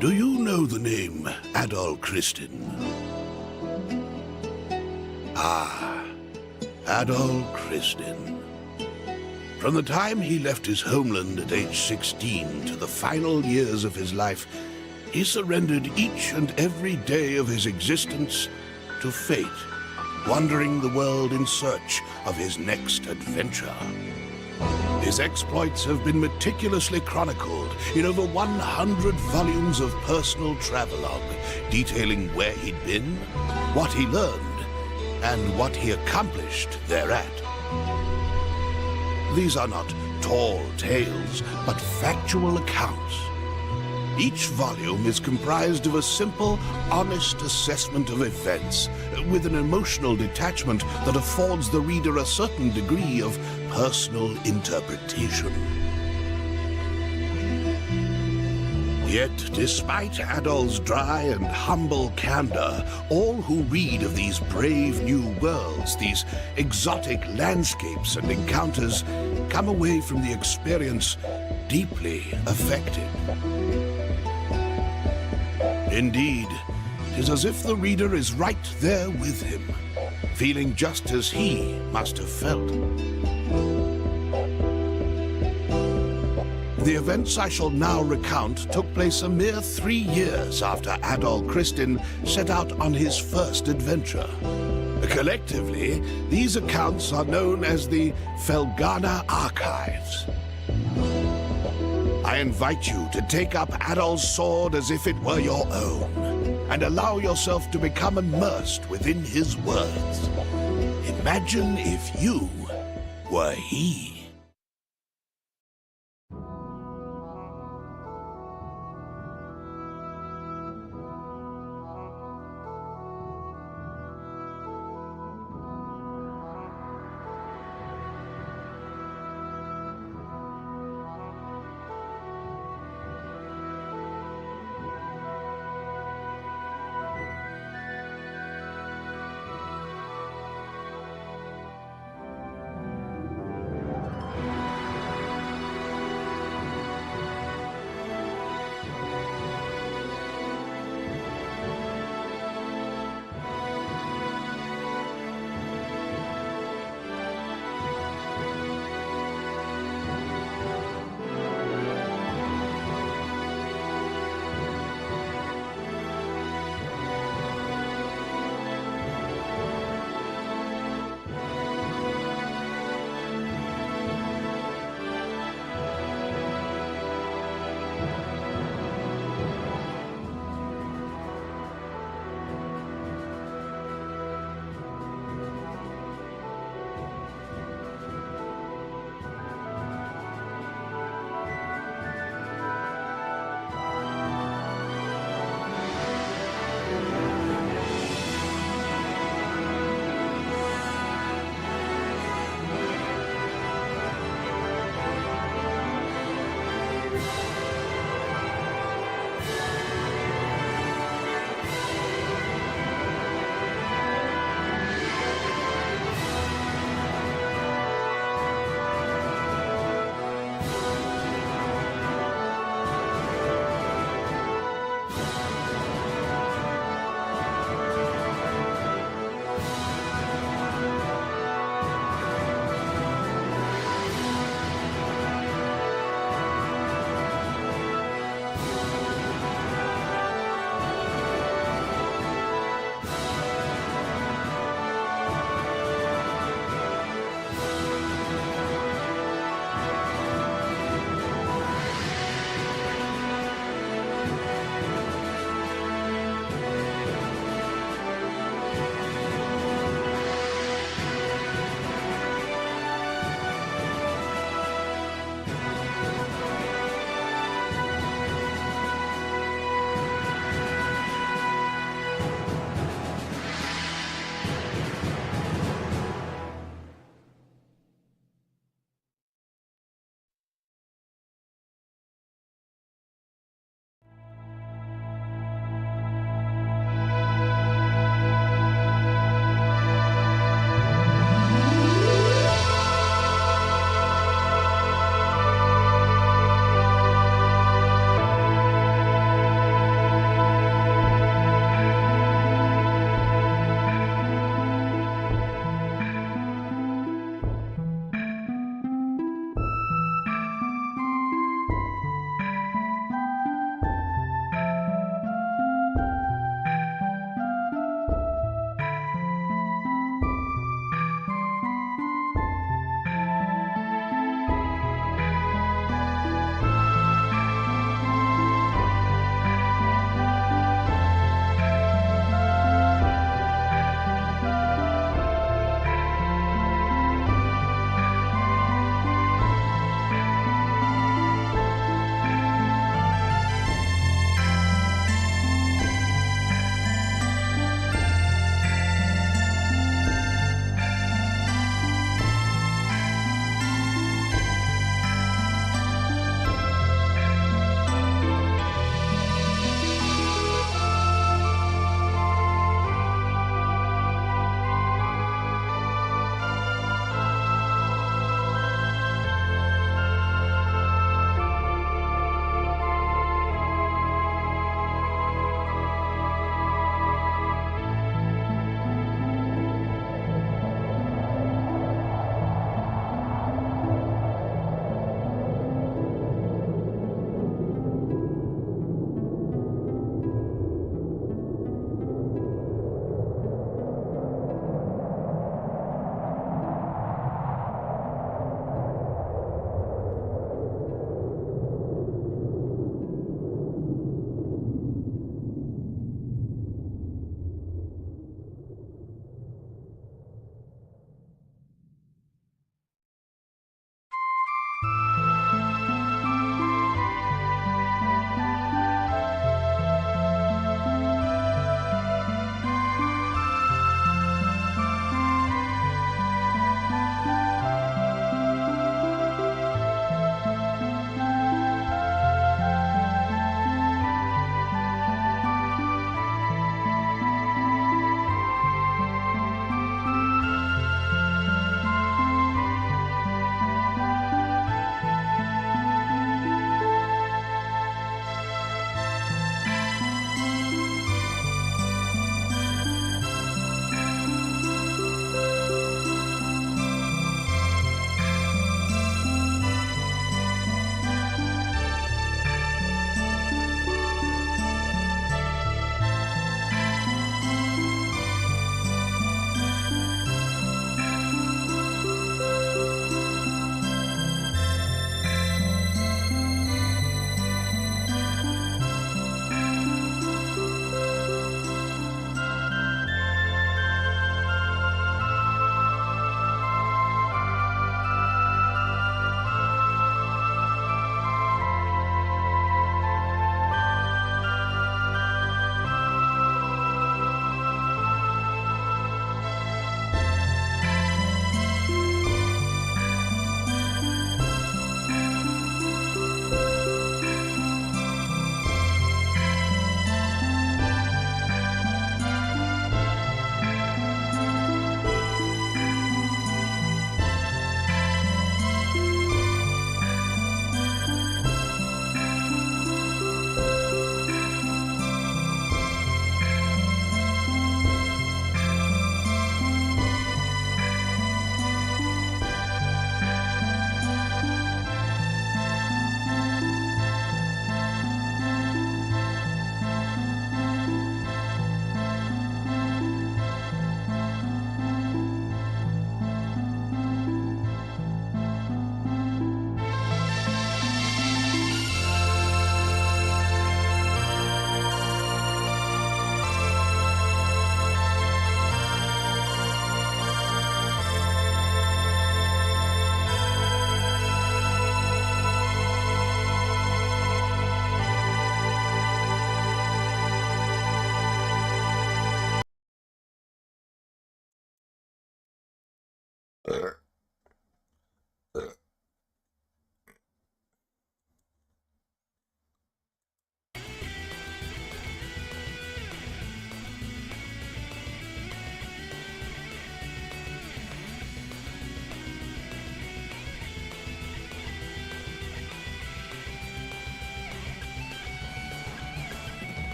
Do you know the name Adol Christin? Ah, Adol Christin. From the time he left his homeland at age 16 to the final years of his life, he surrendered each and every day of his existence to fate, wandering the world in search of his next adventure. His exploits have been meticulously chronicled in over 100 volumes of personal travelogue, detailing where he'd been, what he learned, and what he accomplished thereat. These are not tall tales, but factual accounts. Each volume is comprised of a simple, honest assessment of events, with an emotional detachment that affords the reader a certain degree of personal interpretation. Yet, despite Adol's dry and humble candor, all who read of these brave new worlds, these exotic landscapes and encounters, come away from the experience deeply affected. Indeed, it is as if the reader is right there with him, feeling just as he must have felt. The events I shall now recount took place a mere 3 years after Adol Christin set out on his first adventure. Collectively, these accounts are known as the Felghana Archives. I invite you to take up Adol's sword as if it were your own, and allow yourself to become immersed within his words. Imagine if you were he.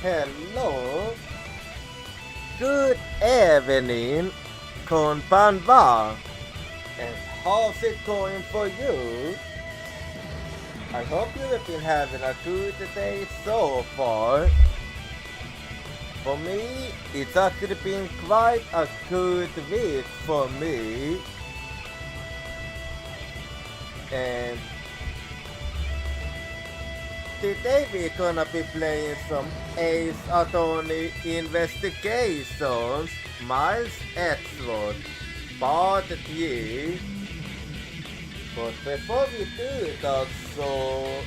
Hello. Good evening, konbanwa. And how's it going for you? I hope you have been having a good day so far. For me, it's actually been quite a good week for me. And today we're gonna be playing some Ace Attorney Investigations, Miles Edgeworth, Part 3. But before we do that, well,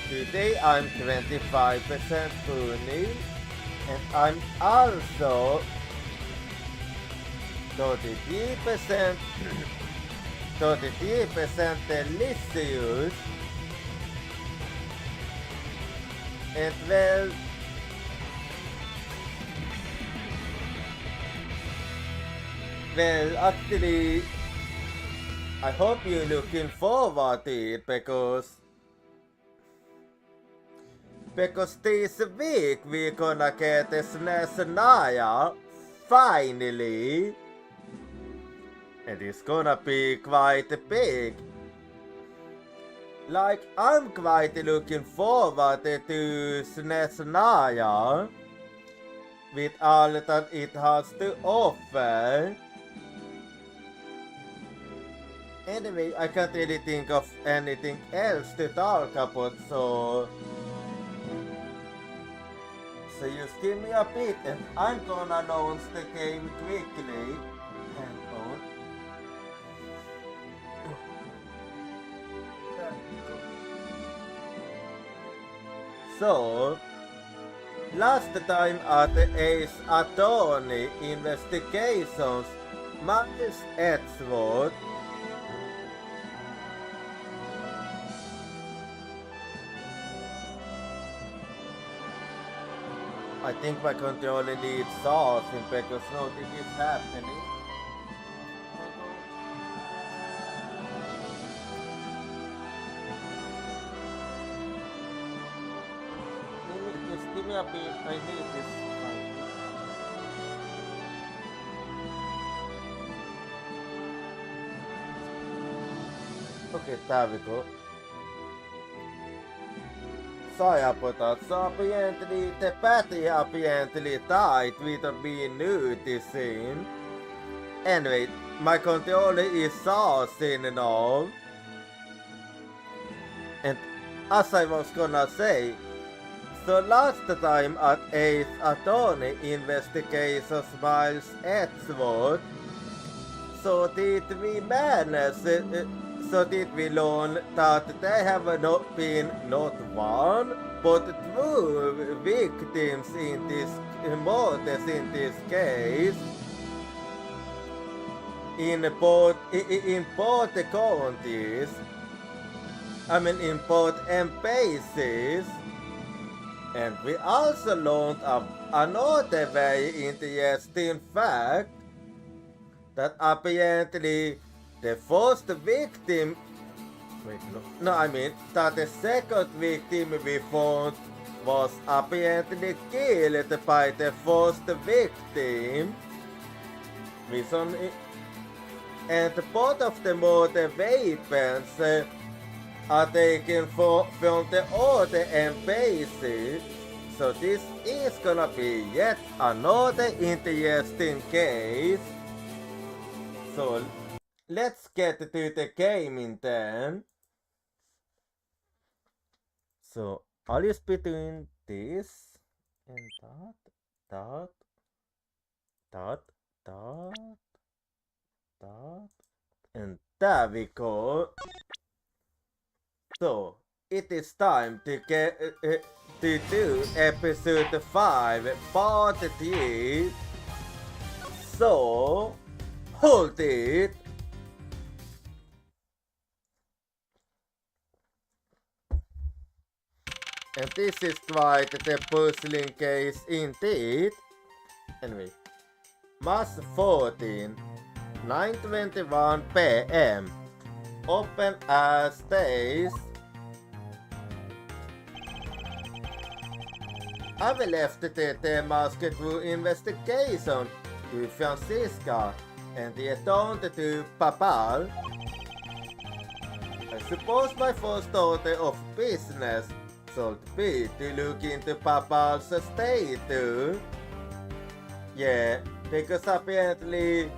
today I'm 25% funny, and I'm also 33% delicious, and well, actually, I hope you're looking forward to it because this week we're gonna get a SNES finally, and it's gonna be quite big. Like, I'm quite looking forward to SNES with all that it has to offer. Anyway, I can't really think of anything else to talk about, so just give me a bit and I'm gonna announce the game quickly. Hang on. So, last time at the Ace Attorney Investigations, Miles Edgeworth I think my controller needs saucing because nothing is happening. Just give me a bit, I need this. Okay, there we go. Sorry about that. So apparently the battery apparently died without me noticing. Anyway, my controller is saucing now. And as I was gonna say, so last time at Ace Attorney Investigations Miles Edgeworth, so did we learn that there have not been not one, but two victims in this murders in this case in both counties. I mean in both embassies. And we also learned of another very interesting fact that apparently the first victim, that the second victim we found was apparently killed by the first victim. And both of the murder weapons are taken from the other embassy. So this is gonna be yet another interesting case. So let's get to the gaming then. So I'll just between this and that, and there we go. So it is time to get to do episode 5, part 3. So hold it. And this is quite the puzzling case indeed. Anyway, March 14, 9:21 p.m. open as days. I've left the mask through investigation to Francisca and the aunt to Papal. I suppose my first order of business should be to look into Papal's estate too. Yeah, because apparently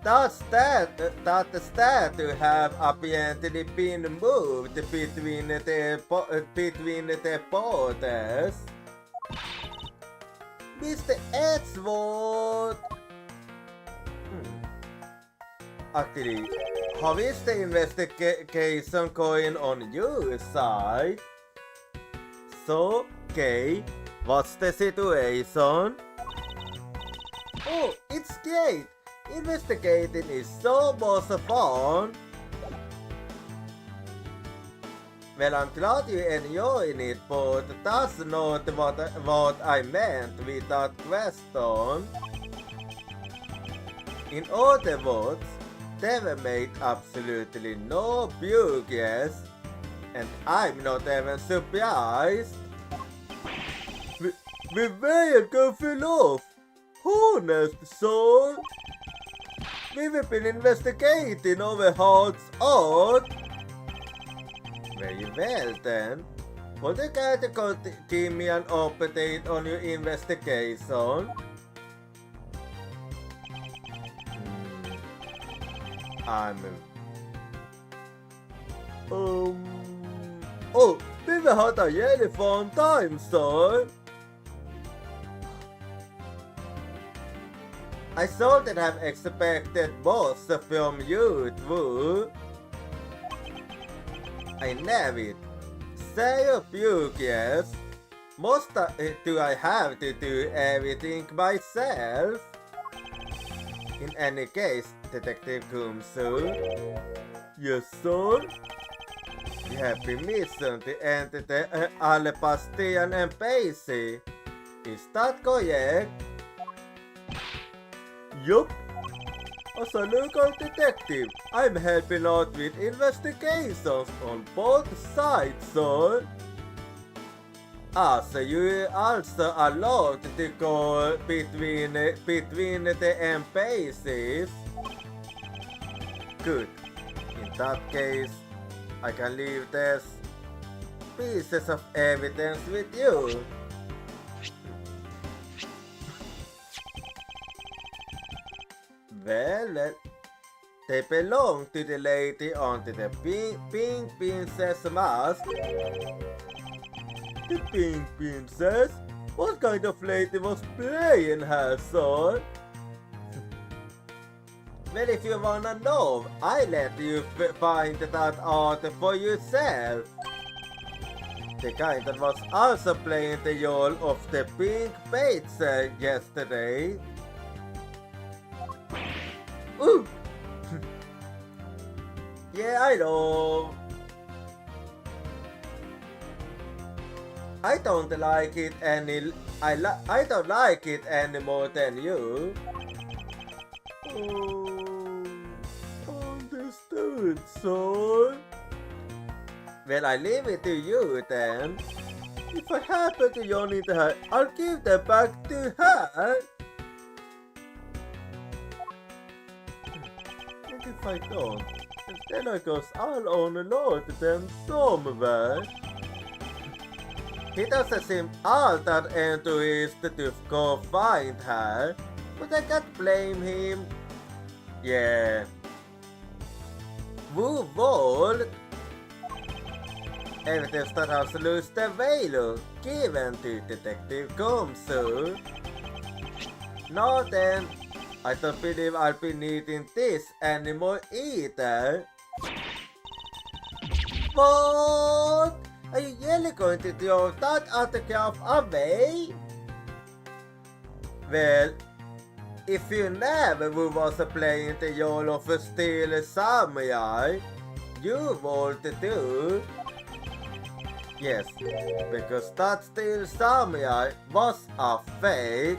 that statue have apparently been moved between the borders. Mr. Edgeworth! Actually, how is the investigation going on your side? So, Kay, what's the situation? Oh, it's great! Investigating is so much fun! Well, I'm glad you're enjoying it, but that's not what I meant with that question. In other words, they were made absolutely no progress, and I'm not even surprised. We weren't going to fall off. Honest, son. We've been investigating over Heart's Art. Very well then. Would you care to give me an update on your investigation? Oh, we've had a really fun time, sir. I shouldn't have expected more from you, too. I know it. Say a few yes. Do I have to do everything myself? In any case, Detective Kumsu. Yes, sir? You have permission to enter the Alabastian embassy. Is that correct? Yup. As a local detective, I'm helping out with investigations on both sides, sir. So you also allowed to go between the embassies? Good. In that case, I can leave these pieces of evidence with you. Well, they belong to the lady under the pink princess mask. The pink princess? What kind of lady was playing her, sir? Well, if you wanna know, I let you find that art for yourself. The kind that was also playing the role of the pink pizza yesterday. Ooh! Yeah, I know. I don't like it I don't like it any more than you. Oh, understood, son. Well, I leave it to you then. If I happen to run into her, I'll give them back to her. And if I don't, then I guess I'll unload them somewhere. He doesn't seem all that enthused to go find her, but I can't blame him. Yeah. Woo Volt! Evidence that has lost the value given to Detective Kumsu. Now then, I don't believe I'll be needing this anymore either. What? Are you really going to throw that autograph away? Well, if you never was playing the role of a steel samurai, you would do. Yes, because that steel samurai was a fake.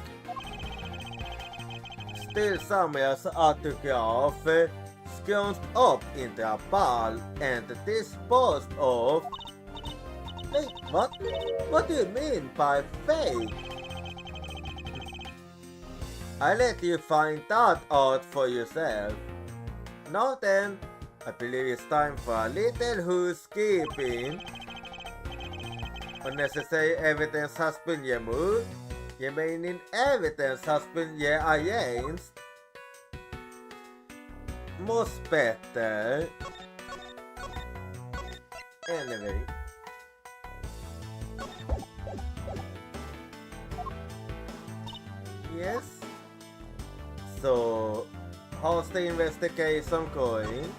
Steel samurai's autograph scrunched up into a ball and disposed of. Wait, what? What do you mean by fake? I'll let you find that out for yourself. Now then, I believe it's time for a little housekeeping. Unnecessary evidence has been removed. Remaining evidence has been rearranged. Much better. Anyway. Yes. So, how's the investigation going?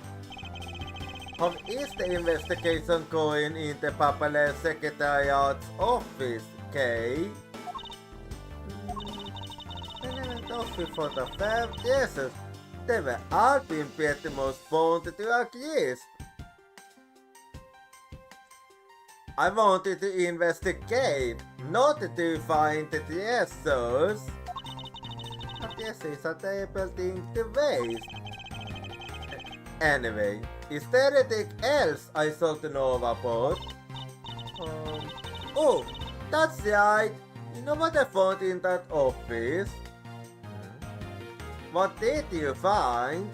How is the investigation going in the Papal Secretariat's office, Kay? Office for the 5 years. They were all been pretty much born to a crisp. I wanted to investigate, not to find the answers. But this is a terrible thing to waste. Anyway, is there anything else I should know about? Oh, that's right. You know what I found in that office? What did you find?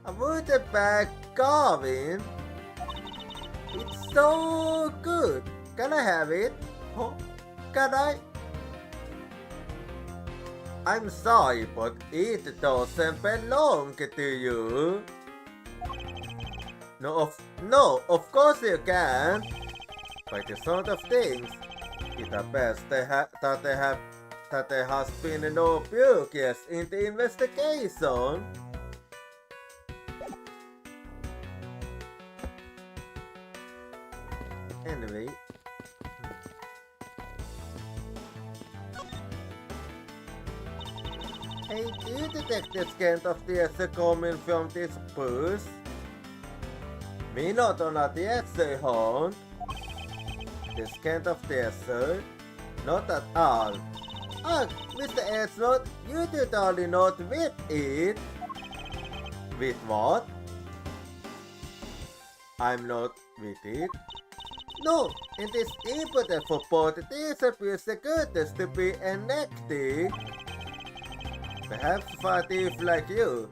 A wooden bag carving. It's so good. Can I have it? Oh, can I? I'm sorry, but it doesn't belong to you. No, of course you can. By the sort of things, it's the best that there has been no progress in the investigation. Anyway. Hey, do you detect the scent of the essay coming from this purse? Me not on the essay hunt. The scent of the essay? Not at all. Ah, Mr. Edward, you totally not with it. With what? I'm not with it. No, it is important for both disappears the goodness to be enacted. Perhaps for a thief like you,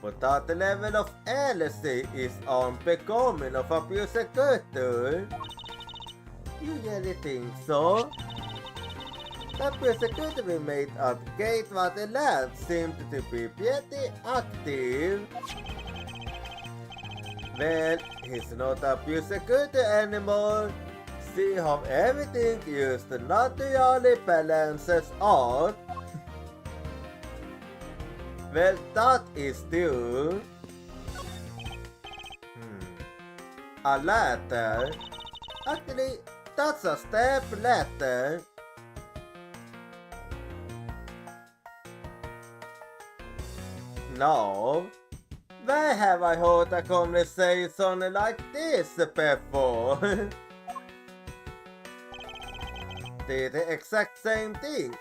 but that the level of LSC is unbecoming of a persecutor. You really think so? That persecutor we made at Gateway Land seemed to be pretty active. Well, he's not a persecutor anymore. See how everything used naturally balances out. Well, that is true. A letter? Actually, that's a step letter. No. Where have I heard a conversation like this before? Did the exact same thing.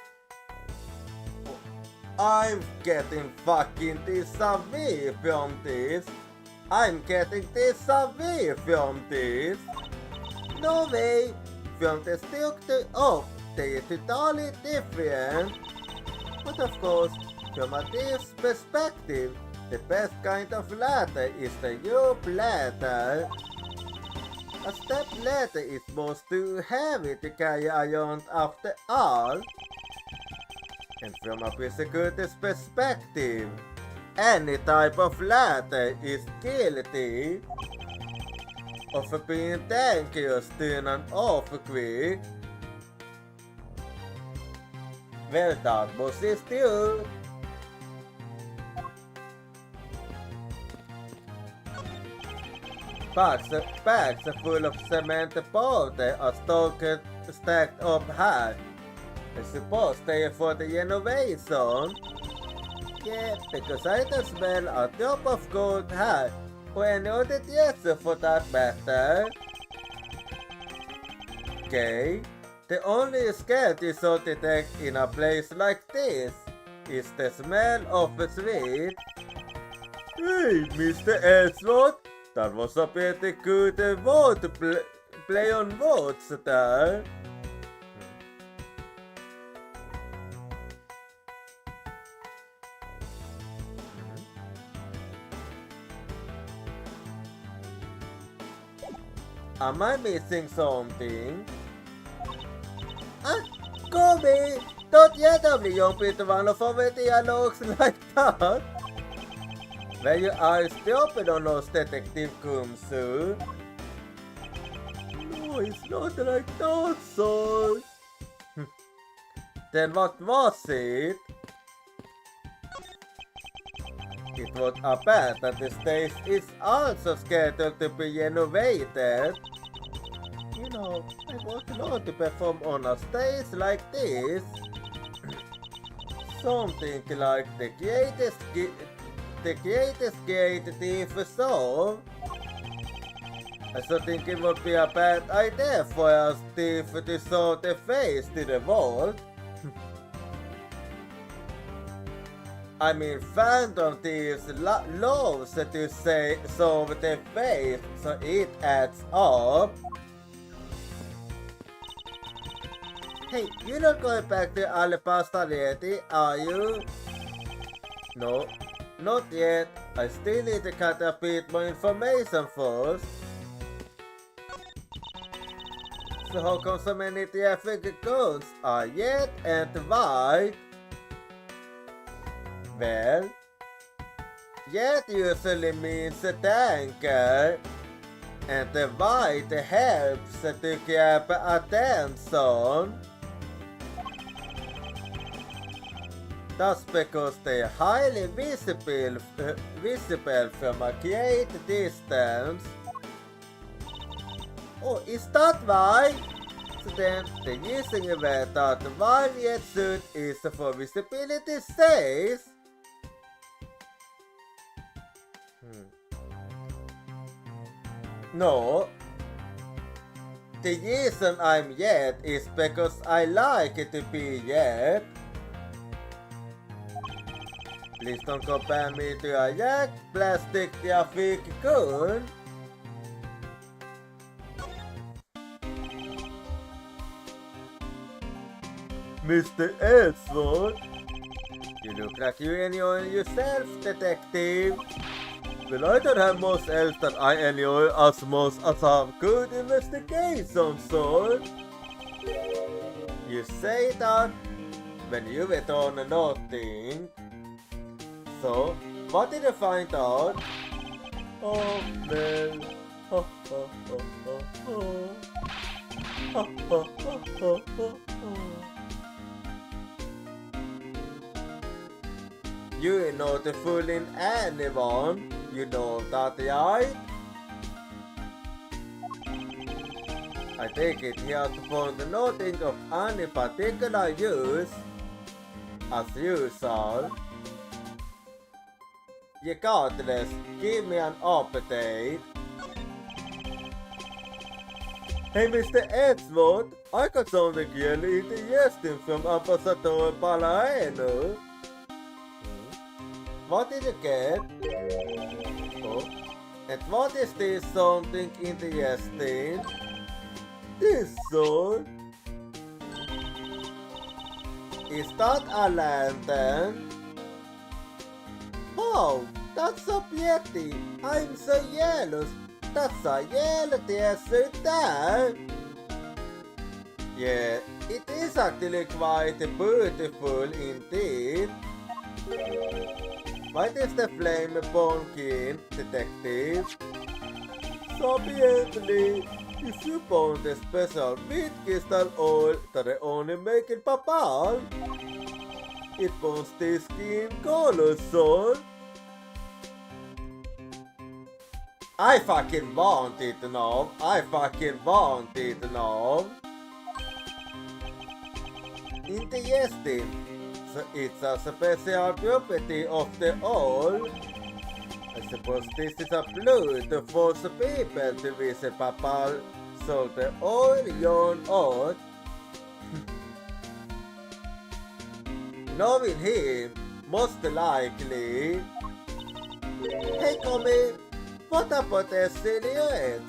I'm getting fucking disaway from this. I'm getting disaway from this. No way. From the structure of they are totally different. But of course, from a thief's perspective, the best kind of letter is the rope letter. A step letter is most too heavy to carry around after all. And from a persecutor's perspective, any type of letter is guilty of being dangerous to an earthquake. Well, that was it too. Bags full of cement powder are stacked up high. I suppose they are for the renovation. Yeah, because I can smell a drop of gold high, or any other dresser for that matter. Okay, the only scent you should detect in a place like this is the smell of sweet. Hey, Mr. Ellsworth! That was a pretty good vote play on votes there. Am I missing something? Kobe! Don't yet of the young Peter one of our looks like that. When your eyes open on those detective Kumsu. No, it's not like that, sir. Then what was it? It was apparent that the stage is also scheduled to be renovated. You know, I would love to perform on a stage like this. Something like the greatest creative show. I also think it would be a bad idea for us to show the face to the world. I mean, Phantom Thieves loves to say show the face, so it adds up. Hey, you're not going back to Alipasta yet, are you? No, not yet. I still need to cut a bit more information first. So how come so many traffic cones are yet and why? Well, yet usually means a tanker, and the white helps to grab attention. That's because they are highly visible from a great distance. Oh, is that why? So then, the reason that one yet suit is for visibility says. No. The reason I'm yet is because I like it to be yet. Please don't compare me to a yak plastic traffic cone. Mr. Ellsworth, you look like you enjoy yourself, detective. Well, I don't have much else that I enjoy as much as a good investigation, sir. You say that when you went on nothing. So, what did you find out? Oh, well. Ho, ho, ho, ho, ho. Ho, ho, ho, ho, ho, ho. You are not fooling anyone, you know that, right? I take it he has found nothing of any particular use, as usual. Regardless, give me an update. Hey Mr. Ellsworth, I got something really interesting from Ambassador Palaeno. What did you get? Oh. And what is this something interesting? This sword? Is that a lantern? Oh, that's so pretty. I'm so jealous. That's a yellow desert there. Yeah, it is actually quite beautiful indeed. What is the flame pumpkin, detective? So apparently, if you found the special wheat crystal oil that I only make in Papal, it burns the skin color, son. I fucking want it now. I fucking want it now. Interesting. So it's a special property of the oil. I suppose this is a clue to force people to visit Papal, so the oil yarn out. Knowing him, most likely. Hey Tommy, what about the silhouettes?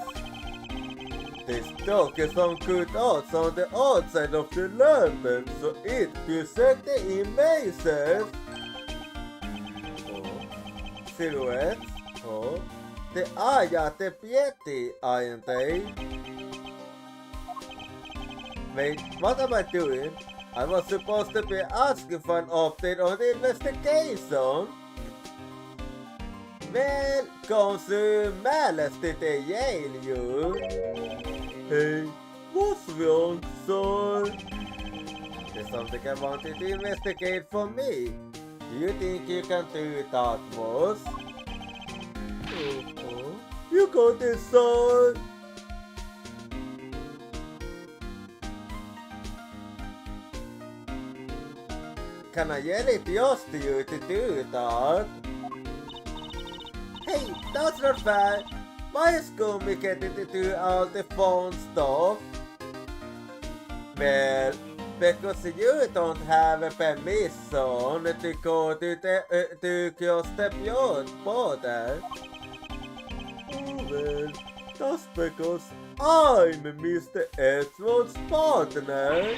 This dog has some good odds on the outside of the lantern, so it presents the images. Oh, silhouettes? Oh, the are the piety, aren't they? Wait, what am I doing? I was supposed to be asking for an update on the investigation. Välkommen till the Yale you. Hey, what's wrong, sir? There's something I wanted to investigate for me. Do you think you can do that, boss? You got this, sir. Can I yell it just to you to do that? Hey, that's not fair. Why is Gummy getting to do all the fun stuff? Well, because you don't have a permission to go to cross the border. Oh well, that's because I'm Mr. Edward's partner.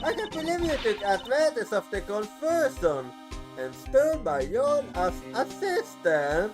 I can't believe you took advantage of the confusion and stood by your as assistant.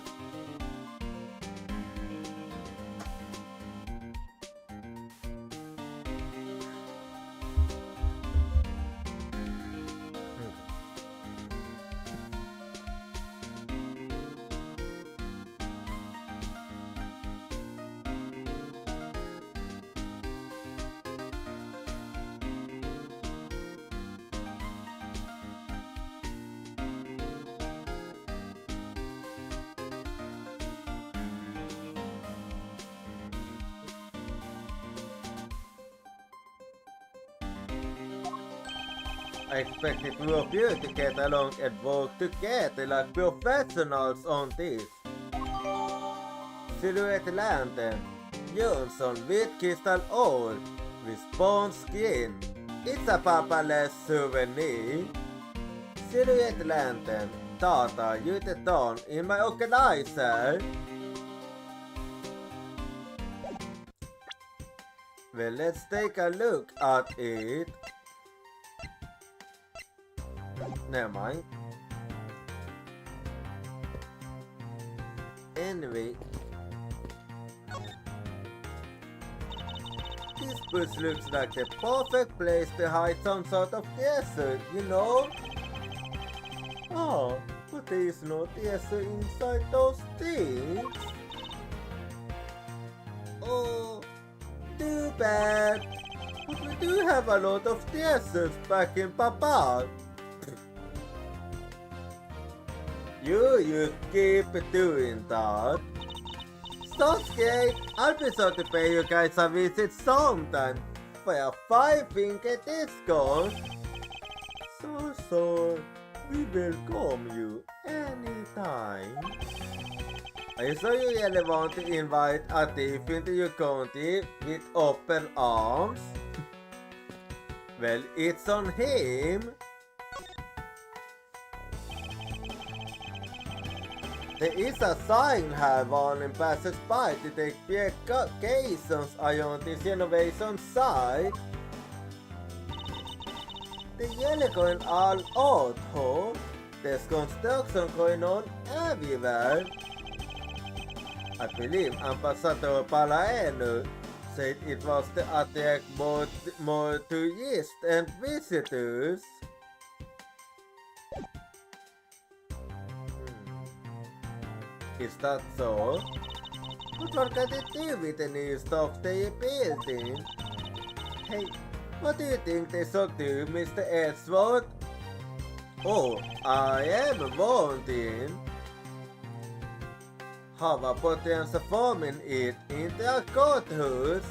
I expected two of you to get along and work together like professionals on this. Silhouette lantern, Johnson with crystal ore, with bone skin. It's a paperless souvenir. Silhouette lantern, data you the tone in my organizer. Well, let's take a look at it. Never mind. Anyway, this bush looks like the perfect place to hide some sort of desert, you know? Oh, but there is no desert inside those things. Oh, too bad. But we do have a lot of deserts back in Papa. You keep doing that. Sasuke, I'll be sure to pay you guys a visit sometime for a 5-finger discount. So, we welcome you anytime. Are you sure you really want to invite a thief into your county with open arms? Well, it's on him. There is a sign here warning passers-by to take precautions around this innovation site. The yellow going all out, huh? There's construction going on everywhere. I believe Ambassador Palaeno said it was to attract more tourists and visitors. Is that so? But what can they do with the new stuff they're building? Hey, what do you think they should do, Mr. Edward? Oh, I am wondering. How about transforming it into a courthouse?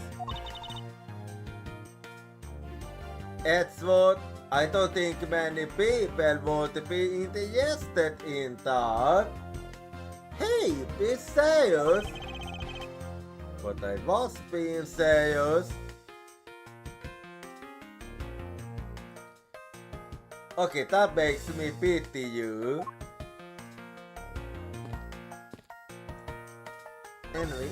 Edward, I don't think many people want to be interested in that. Hey, be serious! But I was being serious. Okay, that makes me pity you. Anyway.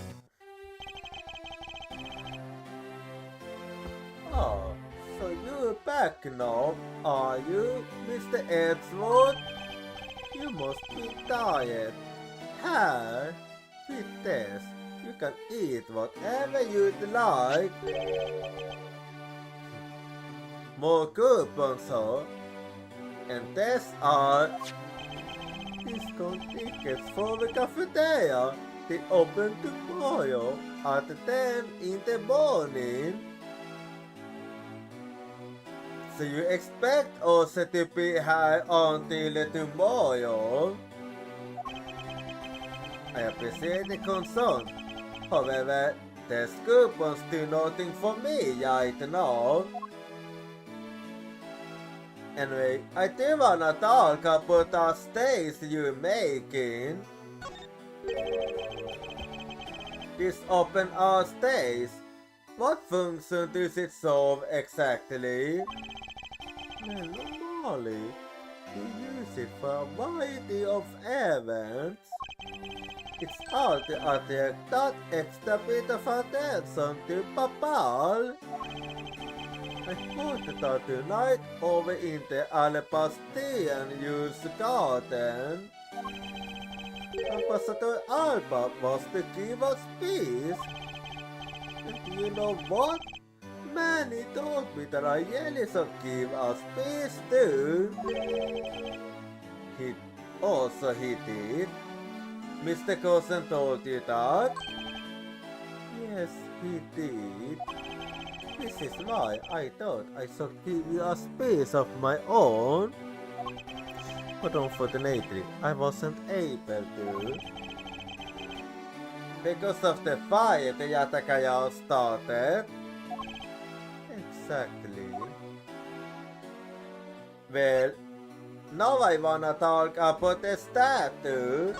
Oh, so you're back now, are you, Mr. Edgewood? You must be tired. Here, with this, you can eat whatever you'd like. More coupons, huh? And these are discount tickets for the cafeteria. They open tomorrow at 10 in the morning. So you expect us to be here until tomorrow? I appreciate the concern. However, these coupons do nothing for me right now. Anyway, I do wanna talk about the stays you're making. This open air stays, what function does it serve exactly? Well, normally, we use it for a variety of events. It's alltid att jag tar extra bit of attention to Papal. I wanted that tonight over in the Alpastien Use Garden. Ambassador Alba was to give us peace. And you know what? Manny told me that I really should give us peace too. He did. Mr. Cousin told you that? Yes, he did. This is why I thought I should give you a space of my own. But unfortunately, I wasn't able to. Because of the fire the Yatakaya started. Exactly. Well, now I wanna talk about the statue.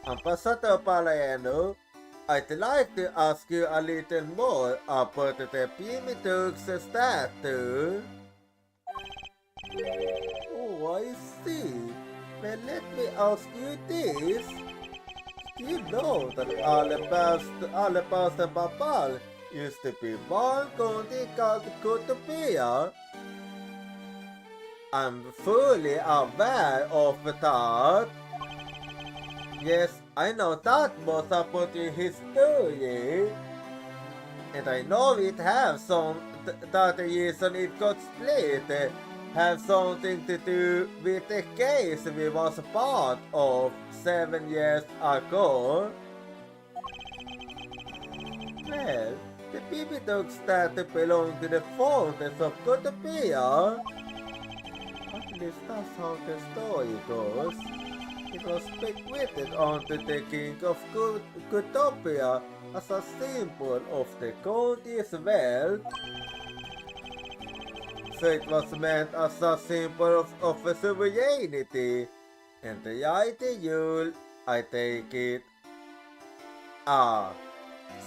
Ambassador Palaiano, I'd like to ask you a little more about the Pimitux statue. Oh, I see. Well, let me ask you this. Do you know that Alabasta and Papal used to be one county called Kutupia? I'm fully aware of that. Yes, I know that much about your history. And I know it has some, that the reason it got split have something to do with the case we was part of 7 years ago. Well, the baby dog statue belonged to the founders of Kotopia. At least that's how the story goes. It was bequeathed onto the king of Kotopia as a symbol of the county's wealth. So it was meant as a symbol of sovereignty, and the ideal, I take it.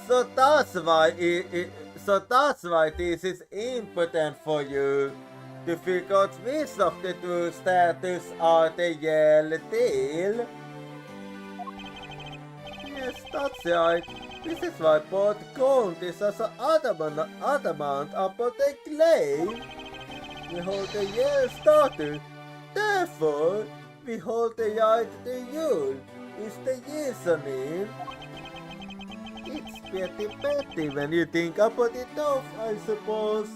So that's why this is important for you to figure out which of the two statues are the real deal. Yes, that's right. This is why both counties are so adamant about the claim. We hold the real statue, therefore we hold the right to rule, is the reasoning. It's pretty petty when you think about it though, I suppose.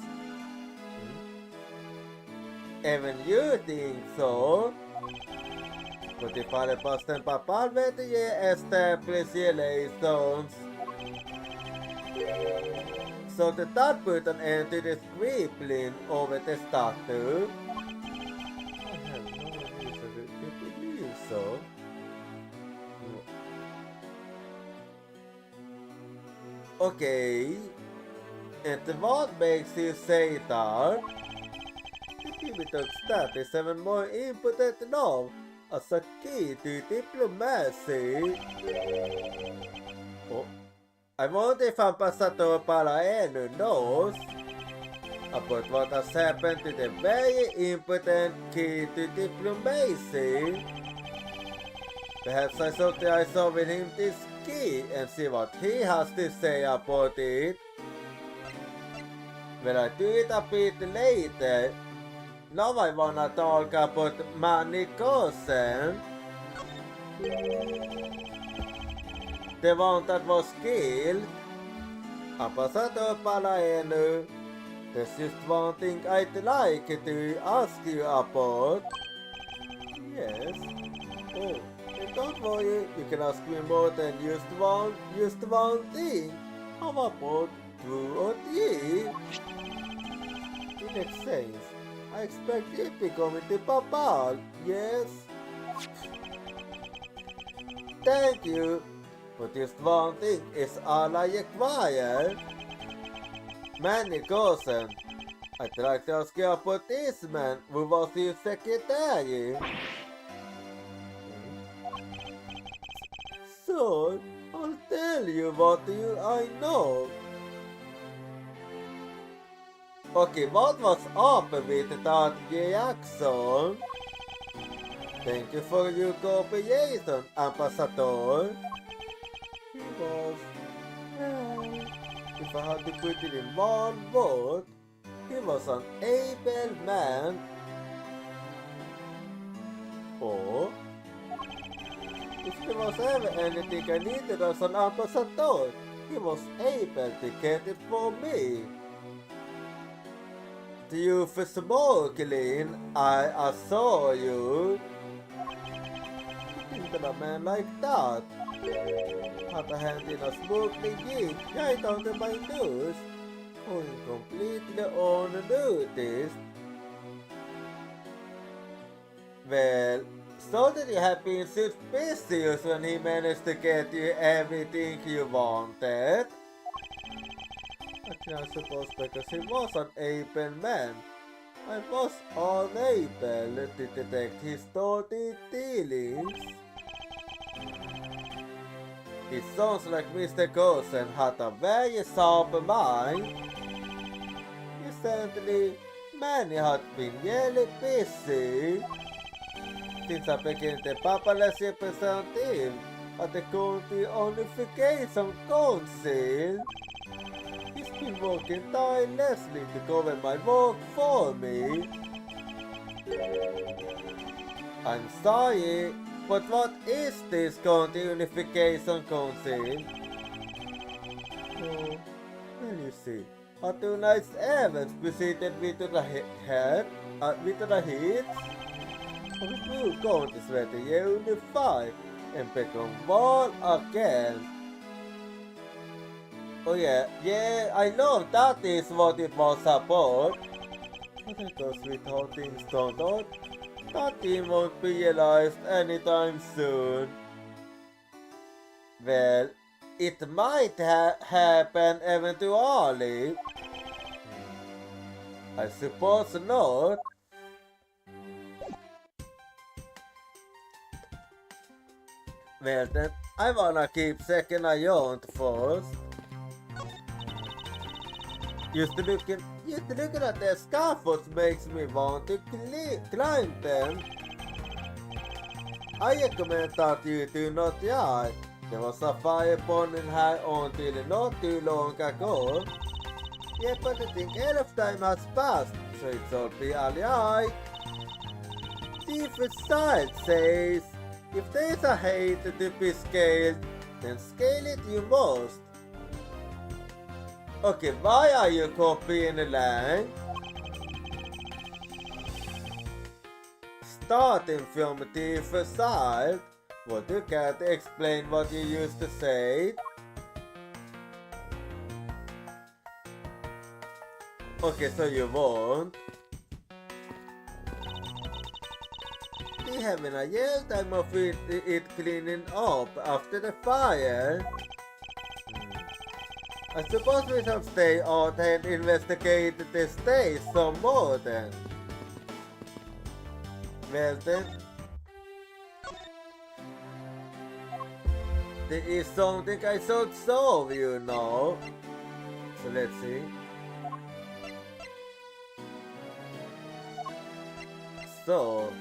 Even you think so? But if Alpasten Papal were to establish relations, so that put an end to the scribbling over the statue? I have no reason to believe so. Okay, and what makes you say that? The pivotal stat is even more important now as a key to diplomacy. Oh, I wonder if Ambassador Palaiano knows about what has happened to the very important key to diplomacy. Perhaps I thought that I saw with him this key and see what he has to say about it. When I do it a bit later. Now I wanna talk about Manny Kosen. Det var inte att vara skilled. Ambassadör Palaenu. There's just one thing I'd like to ask you about. Yes. Oh, and don't worry, you can ask me more than just one thing. How about 2 or 3? It makes sense. I expect you to be coming to Papal, yes? Thank you, but just one thing is all I require. Manny Kosen, I'd like to ask you about this man who was your secretary. So, I'll tell you what I know. Okay, what was up with that Jackson? Thank you for your cooperation, Ambassador. He was... if I had to put it in one word, he was an able man. Or... if there was ever anything I needed as an ambassador, he was able to get it for me. You for smuggling, I saw you. Inte a man like that. Had a hand in a smuggling gig right under my nose, going completely unnoticed. Well, so that you have been suspicious when he managed to get you everything you wanted. I suppose because he was an able man, I was unable to detect his dirty dealings. It sounds like Mr. Kosen had a very sharp mind. Recently, Manny had been really busy. Since I became the papaless representative at the County Unification Council, he's been working tirelessly to cover my work for me. I'm sorry, but what is this County Unification Council? Oh, well you see, at tonight's events presented me to the head, with the hits of the two counties where they unify and become one again. Oh yeah, I know that is what it was about. But I guess with how things turned out, that team won't be realized anytime soon. Well, it might happen eventually. I suppose not. Well then, I wanna keep second eye on first. Just looking at their scaffolds makes me want to climb them. I recommend that you do not try. There was a fire burning high until not too long ago. Yeah, but I think enough time has passed, so it's all be alright. Different side says, if there's a hate to be scaled, then scale it you must. Okay, why are you copying the line? Starting from the first side, what you can't explain what you used to say? Okay, so you won't. We're having a real time of it cleaning up after the fire. I suppose we shall stay out and investigate the stage some more then. Well then, there is something I should show you now. So let's see. So,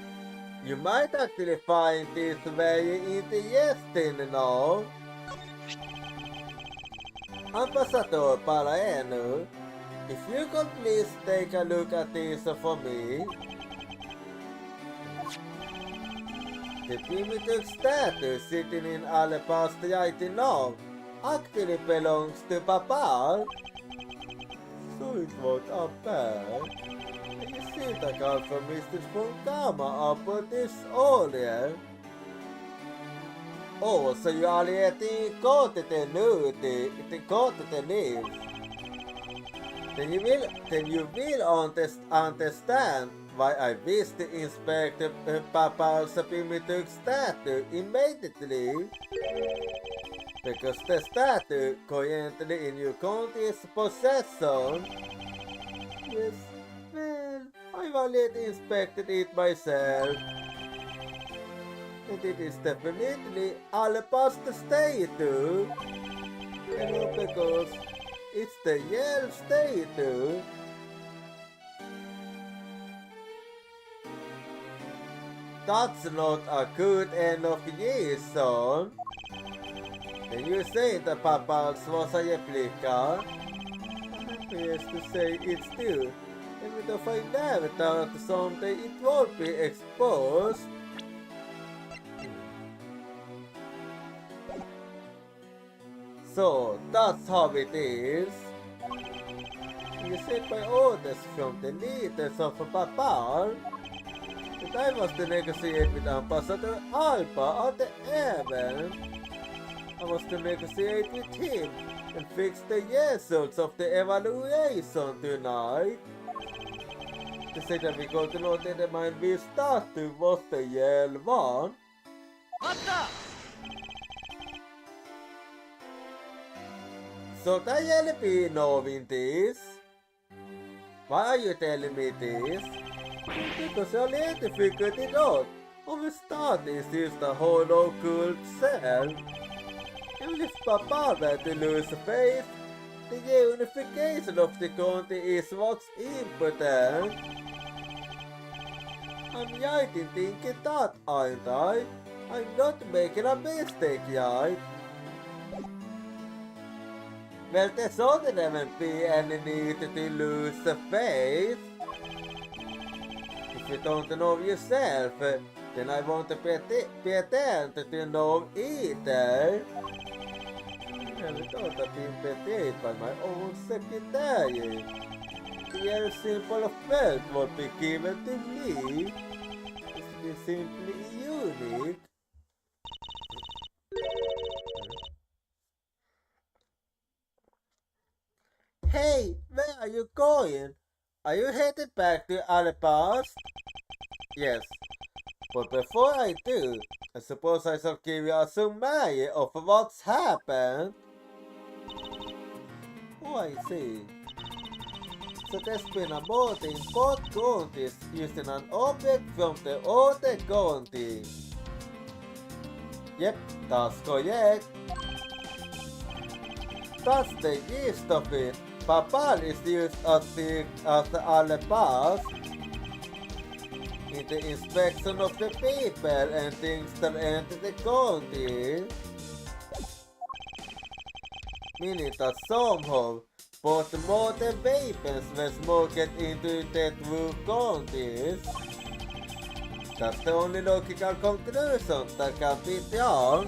You might actually find this very interesting now. Ambassador para nu. If you could please take a look at this for me. The primitive statue sitting in Alepas right now actually belongs to Papa. So it was up bad. You see the confirmation from Gamma about this earlier. Oh, so you already got the news, got the news. Then you will understand why I wish to inspect Papa's primitive statue immediately. Because the statue currently in your country's possession. Yes, well, I've already inspected it myself. And it is definitely Alapast statue. You know, because it's the Yale statue. That's not a good enough reason. Then you say the Papa's was a replica. I'm pleased to say it's still. Even if I never thought someday it won't be exposed. So, that's how it is. You said my orders from the leaders of Papa that I must negotiate with Ambassador Alba at the event. I must negotiate with him and fix the results of the evaluation tonight. They say that we go to know that the mind we started was the Yale one. So I really be knowing this? Why are you telling me this? Because I later figured it out. Our studies is the whole occult cell. And if Papa were to lose faith, the unification of the country is what's important. I'm right in thinking that, aren't I? I'm not making a mistake, right? Well, there shouldn't even be any need to lose faith. If you don't know yourself, then I won't pretend to know either. I never thought of being betrayed by my own secretary. The very simple wealth would be given to me. It's simply unique. Hey, where are you going? Are you headed back to Alapast? Yes, but before I do, I suppose I shall give you a summary of what's happened. Oh, I see. So there's been a mold in both counties using an object from the other county. Yep, that's correct. That's the gist of it. Papal is used as the Alapast in the inspection of the people and things that enter the county. Meaning that somehow both modern weapons were smoked into the two counties. That's the only logical conclusion that can be drawn.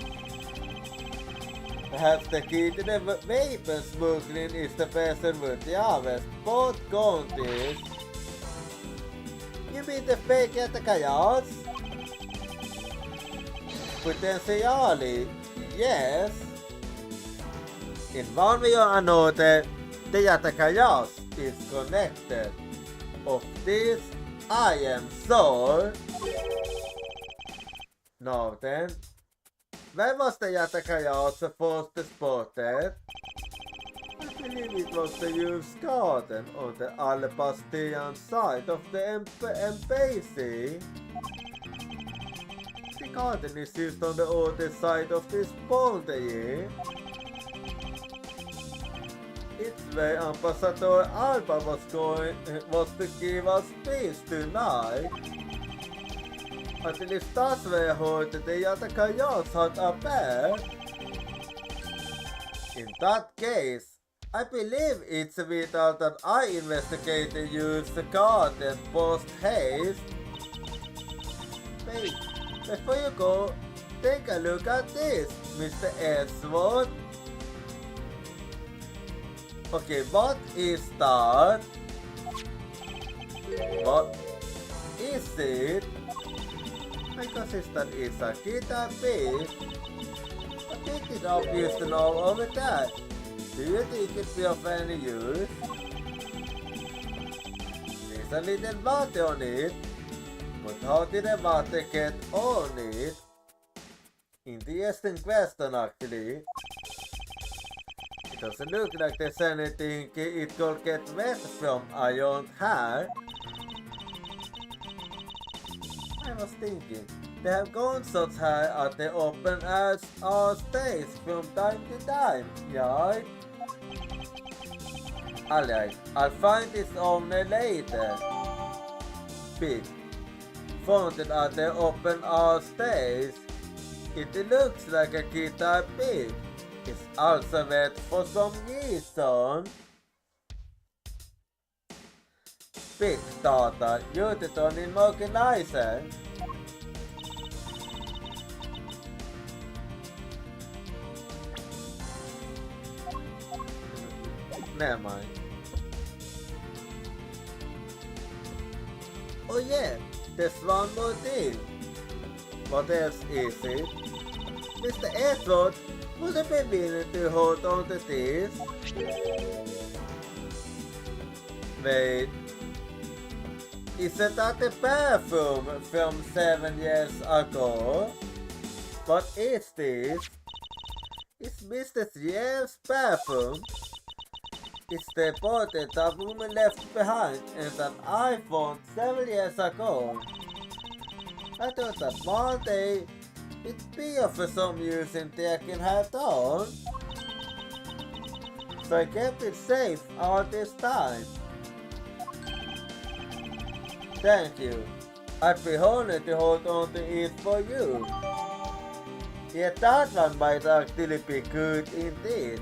Perhaps the key to the weapon smuggling is the person with the harvest both counties. You mean the fake at the chaos? Potentially, yes. In one way or another, the Yata is connected. Of this, I am sure. Now then, where was the Yata first spotted? I believe it was the youth's garden on the Alabastian side of the embassy. The garden is used on the other side of this boundary. It's where Ambassador Alba was to give us peace tonight. Att livsstadsväghållet är Jatakajas hot affair? In that case, I believe it's vital that I investigate the use the garden post haste. Wait, before you go, take a look at this, Mr. Edgeworth. Okay, what is that? What is it? My consistent is a guitar piece. I think it's obvious to know over that. Do you think it'd be of any use? There's a little water on it, but how did the water get on it? Interesting question actually. It doesn't look like there's anything it could get wet from around here. I was thinking, they have concerts here at the open air stage from time to time, right? Alright, I'll find this owner later. Pig. Founded at the open air stage. It looks like a guitar pig. It's also wet for some reason. Pig starter used on in organizer. Never mind. Oh yeah, there's one more thing. What else is it? Mr. Edward, would you be willing to hold on to this? Wait. Isn't that the perfume from 7 years ago? What is this? It's Mr. Jeff's perfume. It's the portrait that woman left behind and that I found 7 years ago. I thought that one day it'd be of some use in taking her down. So I kept it safe all this time. Thank you. I'd be honored to hold on to it for you. Yeah, that one might actually be good indeed.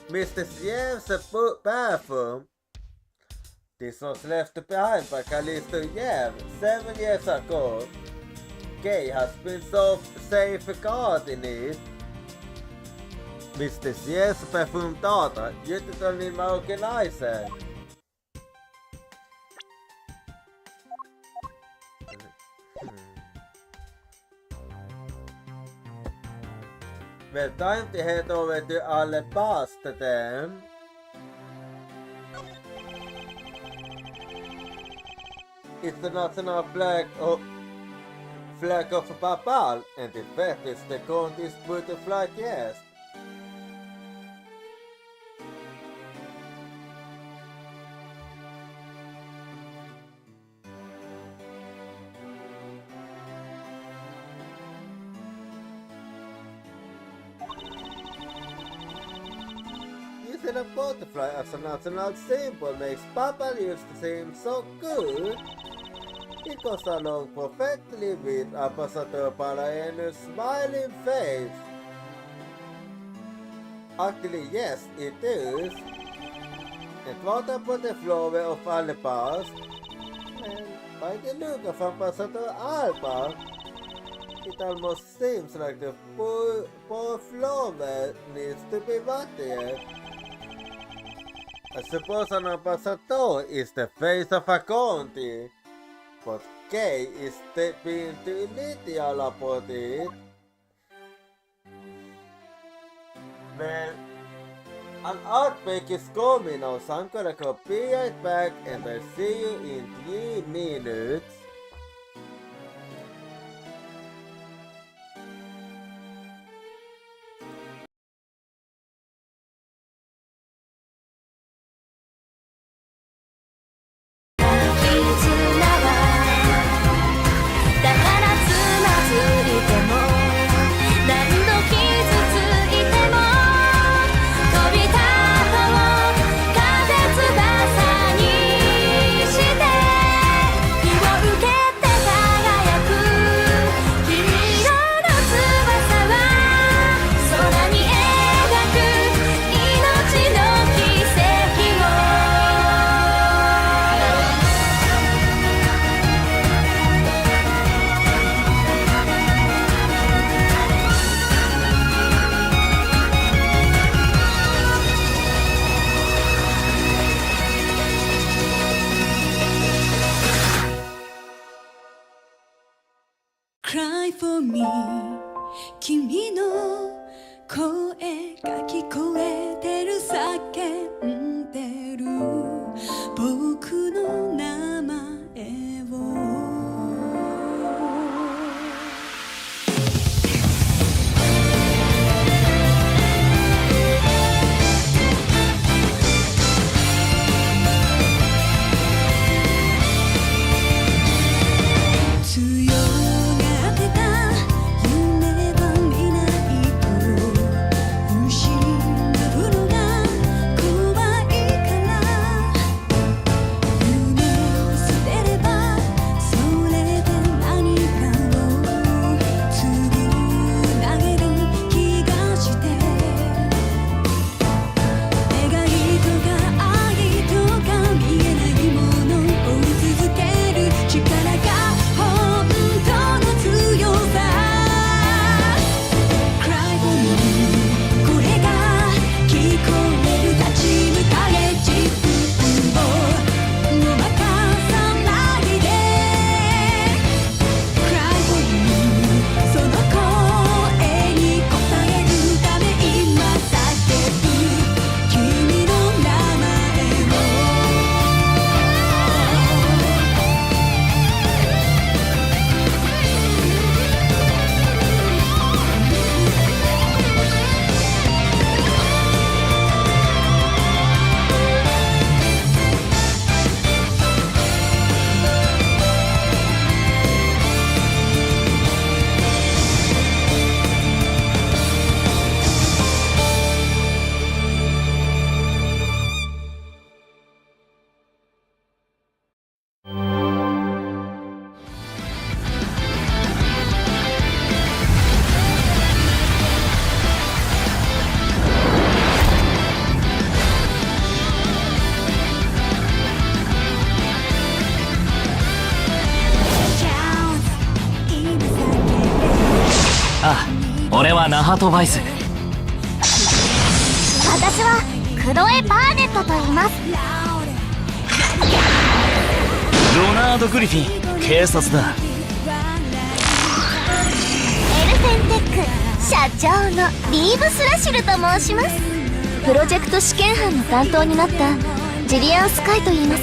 Mr. Jeff's perfume. This was left behind by Callisto Jeff 7 years ago. Kay has been so safeguarding it. Mr. Jeff's perfume daughter used on in my organizer. Well, time to head over to Alabaster then. It's the national flag of Papal, and it fetters the country's butterfly guest. Using a butterfly as a national symbol makes Papa used to seem so good. It goes along perfectly with Ambassador Palaenu's smiling face. Actually, yes, it is. And what about the flower of Alabaster? Well, by the look of Ambassador Alba, it almost seems like the poor flower needs to be watered. I suppose an ambassador is the face of a country, but Kay is being too literal about it. Well, an outbreak is coming now, so I'm gonna go be right back and I'll see you in 3 minutes. Cry for me 君の声が聞こえてる叫んでる僕の名前をああ、俺はナハトバイス。私はクロエ・バーネットと言います。ロナード・グリフィン、警察だ。エルフェンテック社長のリーブ・スラシルと申します。プロジェクト試験班の担当になったジリアン・スカイと言います。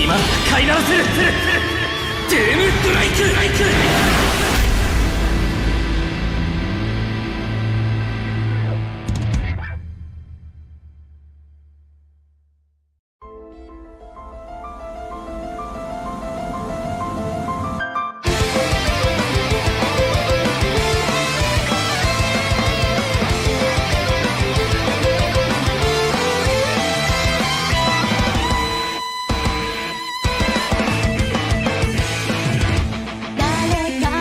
今飼いならせるデームストライク。誰か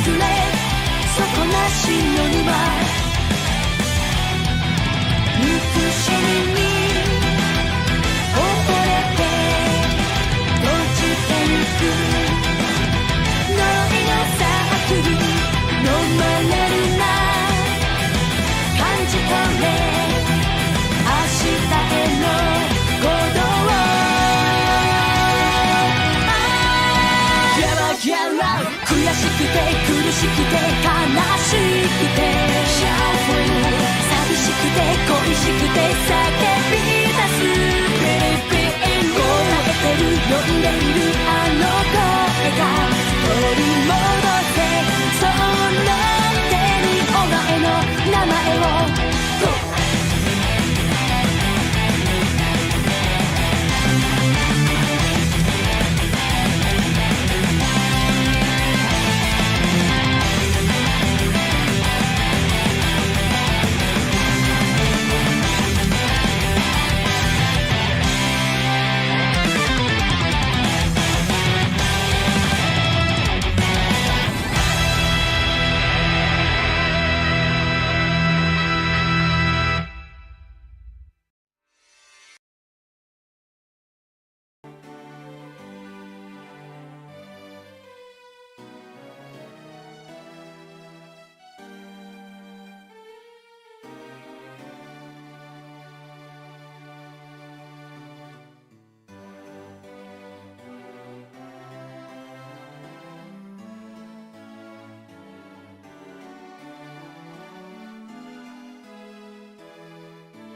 崩れ底なしのには憎しみに溺れて閉じてゆく呪いのサークル飲まれるな感じ取れ明日への鼓動ギャラ悔しくて苦しくて悲しくて寂しくて恋しくて叫び出す燃えてる呼んでいるあの声が取り戻せその手にお前の名前を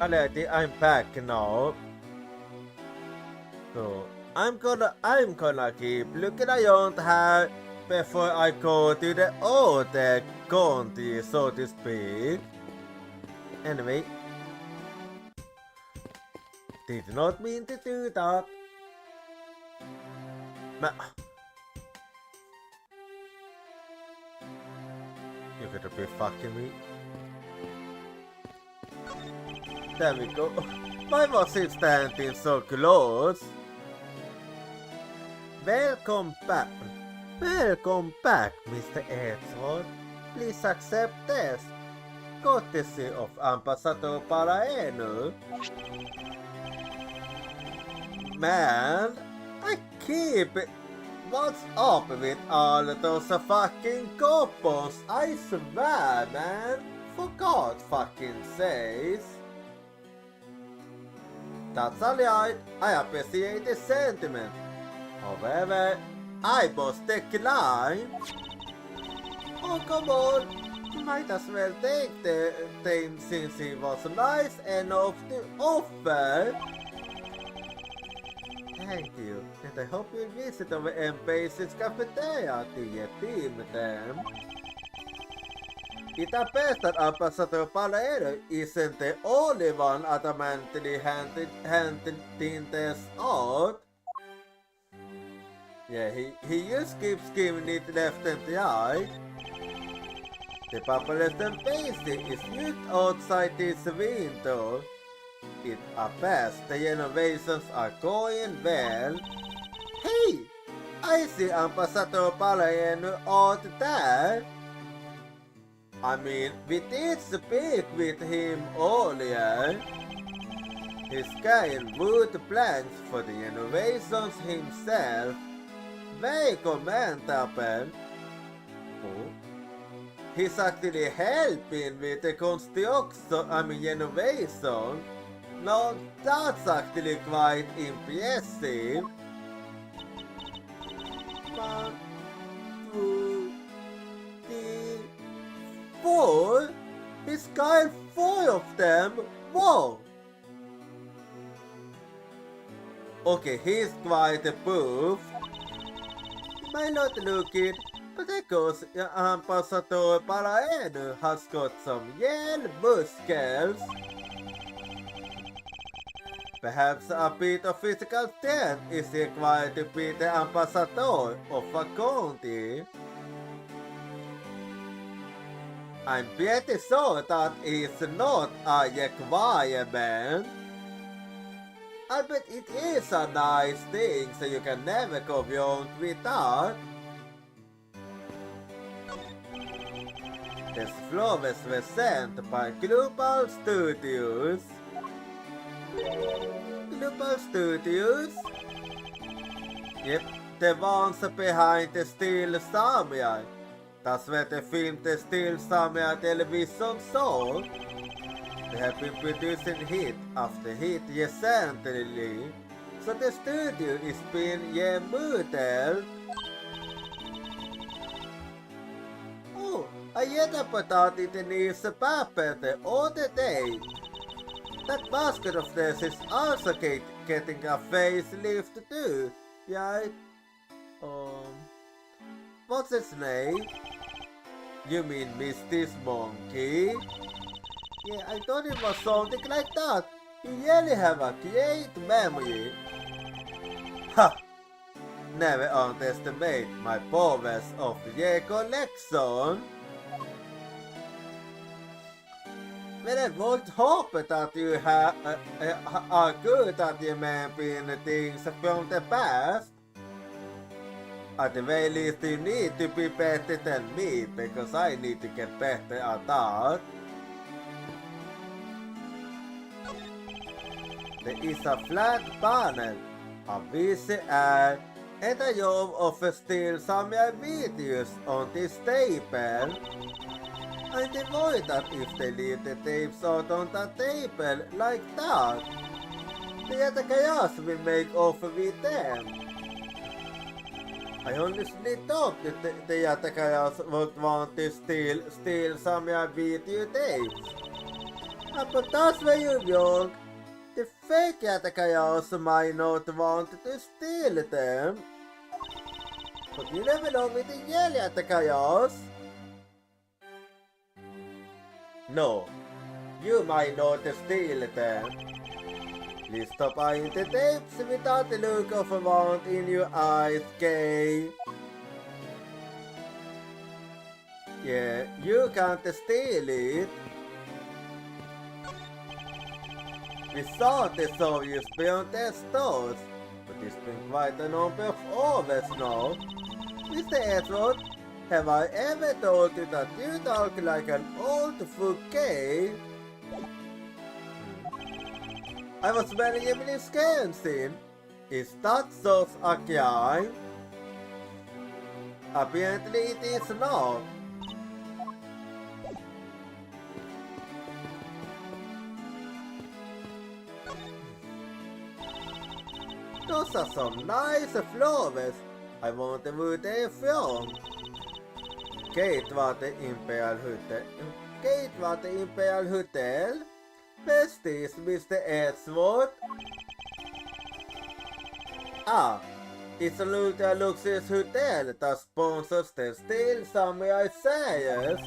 Alrighty, I'm back now. So I'm gonna keep looking around here before I go to the other country, so to speak. Anyway, did not mean to do that. You gotta be fucking me. There we go. Why was he standing so close? Welcome back. Welcome back, Mr. Edward. Please accept this. Courtesy of Ambassador Paraenu. Man, I keep it. What's up with all those fucking coupons? I swear, man. For God's fucking sakes. That's alright, I appreciate the sentiment. However, I must decline. Oh, come on. You might as well take the thing since he was nice enough to offer. Thank you, and I hope you'll visit our embassy's cafeteria to redeem them. It appears that Ambassador Palaero isn't the only one adamantly handing this out. Yeah, he just keeps giving it left and right. The populous embassy is just outside this window. It appears the renovations are going well. Hey! I see Ambassador Palaero out there. I mean, we did speak with him earlier. He's carrying wood planks for the renovations himself. Very commendable. Oh. He's actually helping with the construction, renovation. Now that's actually quite impressive. 1, 2, 3, 4? He's got 4 of them? Whoa! Okay, he's quite a proof. He might not look it, but of course, Ambassador Palaeno has got some real muscles. Perhaps a bit of physical strength is required to be the ambassador of a country. I'm pretty sure that is not a requirement. I bet it is a nice thing, so you can never go wrong with that. This flawless was sent by Global Studios. Global Studios? Yep, the ones behind the Steel Samurai. Das wird der Film The Steel Samurai television show. They have been producing hit after hit recently, so the studio is being remodeled. Oh, I read about it in the newspaper all the day. That basket of theirs is also getting a facelift too, right? What's its name? You mean Misty's monkey? Yeah, I thought it was something like that. You really have a great memory. Ha! Never underestimate my powers of recollection. Men I would hope that you are good at remembering things from the past. At the very least, you need to be better than me, because I need to get better at that. There is a flat panel, a VCR, and a row of Steel Samurai videos on this table. I'm worried that if they leave the tapes out on the table like that, the other chaos will make off with them. I honestly thought that the other chaos would want to steal Samurai video tapes. But that's where you're wrong. The fake Yatakayasu might not want to steal them. But you never know with the real Yatakayas. No, you might not steal them. Please stop eyeing the tapes without the look of a want in your eyes, Kay. Yeah, you can't steal it. We saw the Soviets beyond their stores, but it's been quite a number of hours now. Mr. Edward, have I ever told you that you talk like an old fouquet? I was very Emily Scansin. Is that sauce a guy? Apparently it is not. Those are some nice flowers. I wonder where they're from. Gateway Imperial Hotel? Besties, Mr. Edgeworth? Ah, it's an ultra luxurious hotel that sponsors the Steel Samurai series.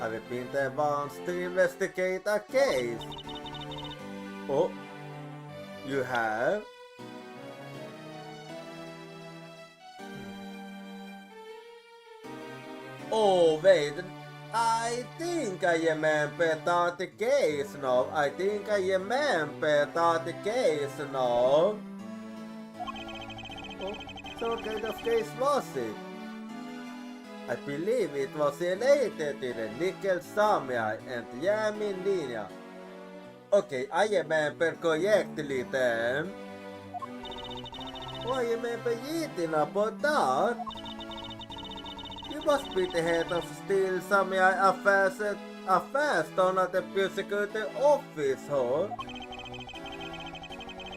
I've been there once to investigate a case. Oh, you have? Oh, wait. I think I remember that case now. Oh, so what kind of case was it? I believe it was related to the Nickel Samurai and Yamin Linia. Okay, I remember correctly then. Oh, I remember reading about that. You must be the head of Steel Samurai affairs down at the prosecutor office, huh?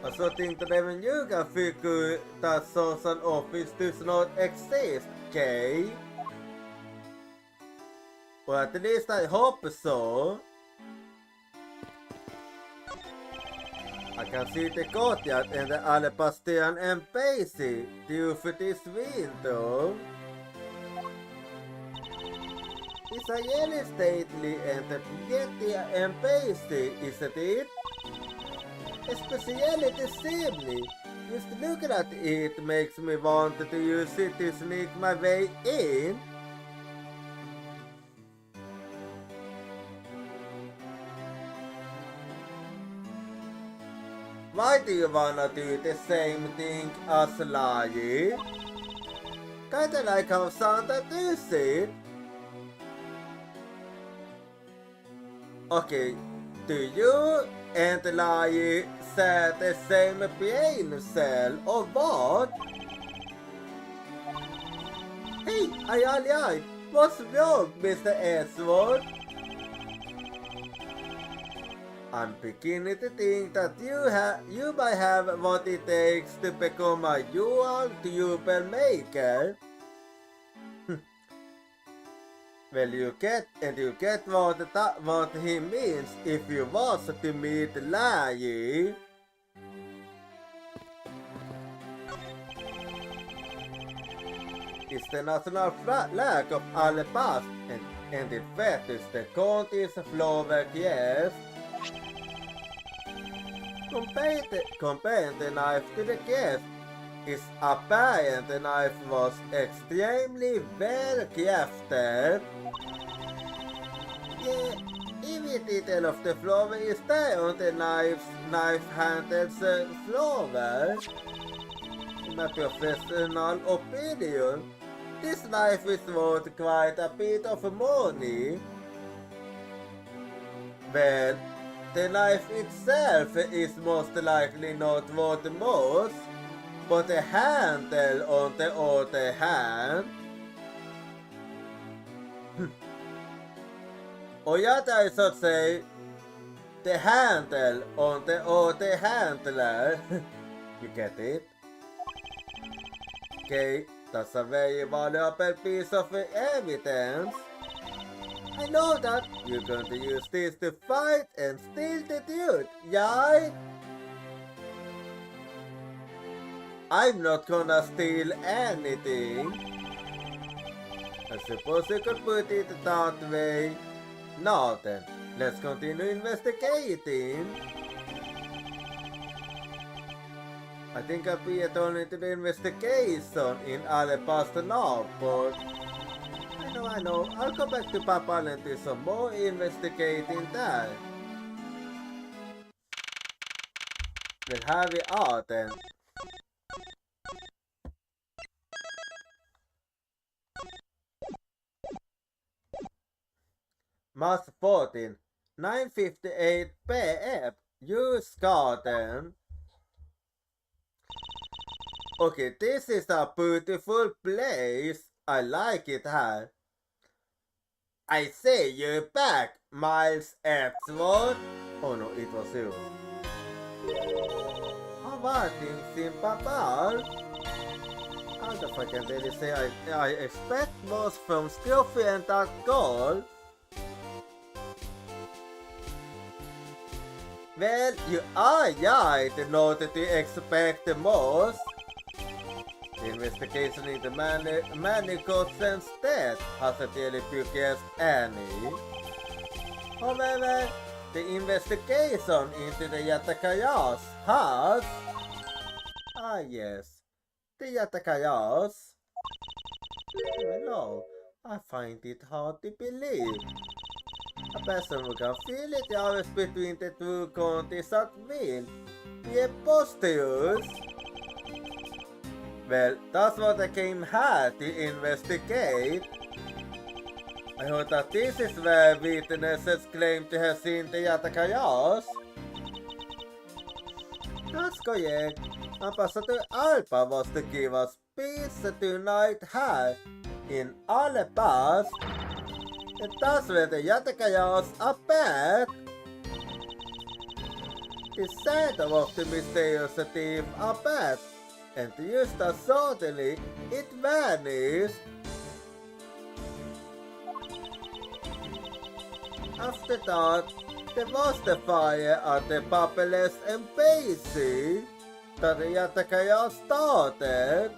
I so think that even you can figure that such an office does not exist, okay? Or at least I hope so. I can see the courtyard and the Alabastian embassy through this window. It's a really stately and pretty embassy, isn't it? Especially this evening. Just looking at it makes me want to use it to sneak my way in. Why do you wanna do the same thing as Lai? Kinda like how Santa does it. Okay, do you and Lai share the same brain cell or what? Hey, ay, what's wrong, Mr. Edward? I'm beginning to think that you might have what it takes to become a dual troublemaker. Well, you get what he means if you was to meet Lai. It's the national flag of alle past, and it fetters the country's flowback, yes. Comparing the knife to the gift, it's apparent the knife was extremely well crafted. The every detail of the flower is there on the knife handle's flower. In my professional opinion, this knife is worth quite a bit of money. Well, the knife itself is most likely not worth most, but the handle on the other hand. Or yet I should say, the handle on the other handler. You get it? Okay, that's a very valuable piece of evidence. I know that you're going to use this to fight and steal the dude, right? I'm not gonna steal anything. I suppose you could put it that way. Now then, let's continue investigating. I think I'll be returning to the investigation in Alabasta now, but I know, I'll go back to Papa and do some more investigating there. We'll have it out then. March 14, 9:58 p.m. Use garden. Okay, this is a beautiful place. I like it here. I say you're back, Miles Edward. Oh no, it was you. How are things in Papa? How the fuck can they say I expect most from Scruffy and that girl? Well, you are right in order to expect the most. The investigation into many transcends death hasn't really progressed any. However, the investigation into the Yatakayas has. Ah yes, the Yatakayas. No, I find it hard to believe. A person who can feel the difference between the two countries at will be preposterous. Well, that's what I came here to investigate. I heard that this is where witnesses claim to have seen the Yatakayas. That's correct. Ambassador Alba was to give us peace tonight here in Alabas. And that's where the Yatakayas are back. The shadow of the mysterious thief are back. And just as suddenly, it vanished. After that, there was the fire at the populous embassy that the Yatakaya started.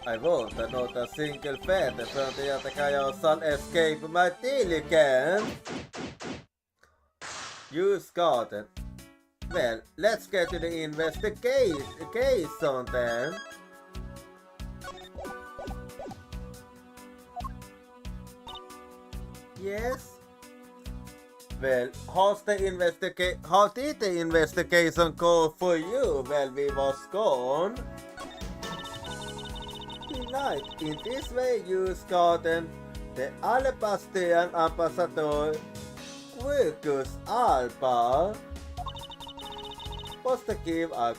I won't not a single feather from the Yatakaya shall escape my diligence. Use garden. Well, let's get to the investigation then. Yes? Well, how did the investigation go for you while we was gone? Tonight, in this way, use garden, The Alpastian Ambassador Quirkus Alba was to give a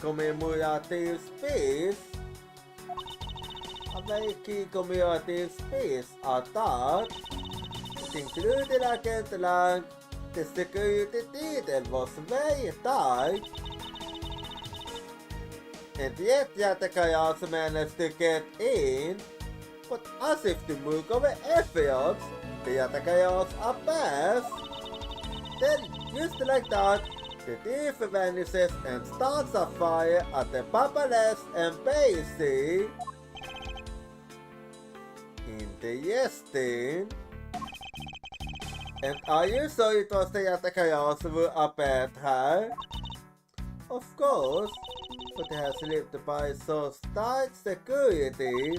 commemorative speech. A very key commemorative speech at that. It included a catalog. The security detail was very tight. And yet Yatakayas managed to get in. But as if to move over efforts, the Yatakayas are passed. Then, just like that, the thief vanishes and starts a fire at the Papales embassy. Interesting. And are you sure it was the Yatakayas who appeared here? Of course, but it has lived by so tight security.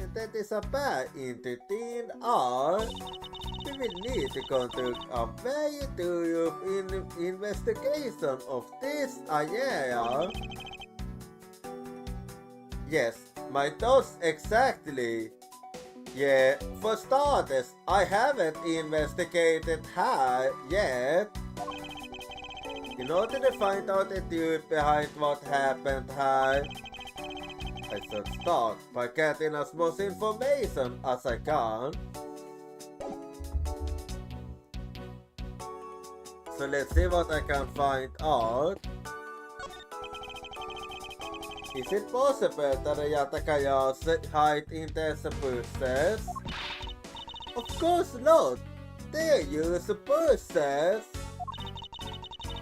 And that is a bad into teen art. We will need to conduct a very thorough investigation of this area. Yes, my thoughts exactly. Yeah, for starters, I haven't investigated her yet. In order to find out the truth behind what happened here, I should start by getting as much information as I can. So let's see what I can find out. Is it possible that the Yatakayas hide in their purses? Of course not! They use purses!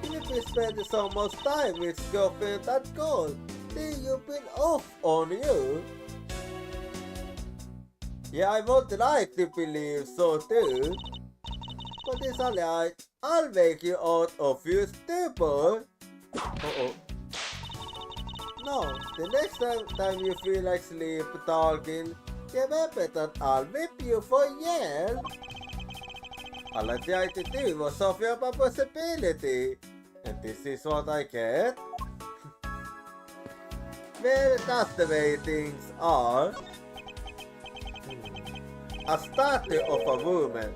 If we spend so much time with girlfriend that goal, then you've been off on you. Yeah, I would like to believe so too. But it's alright, I'll make you out of your stupor. Uh-oh. No, the next time you feel like sleep talking, remember that I'll whip you for yell. All I tried to do was offer up a possibility, and this is what I get. Well, that's the way things are. A statue of a woman.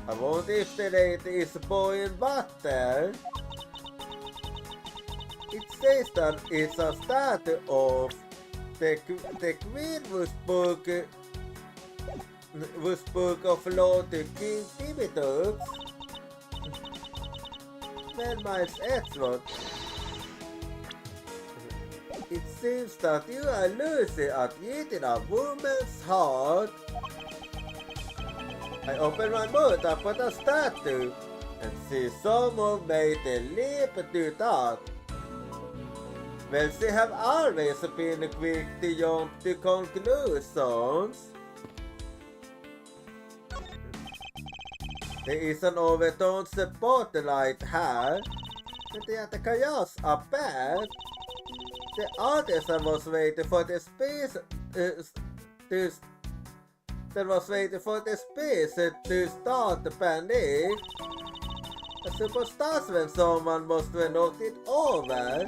I wonder if the lady is pouring water. It says that it's a statue of the queen who spoke of Lord King Tibetux. Well, my Edward, it seems that you are losing at eating a woman's heart. I open my mouth up at a statue and see someone made a leap to that. Well, she have always been quick to jump to conclusions. There is an overturned spotlight here, and the Yatakayas are bad. The artisan was waiting for the space to start the panic. I suppose that's when someone must have knocked it over.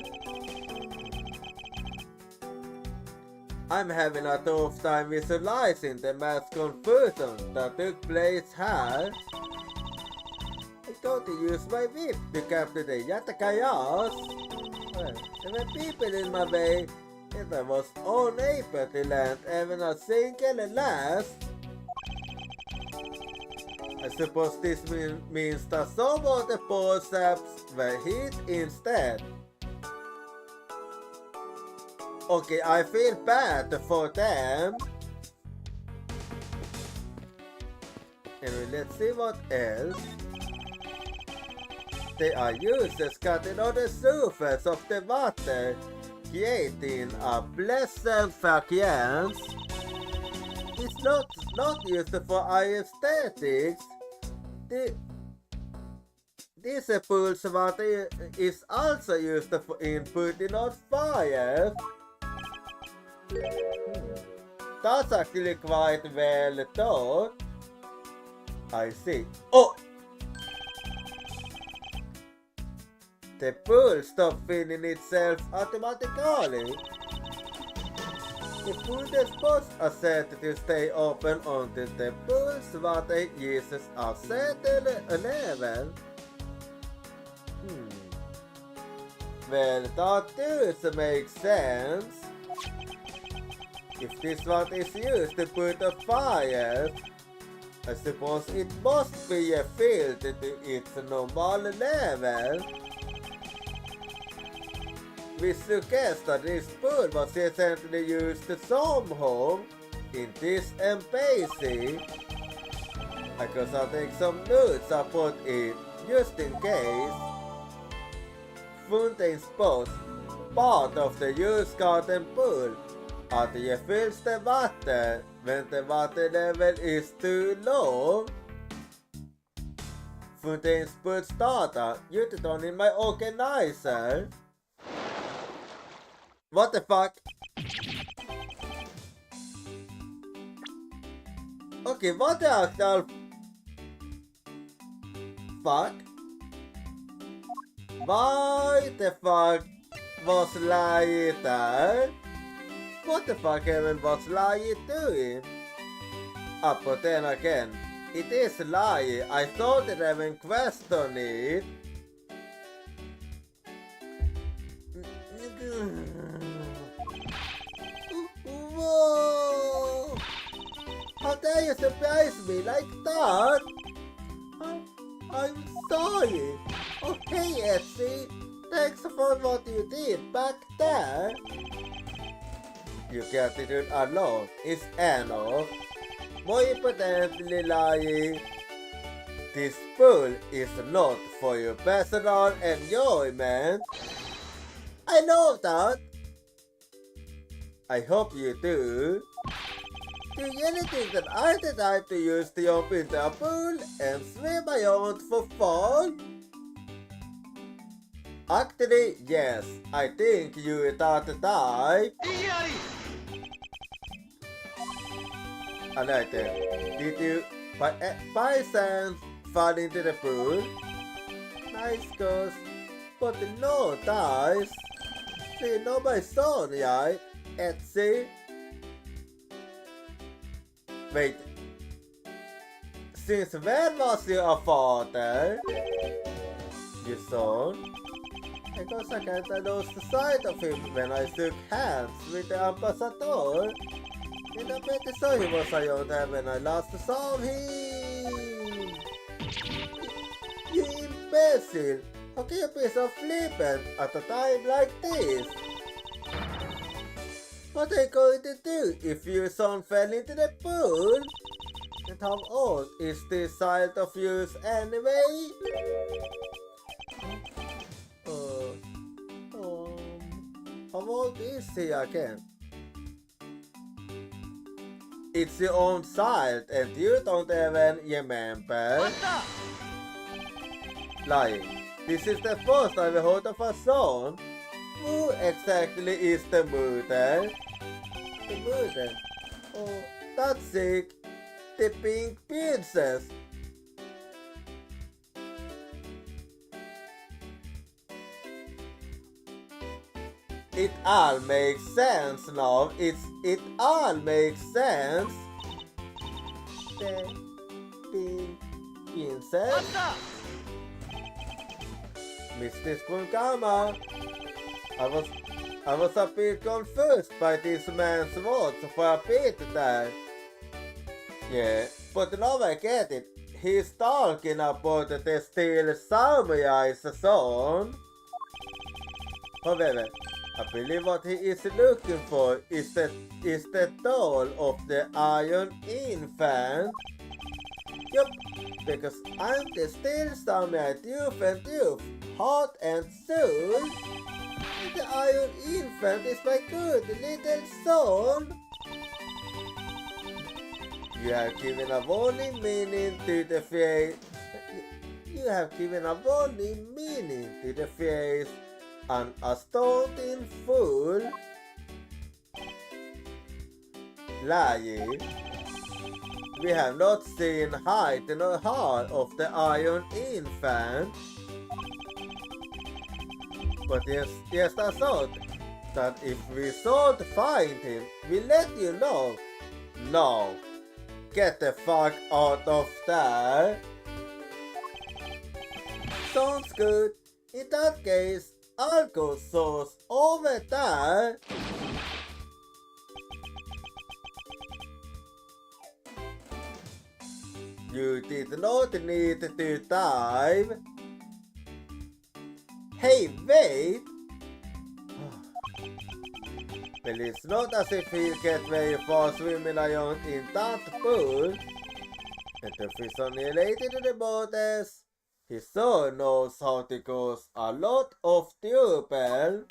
I'm having a tough time visualizing the mass confusion that took place here. I got to use my whip to capture the Yatakayas. Well, there were people in my way, and I was unable to land even a single last. I suppose this means that some of the forceps were hit instead. Okay, I feel bad for them. Anyway, let's see what else. They are used as cutting on the surface of the water, creating a pleasant fragrance. It's not used for aesthetics. This pulse water is also used in putting out fire. That's actually quite well thought. I see. Oh! The pool stopped filling itself automatically. The fountain's posts are said to stay open until the pool's water uses avsätter eleven. Well, that does make sense. If this one is used to put a fire, I suppose it must be filled to its normal level. We suggest that this pool was essentially used somehow in this embassy. I guess I'll take some notes I put in just in case. Fountains post part of the used garden pool att det fylls det vatten when the water level is too low. Fountains puts data used on in my organizer. What the fuck? Okay, what the actual fuck? Why the fuck was Lai there? What the fuck even was Lai doing? But then again, it is Lai. I thought it even questioned it. Whoa! How dare you surprise me like that? I'm sorry. Okay, Etsy. Thanks for what you did back there. Your gratitude alone is enough. More importantly, Lai, this pool is not for your personal enjoyment. I know that. I hope you do. Do you really think that I the type to use the open the pool and swim around for fun? Actually, yes, I think you are the type. Alright then, did you by chance fall into the pool? Nice ghost, but no dice. See, no my son, right? Etsy. Wait, since when was your father? Your son? Because I can't lose the sight of him when I shook hands with the ambassador. And I bet so he was around there when I last saw him. You imbecile! How can you be so flippant at a time like this? What are you going to do if your son fell into the pool? And how old is this child of yours anyway? How old is he again? It's your own child and you don't even remember. Lying. This is the first I've heard of a son. Who exactly is the mother? The mother? Oh, that's sick. The pink princess. It all makes sense now. It all makes sense. The pink princess. Mr. Skunkama. I was a bit confused by this man's words for a bit there. Yeah, but now I get it. He's talking about the Steel Samurai's son. However, I believe what he is looking for is the doll of the Iron Infant. Yup, because I'm the Steel Samurai Youth and Youth, heart and soul. And the Iron Infant is my good little son. You have given a warning meaning to the phrase. You have given a warning meaning to the phrase. An astounding fool. Lying. We have not seen height nor heart of the Iron Infant. But yes, that's odd. that if we should find him, we let you know. No. Get the fuck out of there. Sounds good. In that case, I'll go source over there. You did not need to dive. Hey, wait! Well, it's not as if he'll get very far swimming around in that pool. And if he's only related to the borders, he sure knows how to cause a lot of trouble.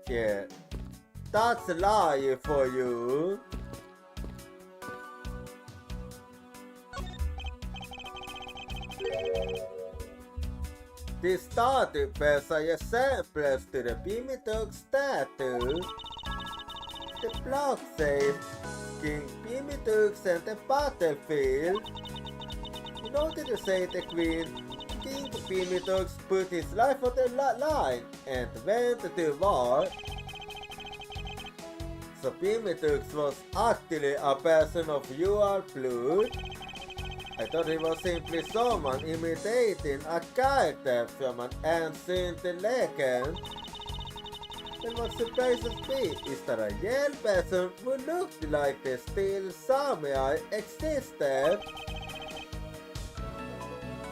Yeah, that's a lie for you. This statue bears a resemblance to the Pimituk statue. The block says King Pimituk sent the battlefield. In order to save the queen, King Pimituk put his life on the line and went to war. So Pimituk was actually a person of royal blood. I thought he was simply someone imitating a character from an ancient legend. Then what surprises me is that a real person who looked like the steel samurai existed.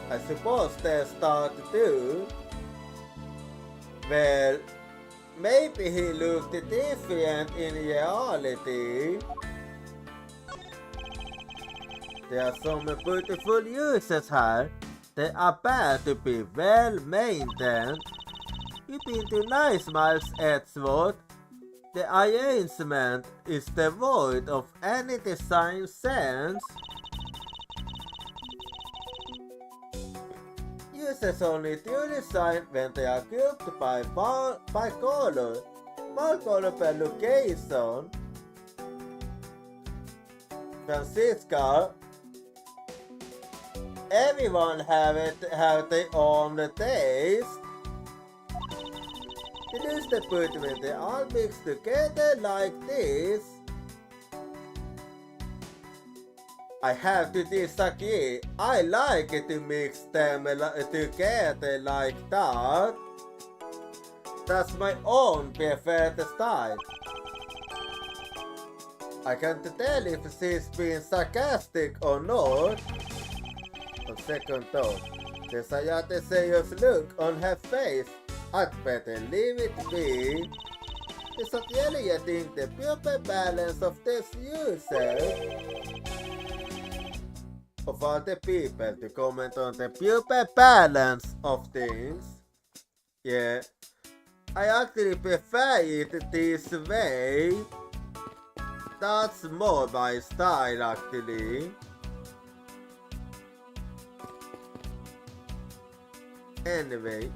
I suppose they started too. Well, maybe he looked different in reality. There are some beautiful uses here. They appear to be well maintained. You've been to nice miles, Edgeworth. The arrangement is devoid of any design sense. Uses only truly signed when they are grouped by color. One color per location. Francisca. Everyone have their own taste. It is the point when they all mix together like this. I have to disagree. I like it to mix them together like that. That's my own preferred style. I can't tell if she's being sarcastic or not. On second thought, there's a yet serious look on her face. I'd better leave it be. It's not really getting the proper balance of this user. Of all the people to comment on the proper balance of things. Yeah, I actually prefer it this way. That's more my style actually. Anyway.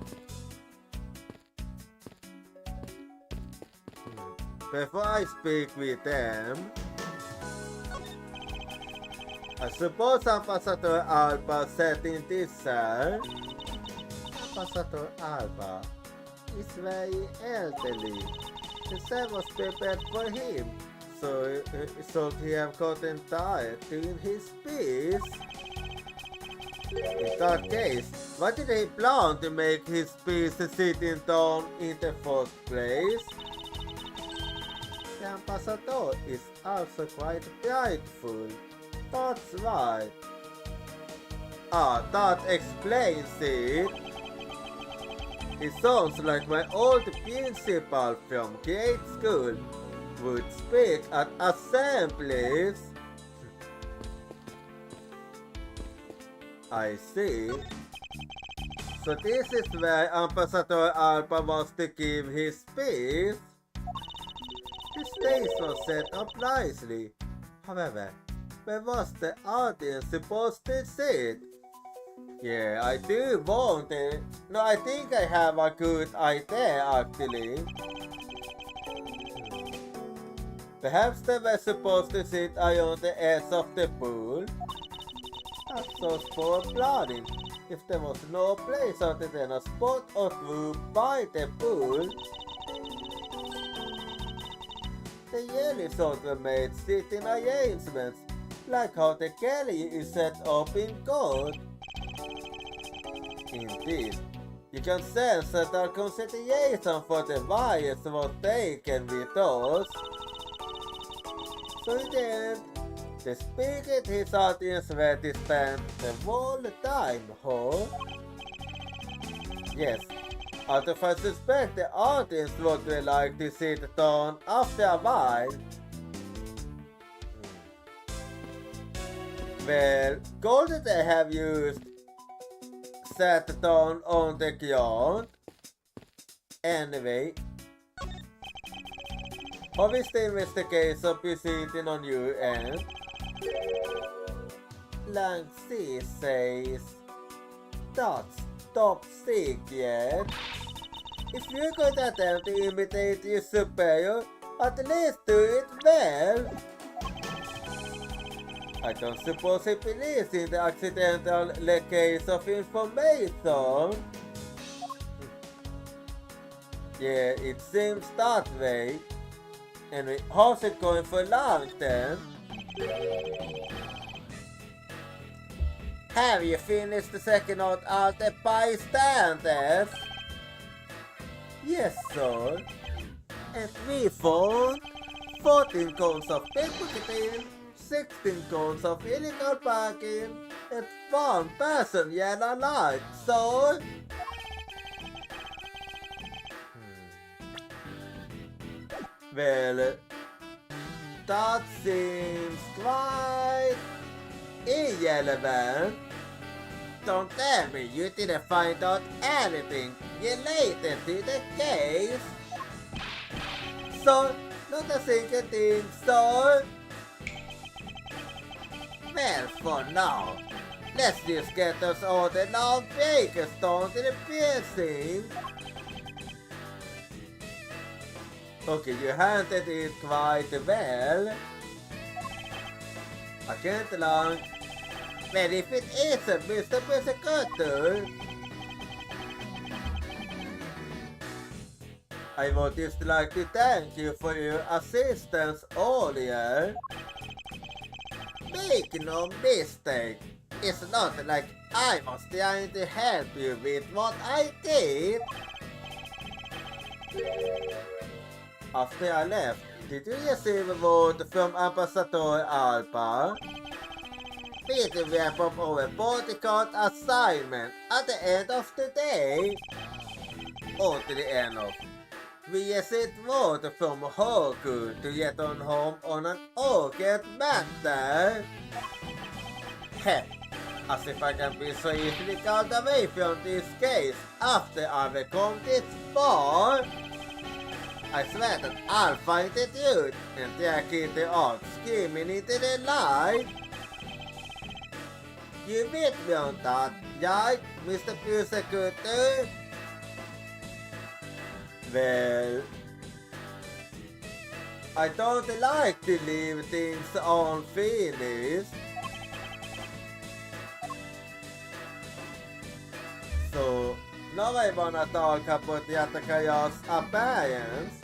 Before I speak with them, I suppose Ambassador Alba said in this cell. Ambassador Alba is very elderly. The cell was prepared for him, so he have gotten tired during his speech. In that case, why did he plan to make his speech sitting down in the first place? The ambassador is also quite frightful. That's right. Ah, that explains it. He sounds like my old principal from grade school would speak at assemblies. I see. So this is where Ambassador Alba wants to give his speech. The stage was set up nicely. However, where was the audience supposed to sit? Yeah, I do want it. No, I think I have a good idea actually. Perhaps they were supposed to sit around the edge of the pool. That's so sport-blooding. If there was no place other than a spot or two by the pool, The yellow sort were made sit in arrangements, like how the galley is set up in gold. Indeed, you can sense that our consideration for the wires was taken with us. So in the end, the speaker his audience where they spent the whole time, huh? Yes, out of I suspect the audience would be like to sit down after a while. Well, could they have used sat down on the ground? Anyway, how is the investigation proceeding on your end? Lang C says, that's top secret. If you could attempt to imitate your superior, at least do it well. I don't suppose he believes in the accidental leakage of information. Yeah, it seems that way. Anyway, how's it going for long then? Have you finished the second out of the bystanders? Yes, sir. And we found 14 cones of pickpocketing, 16 cones of illegal parking, and 1 person yellow light, sir. Well, that seems quite irrelevant. Don't tell me you didn't find out anything related to the case. So, not a single thing, so... Well, for now, let's just get us all the long breakers down to the piercing. Okay, you handled it quite well. I can't long. But if it isn't Mr. Persecutor, I would just like to thank you for your assistance earlier. Make no mistake, it's not like I was trying to help you with what I did. After I left, did you receive a word from Ambassador Alpa? Peter wrap up our bodyguard assignment at the end of the day. Or to the end of. We received word from Hoku to get on home on an urgent matter. Heh, as if I can be so easily got away from this case after I've come this far. I swear that I'll find the dude and take it out screaming into the light. You with me on that, right, Mr. Persecutor? Well, I don't like to leave things unfinished. So, now I wanna talk about Yatakaya's appearance.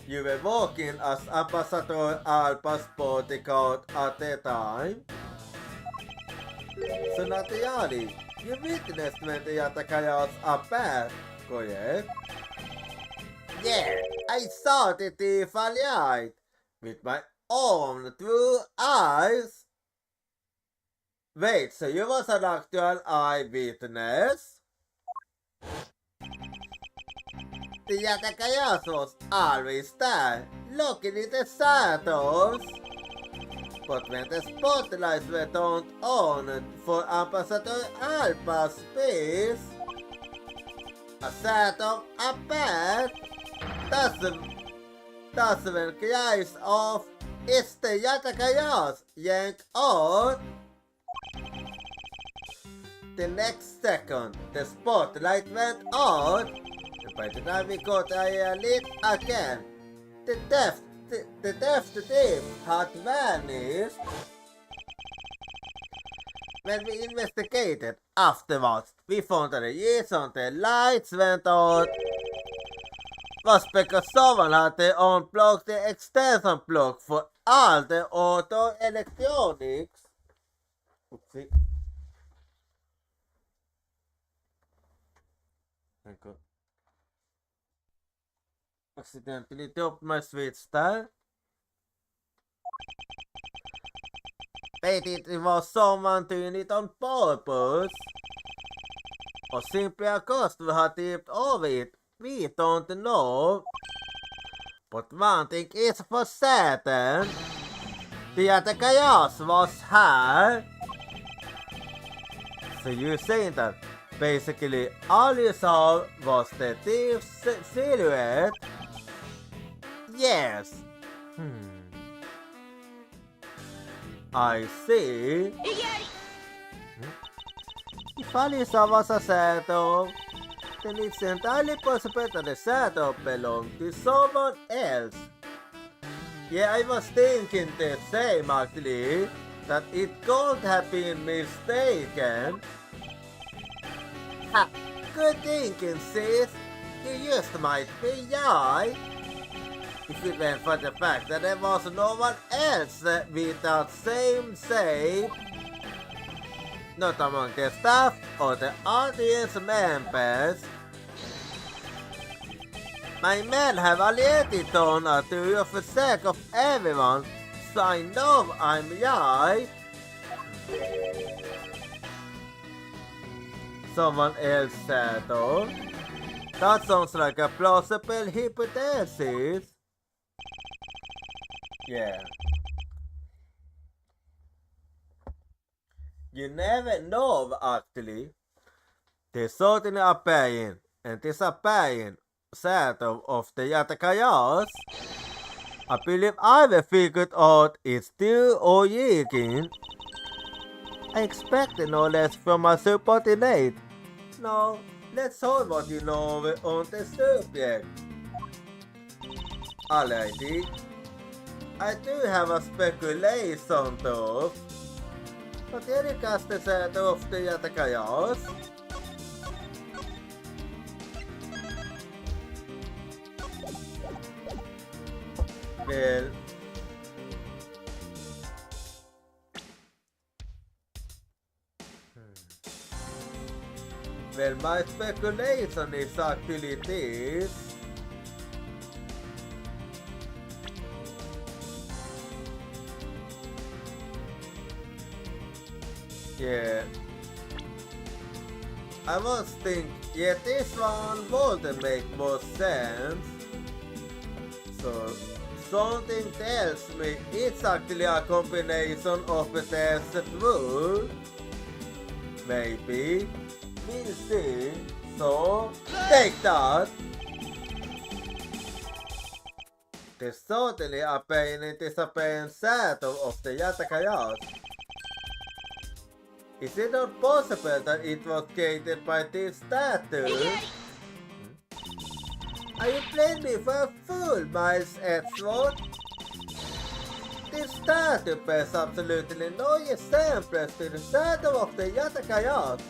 You were working as Ambassador Alpa's bodyguard at the time. So naturally, you witnessed when the Yatakaya's appeared, correct? Yeah, I saw the thief alive with my own true eyes. Wait, so you was an actual eyewitness? The Yatakayas was always there, looking in the shadows. But when the spotlights were turned on for Ambassador Alpa's space, a shadow appeared. That's when cries of, "It's the Yatakayas!" yanked out. The next second, the spotlight went out, and by the time we got a lit again, the deaf thief had vanished. When we investigated afterwards, we found that the reason the lights went out was because someone hade unplugged the extension plug for all the auto electronics. Oopsie. Accidentally dropped my switch there. But it was someone doing it on purpose. Or simply a customer had tipped over it. We don't know. But one thing is for certain. The chaos was here. So you're saying that basically all you saw was the thief's silhouette? Yes. I see. If all you saw was a setup, then it's entirely possible that the setup belonged to someone else. Yeah, I was thinking the same actually, that it could have been mistaken. Ha! Good thinking, sis. You just might be right. If it went for the fact that there was no one else with that same shape, not among the staff or the audience members. My men have already done a tour for the sake of everyone, so I know I'm right. Someone else settled. That sounds like a plausible hypothesis. Yeah. You never know actually. There's certainly a pain and disappearing setup of the Yatakayas. I believe I've figured out it's still Oyekin. I expected no less from my subordinate. Now, let's hold what you know on the subject. Alrighty. I do have a speculation though. But here you cast the set of the Yatakayas. Well, well, my speculation is actually this. Yeah. I was thinking, yeah, this one would make more sense. So, something tells me it's actually a combination of the two. Maybe. We'll see. So, take that. There's certainly a pain in disappearing shadow of the Yatakayas. Is it not possible that it was created by this statue? Are you playing me for a fool, Miles Edgeworth? This statue bears absolutely no resemblance to the shadow of the Yatakayas.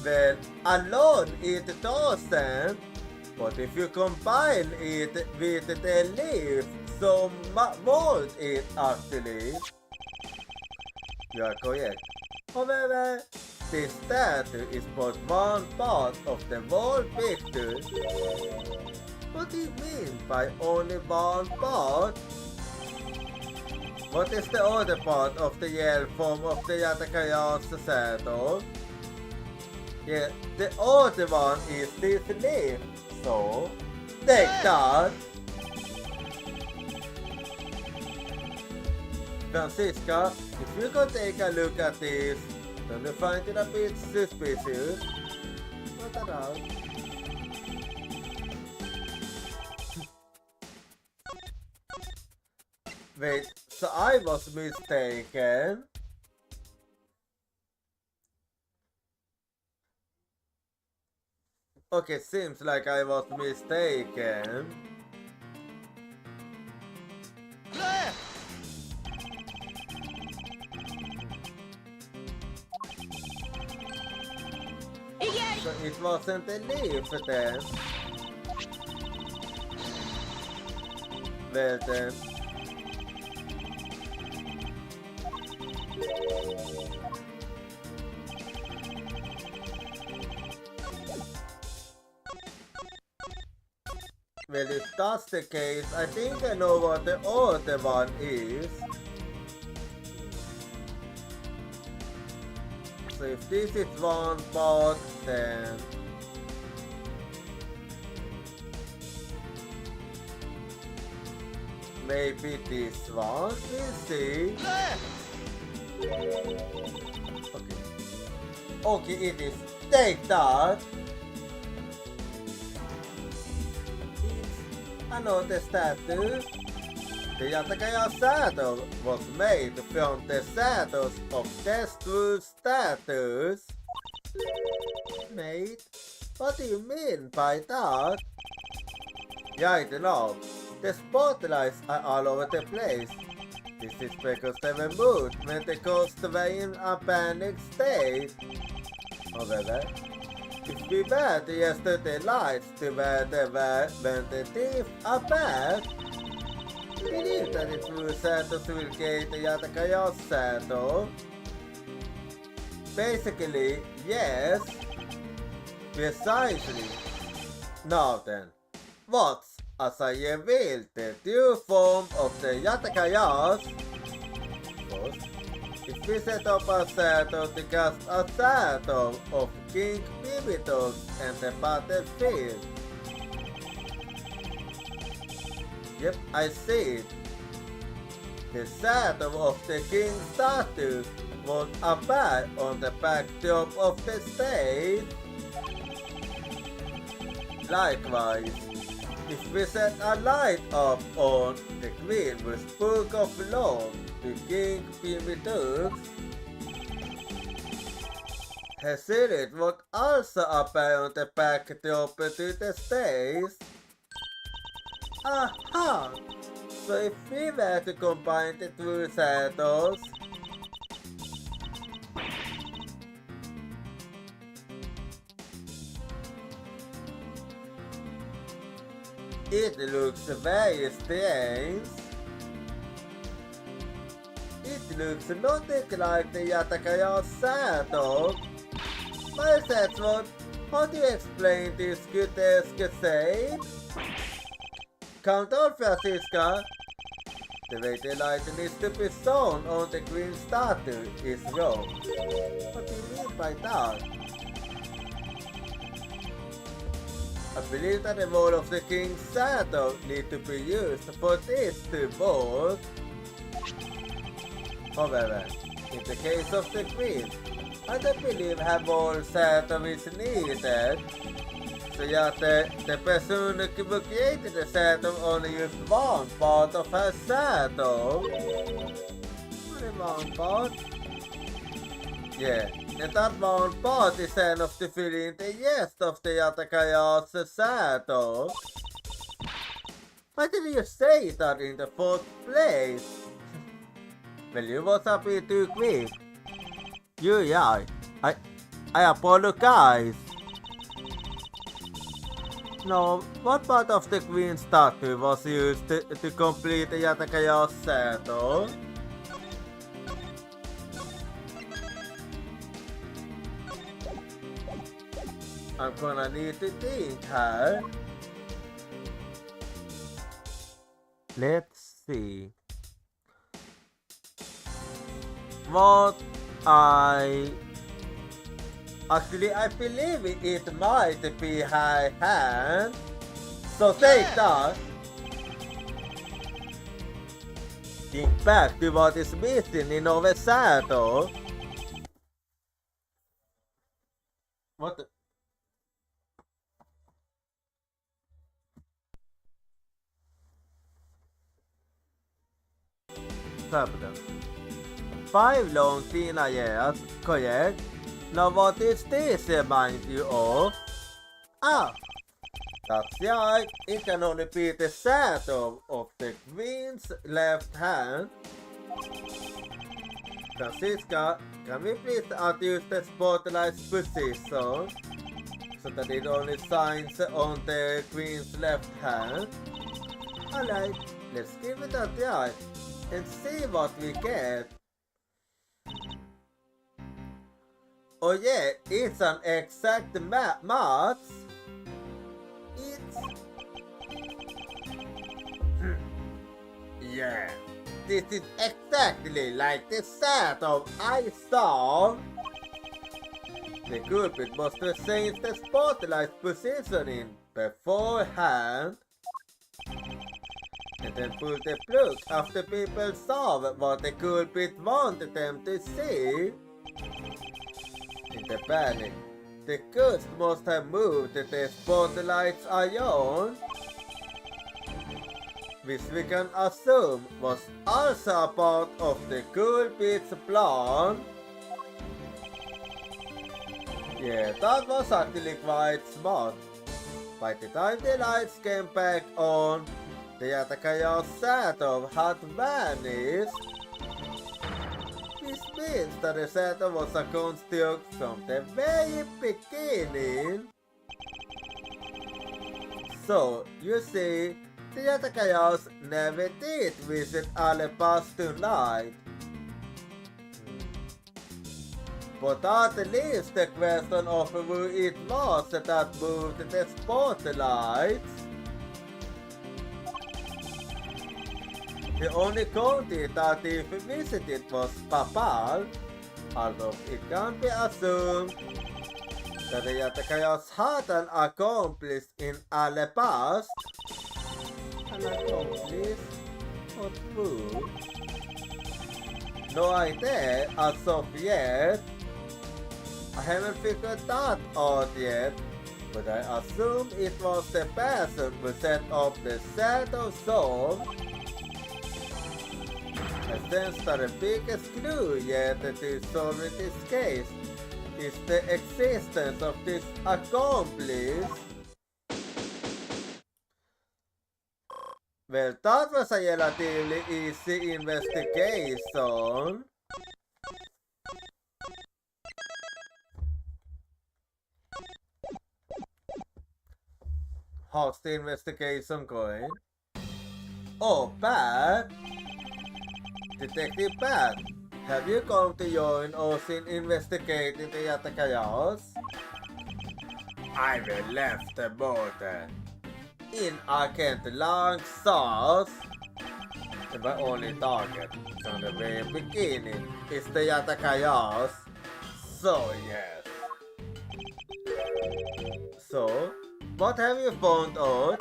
Well, alone it doesn't, but if you combine it with the leaf, so mold it actually. You are correct. However, this statue is but one part of the whole picture. What do you mean by only one part? What is the other part of the yellow form of the Yatakayas shadow? Yeah, the other one is this leaf, so take that! Francisca, if you could take a look at this, don't you find it a bit suspicious? Not at all. Wait, so I was mistaken? Okay, seems like I was mistaken. so it wasn't a leaf then. Well then. Well, if that's the case, I think I know what the other one is. So if this is one part, then maybe this one. We'll see. Okay. Okay, it is. Take that. Another statue. The Yatakaya saddle was made from the saddles of Deathwood statues. Made? What do you mean by that? Yeah, I don't know. The spotlights are all over the place. This is because they were moved when the ghosts were in a panic state. However, if we were to yesterday lights to where they were when the thieves are back, we believe that it will settle to gate the Yatakaya settle. Basically, yes. Precisely. Now then, what's as I revealed the true form of the Yatakayas? First, if we set up a settle to cast a settle of King Pivotus and the battlefield. Yep, I see it. The saddle of the king statue was apart on the backdrop of the stage. Likewise, if we set a light up on the queen with Book of Law to King Pivotus, her silhouette would also appear on the backdrop to the stage. Aha! So if we were to combine the two saddles, it looks very strange. It looks nothing like the Yatakaya saddle. My saddle, how do you explain this grotesque shape? Count on, Francisca. The way the light needs to be shown on the green statue is wrong. What do you mean by that? I believe that the wall of the king's saddle need to be used for this to work. However, in the case of the queen, I don't believe her wall saddle is needed. So yeah, the person who created the saddle only used one part of her saddle. Only one part? Yeah, and that one part is enough to fill in the rest of the Yatakaya's saddle. Why didn't you say that in the first place? Well, you was a bit too quick. Yeah, I apologize. No, what part of the queen statue was used to complete the Yatakaya saddle? I'm gonna need to think, huh? Let's see. What Actually, I believe it might be her hand. So take that. Think back to what is missing in our saddle. What the? Substance. 5 long teenage years, correct? Now what is this remind you of? Ah! That's right, it can only be the saddle of the queen's left hand. Francisca, can we please adjust the spotlight's position? so that it only signs on the queen's left hand. Alright, let's give it a try and see what we get. Oh yeah, it's an exact match. It's... yeah, this is exactly like the set of I saw. The culprit must have changed the spotlight's positioning beforehand and then pulled the plug after people saw what the culprit wanted them to see. In the panic, the ghost must have moved the spotlight's ion, which we can assume was also a part of the culprit's plan. Yeah, that was actually quite smart. By the time the lights came back on, the Yatakaya's shadow had vanished. This means that the shadow was a construct from the very beginning. So, you see, the Yatakayas never did visit Alebas tonight. But that leaves the question of who it was that moved the spotlights. The only county that he visited was Papal, although it can be assumed that the Yatakayas had an accomplice in Alebas. An accomplice? What who? No idea as of yet. I haven't figured that out yet, but I assume it was the person who set up the Shadow Zone. I sense that the biggest clue yet to solving this case is the existence of this accomplice. Well, that was a relatively easy investigation. How's the investigation going? Oh, Pat! Detective Pat, have you come to join us in investigating the Yatakayas? I will left the border in Kent long sauce. And my only target from the very beginning is the Yatakayas. So yes. So, what have you found out?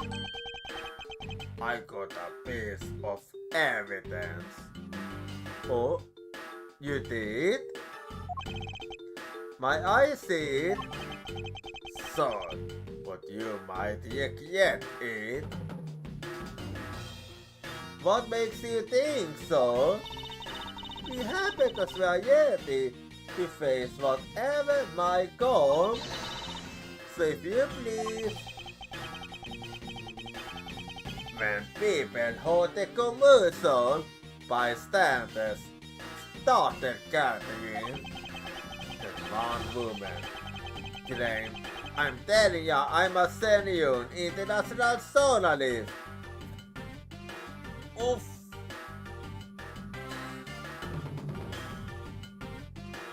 I got a piece of evidence. Oh, you did? My eyes see it. So, but you might yet it. What makes you think so? We have because we are ready to face whatever might come. So if you please. When people hold the commercial, bystanders started gathering. And one woman claimed, I'm telling ya, I'm a genuine international journalist. Oof.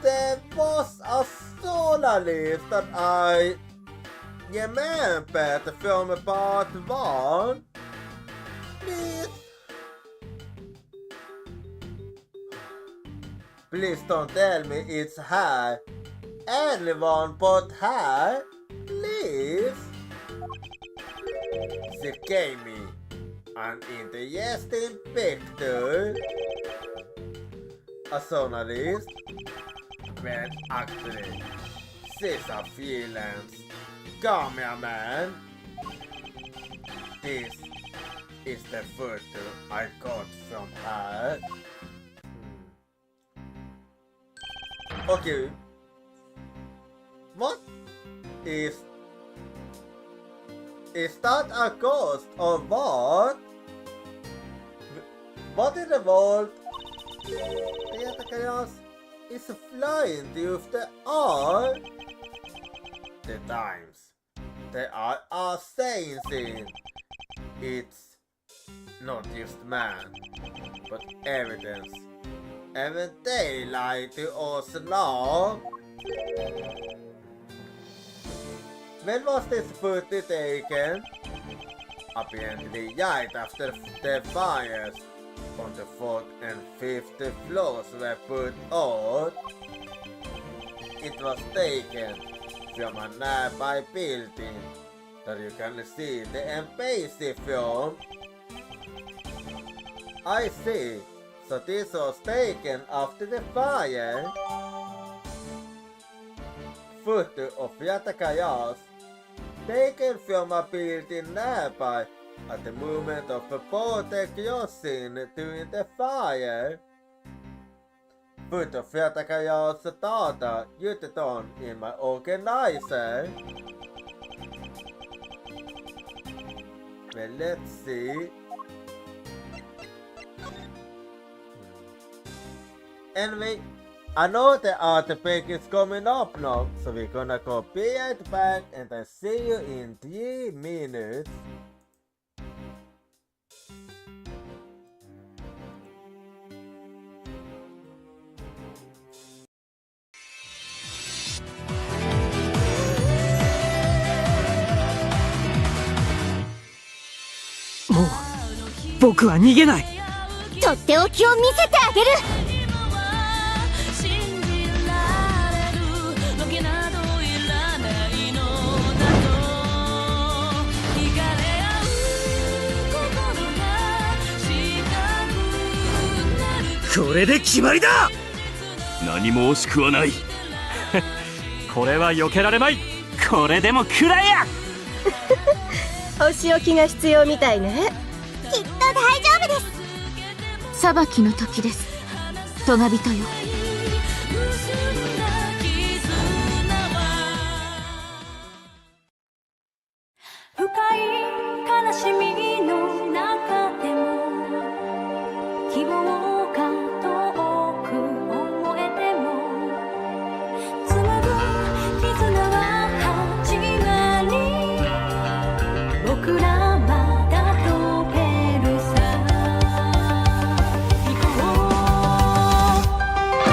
There was a journalist that I remembered from part 1. Please. Please don't tell me it's her. Anyone but her. Please. She gave me an interesting picture. A journalist. But actually, she's a freelance cameraman. This is the photo I got from her. Okay. What is that a ghost or what? What in the world? The Yatakayas is flying with the R. The times There are saints in it's not just man, but evidence. Even they lie to us now. When was this photo taken? Apparently right after the fires on the 4th and 5th floors were put out. It was taken from a nearby building that you can see the embassy from. I see. So this was taken after the fire. Photo of Yatakayas taken from a building nearby at the moment of a protection during the fire. Photo of Yatakayas data used on in my organizer. Well, let's see. Anyway, I know the artifact is coming up now, so we're gonna copy it back and I see you in 3 minutes.もう僕は逃げない。とっておきを見せてあげる。これで決まりだ。何も惜しくはない。これは避けられまい。これでもくらえや。お仕置きが必要みたいね。きっと大丈夫です。裁きの時です。トガ人よ。深い悲しみの中でも希望が遠く思えても紡ぐ絆は始まり僕らまだ飛べるさ行こう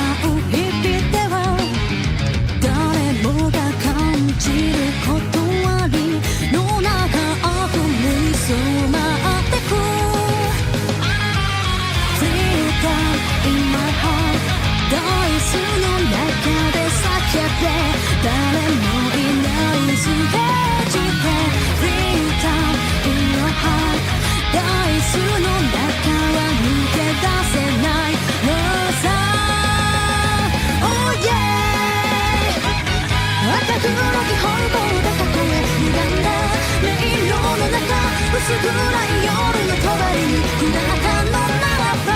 を日々では誰もが感じる断りの中悪に染まってく Freedom in my heart 大数の中で叫べ誰もいないステージで Freedom in your heart 大数の中は抜け出せないのさ Oh yeah 赤黒き方向がたとえ歪んだ迷路の中薄暗い夜の帳に砕かのならば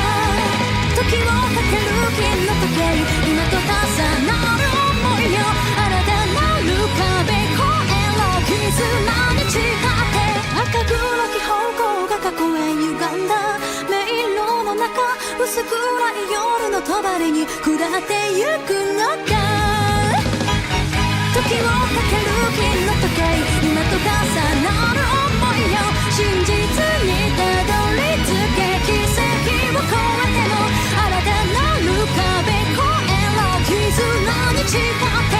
時をかける金の時計今と重なる想いよ新たなる壁越えろ絆に誓って赤黒き方向が過去へ歪んだ迷路の中薄暗い夜の帳に下ってゆくのか時をかける金の時計今と重なる想いよ真実にたどり着け奇跡を超えても新たなる壁越えろ絆に誓って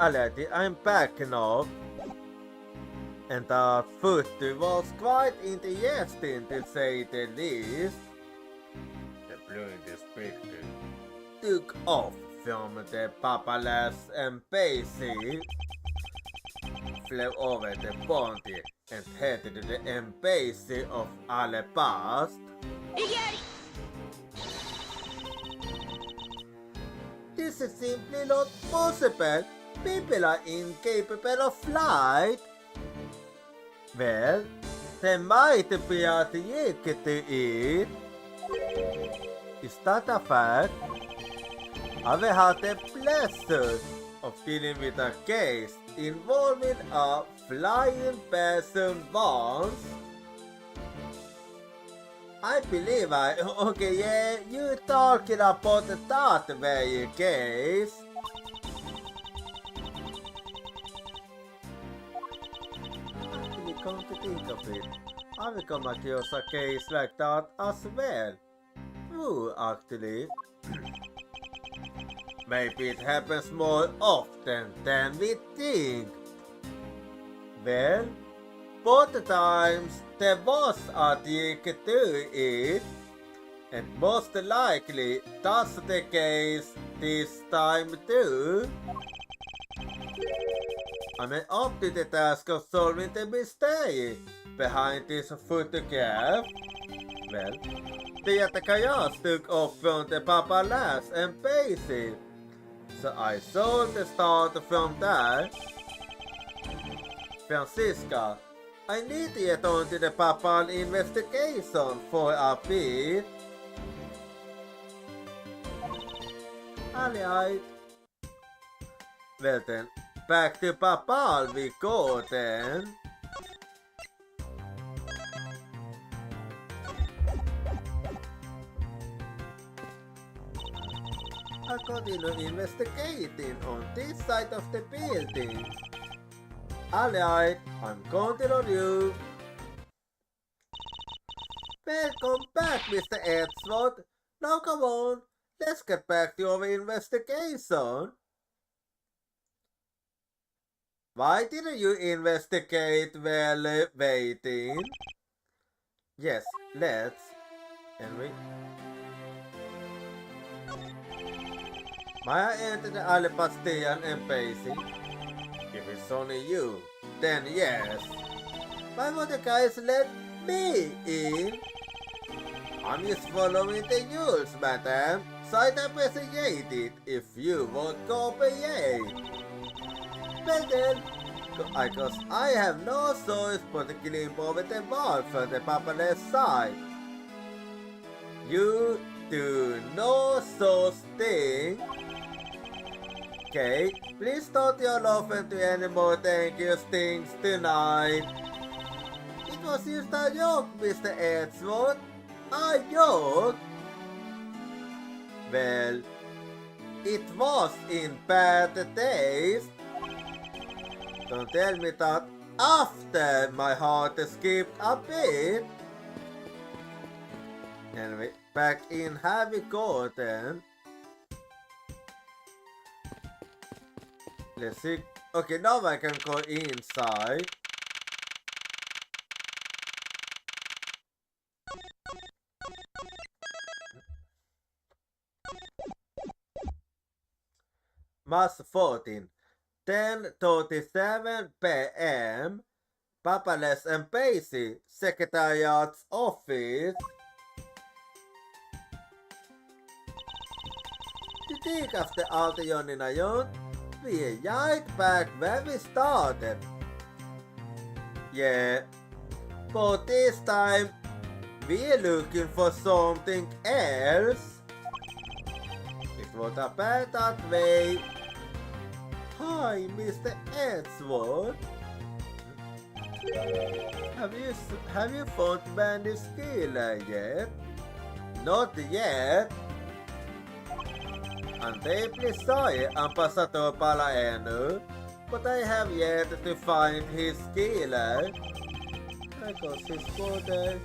Alrighty, I'm back now. And the photo was quite interesting to say the least. The blonde picture took off from the paparazzi embassy, flew over the boundary and headed to the embassy of Alabasta. This is simply not possible. People are incapable of flight. Well, there might be a trick to it. Is that a fact? I've had the pleasure of dealing with a case involving a flying person once. I believe okay, yeah, you talking about that very case. Come to think of it, I've come across a case like that as well. True, actually. Maybe it happens more often than we think. Well, both times there was a trick to it, and most likely that's the case this time too. I'm up to the task of solving the mystery behind this photograph. Well, the attackers took off from the paparazzi embassy, so I saw the start from there. Francisca, I need to get on to the papal investigation for a bit. Alright. Well then, back to papal we go then. I continue investigating on this side of the building. Alright, I'm counting on you. Welcome back, Mr. Edgeworth. Now come on, let's get back to our investigation. Why didn't you investigate while waiting? Yes, let's. Anyway. May I enter the Alabastan embassy? If it's only you, then yes. Why won't you guys let me in? I'm just following the rules, madam, so I'd appreciate it if you would cooperate. Well then, because I have no choice but to climb over the wall from the paparazzi side. You do no such thing. Okay, please don't yell often to any more thank you things tonight. It was just a joke, Mr. Edgeworth. A joke? Well, it was in bad taste. Don't tell me that after my heart skipped a beat. Anyway, back in Heavy Garden. Let's see. Okay, now I can go inside. March 14, 10:37 p.m. Papales and Pacey, Secretariat's office. Titik after allt Johnny na yun. We are right back where we started. Yeah, but this time we're looking for something else. It would appear that way. Hi, Mr. Edgeworth. Have you found Bandy Skiller yet? Not yet. I'm deeply sorry, Ambassador Palaenu, but I have yet to find his killer. Because his brother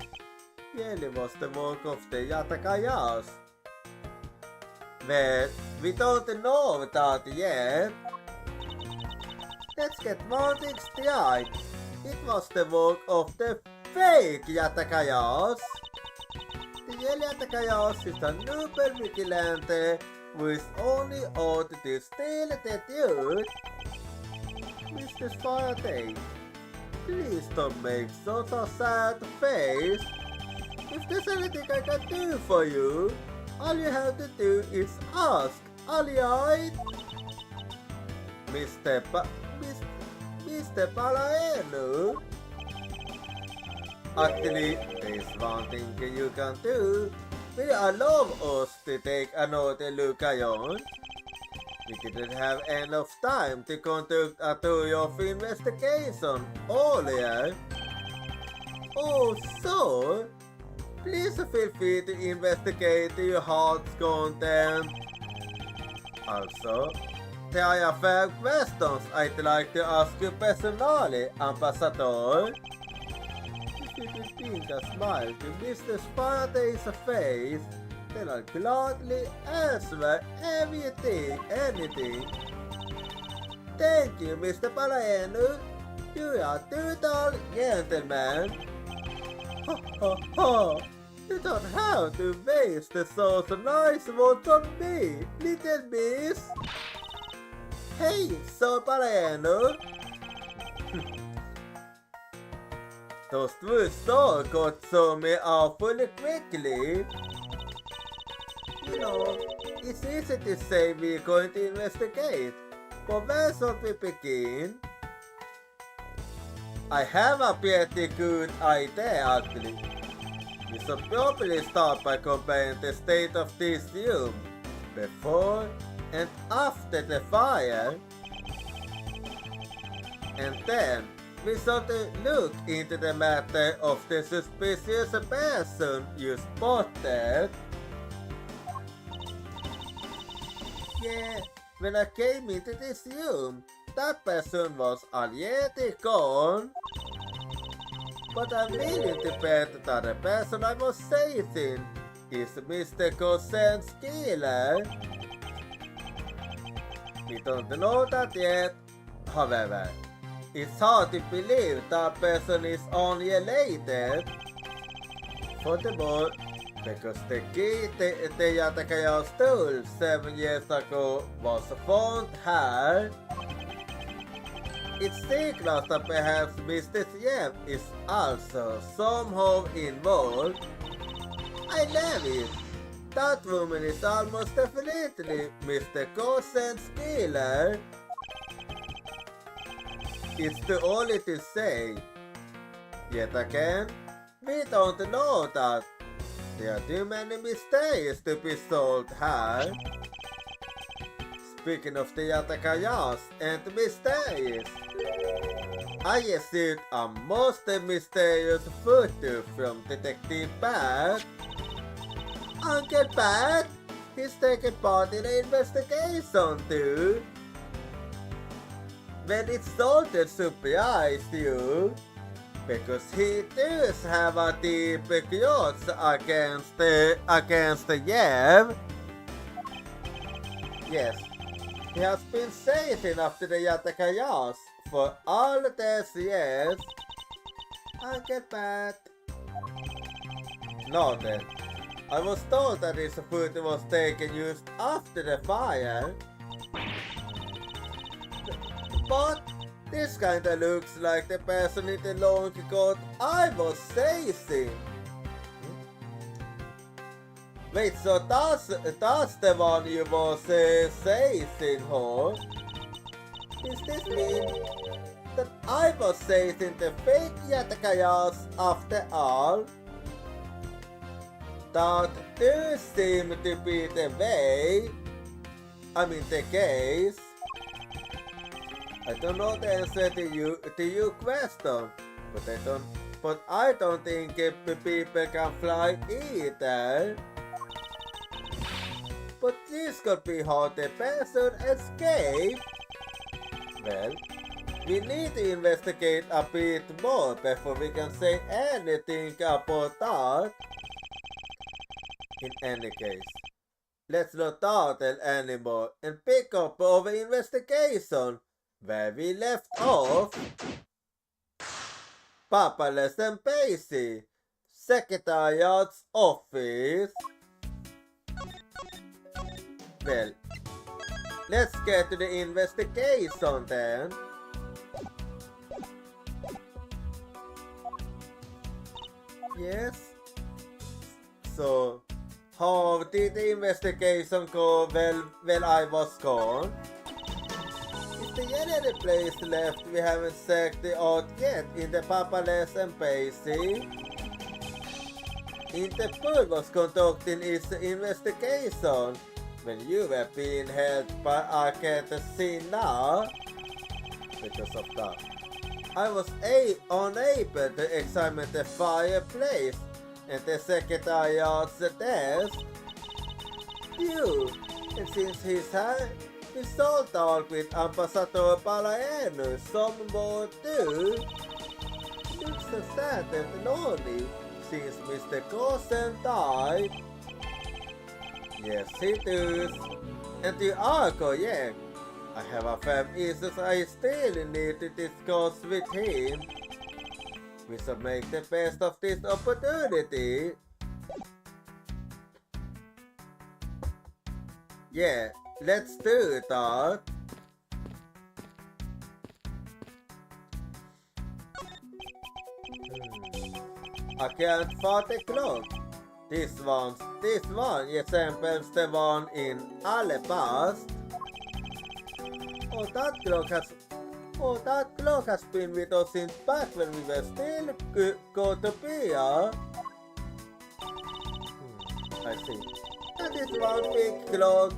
really was the work of the Yatakayas. Well, we don't know that yet. Let's get one thing straight. It was the work of the fake Yatakayas. The real Yatakayas is a super vigilante who is only out to steal the truth. Mr. Faraday, please don't make such a sad face. If there's anything I can do for you, all you have to do is ask, alright? Mr. Palaenu? Actually, there's one thing you can do. Will you allow us to take another look around? We didn't have enough time to conduct a tour of investigation earlier. Oh, so? Please feel free to investigate your heart's content. Also, there are a few questions I'd like to ask you personally, Ambassador. If you could bring a smile to Mr. Faraday's face, then I'll gladly answer anything. Thank you, Mr. Palaenu. You are a total gentleman. Ha ha ha! You don't have to waste those nice words on me, little miss. Hey, Sir Palaenu. Those two stars got to me awfully quickly. You know, it's easy to say we're going to investigate, but where should we begin? I have a pretty good idea actually. We should probably start by comparing the state of this room before and after the fire. And then we should look into the matter of the suspicious person you spotted. Yeah, when I came into this room, that person was already gone. But I'm willing to bet that the person I was chasing is Mr. Cosen's killer. We don't know that yet. However, it's hard to believe that person is unrelated. Furthermore, because the key the Yatakaya stole 7 years ago was found here, it's signals that perhaps Mr. Yep is also somehow involved. I love it! That woman is almost definitely Mr. Cosen's killer. It's too early to say. Yet again, we don't know that. There are too many mistakes to be solved here. Speaking of the yatakayas and mistakes, I received a most mysterious photo from Detective Pat. Uncle Pat, he's taking part in the investigation too. When it sort of surprised you, because he does have a deep grudge against Yev. Yes, he has been chasing after the Yatakayas for all these years. Uncle Pat. No then. I was told that his food was taken just after the fire. But this kinda looks like the person in the long coat I was chasing. Wait, so that's the one you was chasing, huh? Does this mean that I was chasing the fake Yatakayas after all? That does seem to be the case. I don't know the answer to your question, but I don't think people can fly either. But this could be how the person escaped. Well, we need to investigate a bit more before we can say anything about that. In any case, let's not dawdle anymore and pick up our investigation where we left off. Paperless and Pacey, Secretariat's office. Well, let's get to the investigation then. Yes. So, how did the investigation go while I was gone? Is there any place left we haven't checked out yet in the Paperless and Pacey? Interpol was conducting its investigation when you were being held by Arcade Sina. Because of that, I was unable to examine the fireplace and the Secretariat's desk. And since he's had his all talk with Ambassador Balaeno some more too, looks so sad and lonely since Mr. Gosen died. Yes, he does. And you are correct. I have a few issues I still need to discuss with him. We should make the best of this opportunity. Yeah, let's do that. I can't find the clock. This one resembles the one in Alabast. That clock has been with us since back when we were still Gotopia. I see. And this one big clock.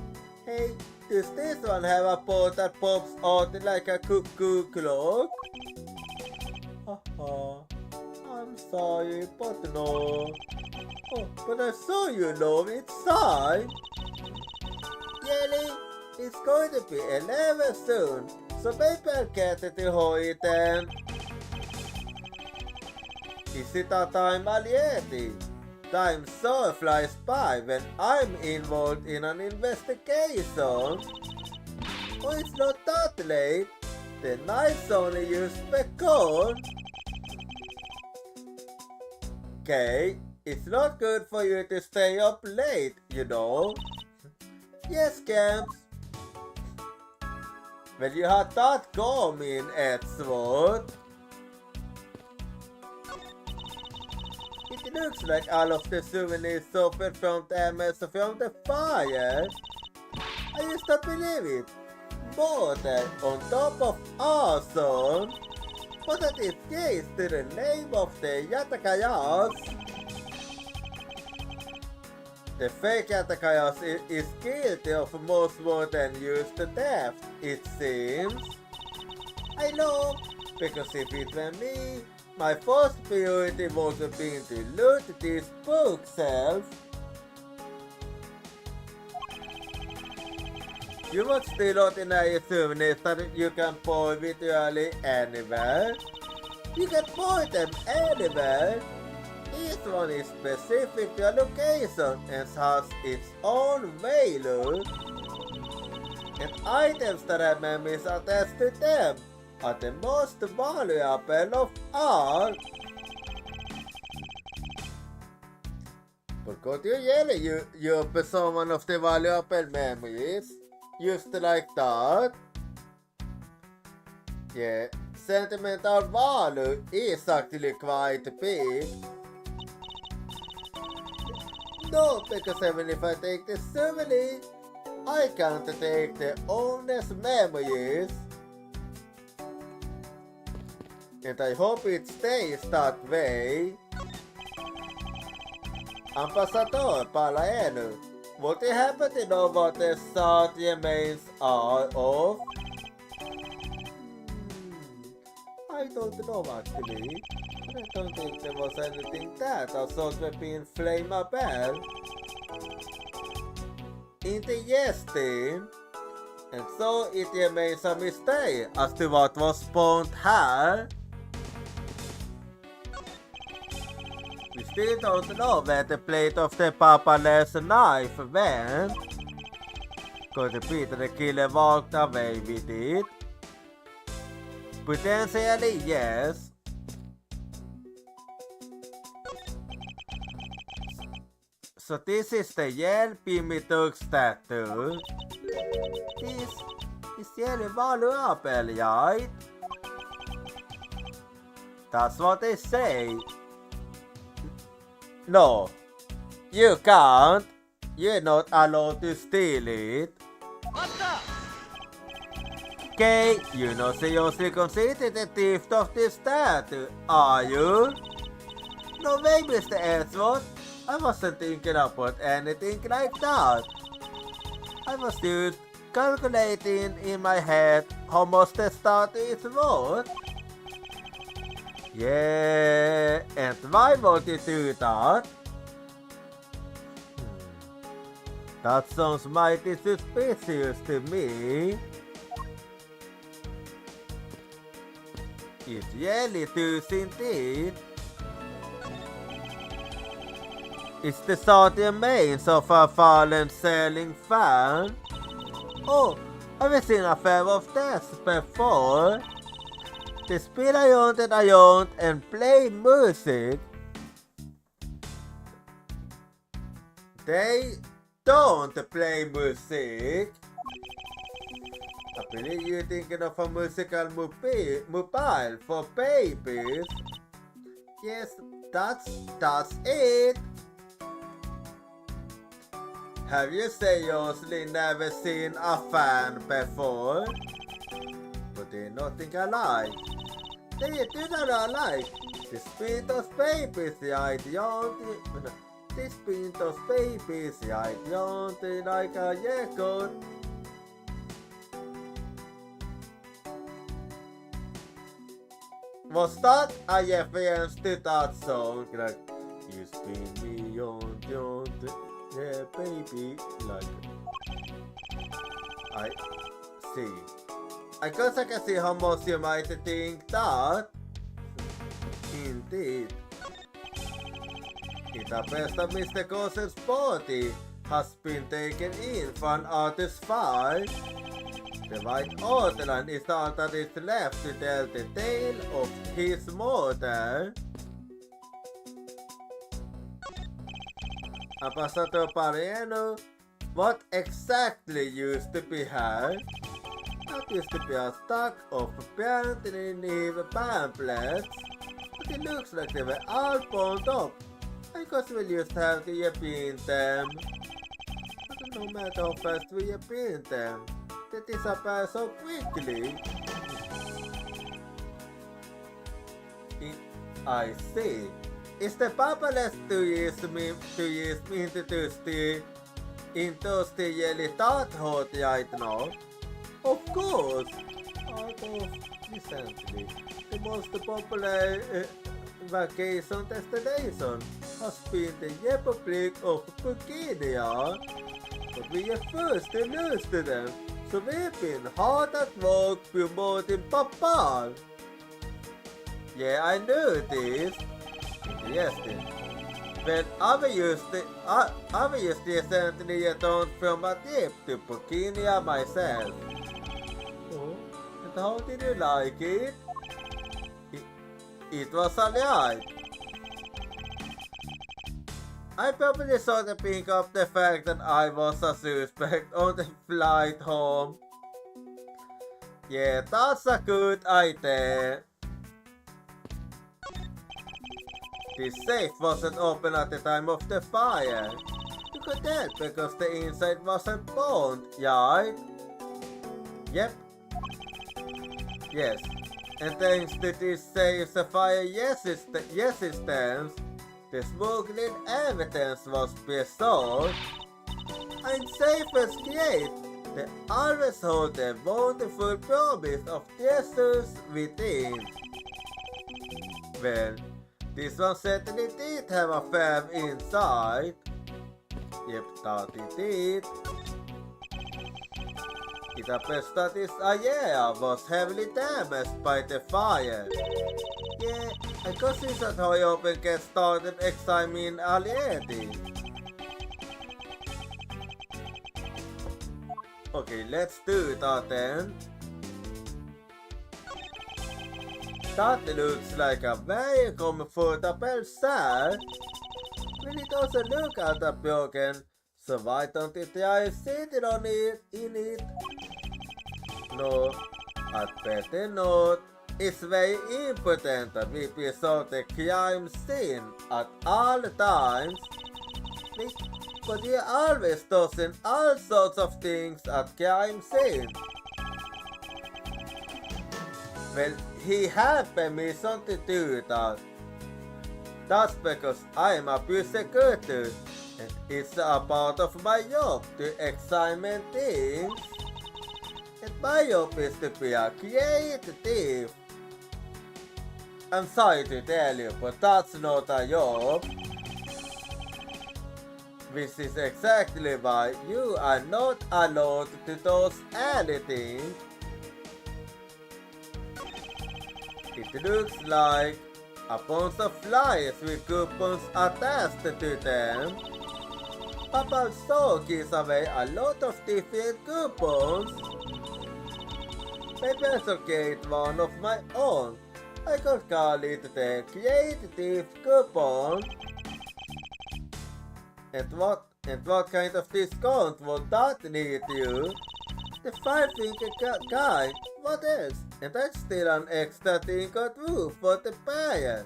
Hey, does this one have a port that pops out like a cuckoo clock? Haha. I'm sorry, but no. Oh, but I saw you know it's time. Really? It's going to be 11 soon, so maybe I'll get it to hurry then. Is it a time already? Time so flies by when I'm involved in an investigation. Oh, it's not that late. The night's only just begun. Okay, it's not good for you to stay up late, you know. Yes, Camps. Well, you had that coming, Edward. It looks like all of the souvenirs suffered from damage from the fire. I used to believe it. But on top of awesome, what that is case to the name of the Yatakayas. The fake attacker is guilty of most more than used theft, it seems. I know, because if it were me, my first priority would have been to loot this bookshelf. You would steal ordinary souvenirs that you can point literally anywhere. You can point them anywhere. Each one is specific to a location and has its own value. And items that have memories attached to them are the most valuable of all. But could you really use someone of the valuable memories? Just like that? Yeah, sentimental value is actually quite big. No, because even if I take the souvenir, I can't take the owner's memories. And I hope it stays that way. Ambassador Palaenu, would you happen to know what the south remains are of? I don't know actually. I don't think there was anything that I thought would be flammable. Interesting. And so it remains a mystery as to what was spawned here. We still don't know where the blade of the Papa's knife went. Could it be that the killer walked away with it? Potentially yes. So this is the Yale Pimitug statue. This is really valuable, right? That's what they say. No, you can't. You're not allowed to steal it. Okay, you not seriously considered the thief of this statue, are you? No way, Mr. Edgeworth. I wasn't thinking about anything like that. I was just calculating in my head how much the statue is worth. Yeah, and why would you do that? That sounds mighty suspicious to me. It really does indeed. It's the sort remains of a fallen sailing fan. Oh, I've seen a fair of this before. They spin around and play music. They don't play music. I believe you're thinking of a musical mobile for babies. Yes, that's it. Have you seriously never seen a fan before? But they're nothing alike. They do not alike. The spin those babies right beyond. The spin those babies right beyond like a record. Was that a reference to that song? Like, you spin beyond, yeah, baby, like. I see. I guess I can see how much you might think that. Indeed. It appears that Mr. Coulson's body has been taken in for an artist's file. The white outline is all that is left to tell the tale of his murder. Ambassador Pariano, what exactly used to be here? That used to be a stack of apparently new pamphlets, but it looks like they were all burned up. I guess we'll just have to reprint them. But no matter how fast we reprint them, they disappear so quickly. I see. the populace to use introduced into the yearly thought hot right now? Of course! Although recently, the most popular vacation destination has been the Republic of Bulgaria, but we are first to lose to them, so we've been hard at work promoting Papa. Yeah, I knew this. Yes, then. Well, obviously recently returned from a trip to Bulgaria myself. Oh, and how did you like it? It was alright. I probably saw the pink of the fact that I was a suspect on the flight home. Yeah, that's a good idea. The safe wasn't open at the time of the fire. You could tell because the inside wasn't burned, right? Yep. Yes. And thanks to this safe's fire resistance, the smuggling evidence was preserved. And safest great, they always hold the wonderful promise of treasures within. Well, this one certainly did have a fam inside. Yep, that it did. It appears that this area was heavily damaged by the fire. Yeah, I could see that how you open get started examining already. Okay, let's do that then. That looks like a very comfortable cell. Well, it also looks at a broken, so why don't you try sitting on it, in it? No, I'd better not. It's very important that we preserve the crime scene at all times. But we always tossing all sorts of things at crime scene. Well, he had permission to do that. That's because I am a prosecutor, and it's a part of my job to examine things. And my job is to be a creative. I'm sorry to tell you, but that's not a job. This is exactly why you are not allowed to toss anything. It looks like a bunch of flyers with coupons attached to them. Papa also gives away a lot of different coupons. Maybe I'll create one of my own. I could call it the creative coupon. And what kind of discount would that need you? The 5-finger guy. What else? And that's still an extra tinker roof for the buyer.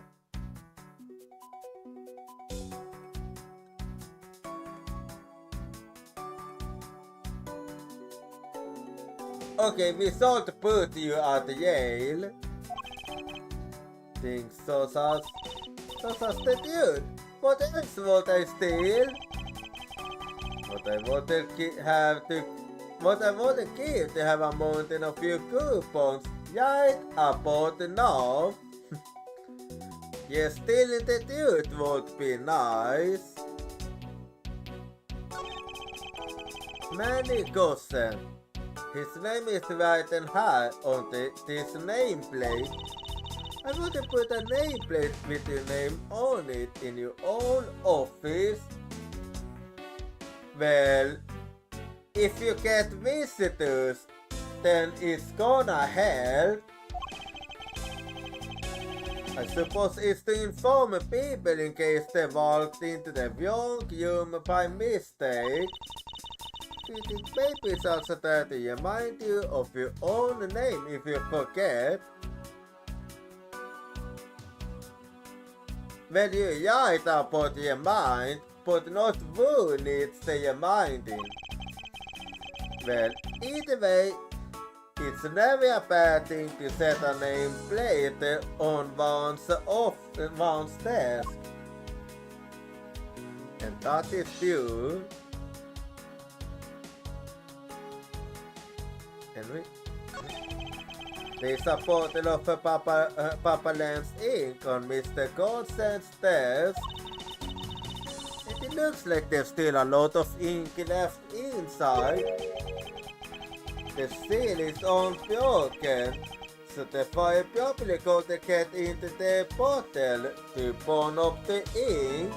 Okay, we should put you at Yale. Think so, Sas the dude. What else would I steal? What I want to give to have a mountain of few coupons right about now. Yes, stealing the dude would be nice. Manny Gossen. His name is written high on this nameplate. I want to put a nameplate with your name on it in your own office. Well, if you get visitors, then it's gonna help. I suppose it's to inform people in case they walked into the wrong room by mistake. You think maybe it's also there to remind you of your own name if you forget. Well, you're right about your mind, but not who needs the reminding. Well, either way, it's never a bad thing to set a nameplate on one's desk. And that is due. Henry? They support a lot of Papa Lance Inc. on Mr. Godsend's desk. And it looks like there's still a lot of ink left inside. The seal is unbroken, so the fire probably got the cat into the bottle to burn up the ink.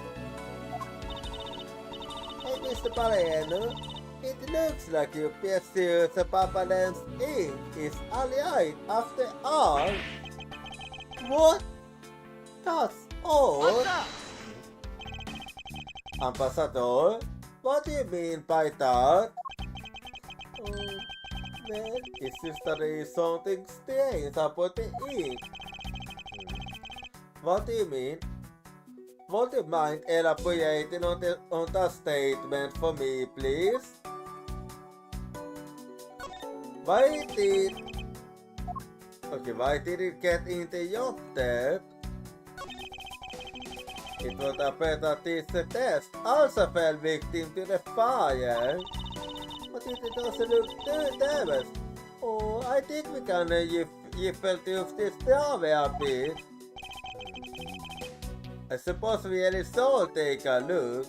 Hey, Mr. Baleno, it looks like your pursuit of Papa Lance Inc. is alright after all. What? That's all? Ambassador, what do you mean by that? Man, it's just that there is something strange about the ink. What do you mean? Would you mind elaborating on that statement for me, please? Why did it get into your debt? It would appear that this test also fell victim to the fire. But it doesn't look too nervous. Oh, I think we can jiffel to this strawberry a bit. I suppose we really should take a look.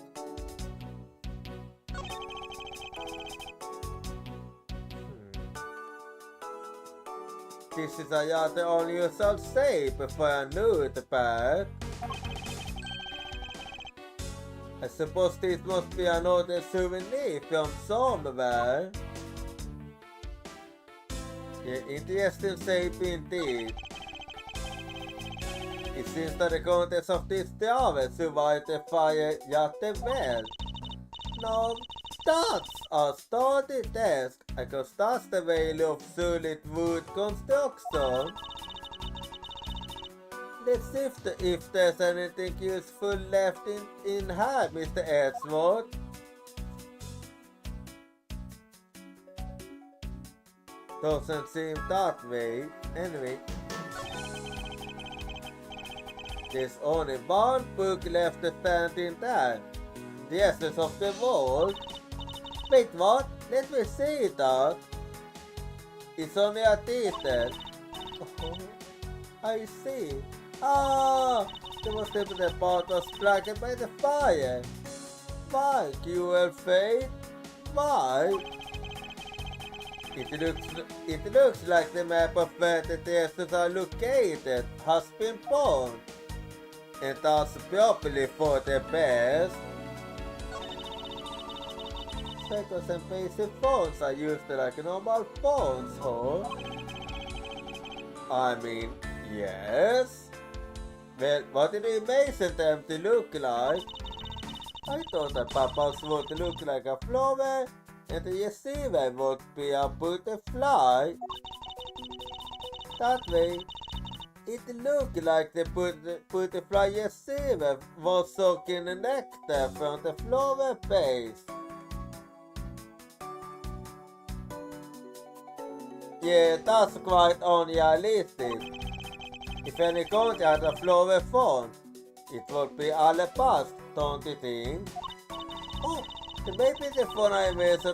This is a rather unusual shape for a notepad. I suppose this must be another souvenir from somewhere. Yeah, interesting shape indeed. It seems that the contents of this jar survived the fire jätteväl. Now, that's a sturdy desk, because that's the value of solid wood construction. Let's see if there's anything useful left in here, Mr. Edgeworth. Doesn't seem that way. Anyway. There's only one book left standing there. The essence of the world. Wait, what? Let me see that. It's only a title. Oh, I see. Ah! There was the part was blackened by the fire. Why, cruel fate? Why? It looks like the map of where the testers are located has been burned. And that's probably for the best. Second and basic phones are used like normal phones, huh? I mean, yes. Well, what did you imagine them to look like? I thought that Papa's would look like a flower and the receiver would be a butterfly. That way, it looked like the butterfly receiver was soaking nectar from the flower base. Yeah, that's quite unrealistic. If any country had a flower phone, it would be alabaster, don't you think? Oh, maybe the phone I made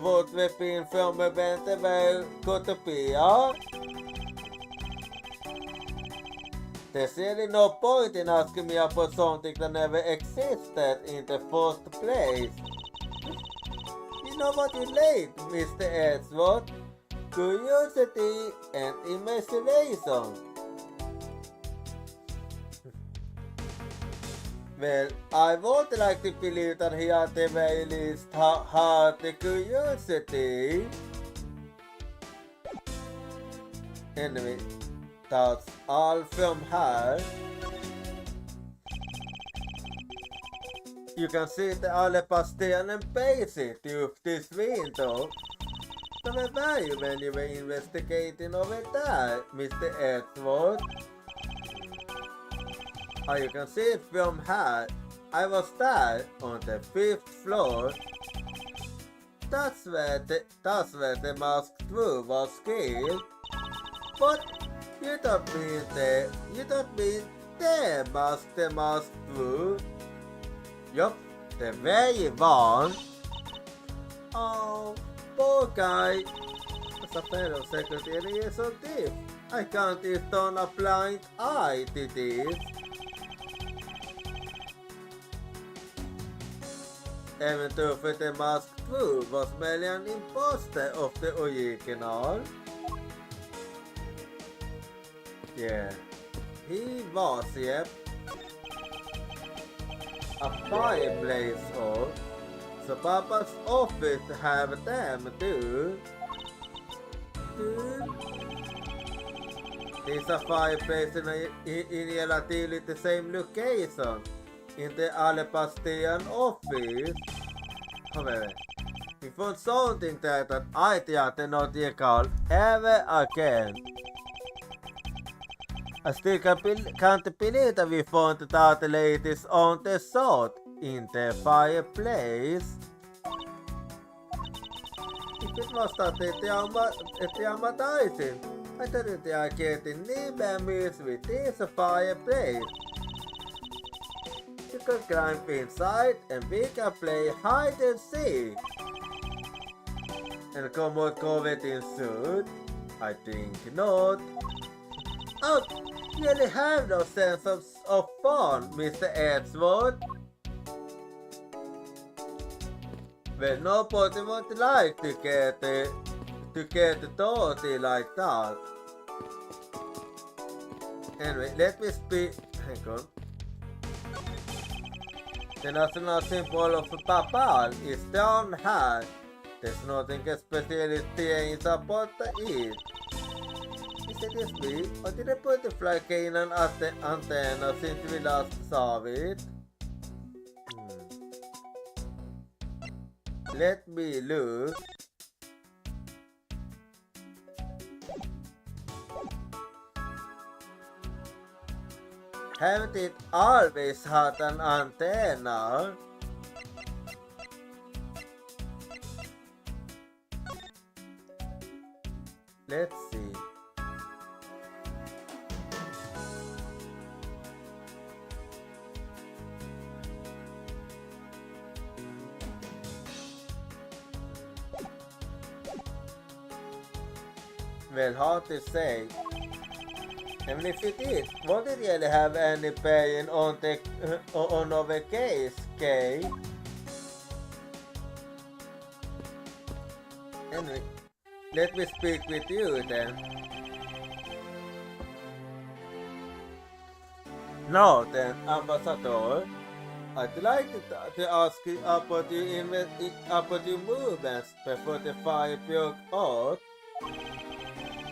would have been from a eventual Cotopia. There's really no point in asking me about something that never existed in the first place. You know what you laid, Mr. Edgeworth? Curiosity and imagination. Well, I would like to believe that he at the very least had the curiosity. Anyway, that's all from her. You can see the alabaster and base it through this window. So where were you when you were investigating over there, Mr. Edgeworth? Oh, you can see it from here. I was there on the 5th floor. That's where the masked wolf was killed. But you don't mean the masked wolf. Yup, the very one. Oh, poor guy. As a fellow secretary is so deep. I can't even turn a blind eye to this. Even though the masked crew was merely an imposter of the original. Yeah, he was, yep. A fireplace hole. So Papa's office have them too. There's a fireplace in relatively the same location. In the Alepastian office. However, we found something that I did not recall ever again. I still can't believe that we found that the ladies on the sword in the fireplace. If it was that they are traumatizing, I thought they are getting new memories with this fireplace. You can climb inside and we can play hide and seek. And come out covered in suit? I think not. Oh, you really have no sense of fun, Mr. Edgeworth. Well, nobody would like to get dirty like that. Anyway, let me speak. Hang on. The national symbol of Papal is down high. There's nothing especially strange about it. Is it just me, or did I put the fly cannon at the antenna since we last saw it? Let me look. Haven't it always had an antenna? Let's see. Well, hard to say. Even if it is, won't it really have any bearing on our case, Kay? Anyway, let me speak with you then. Now then, Ambassador, I'd like to ask you about your movements before the fire broke out.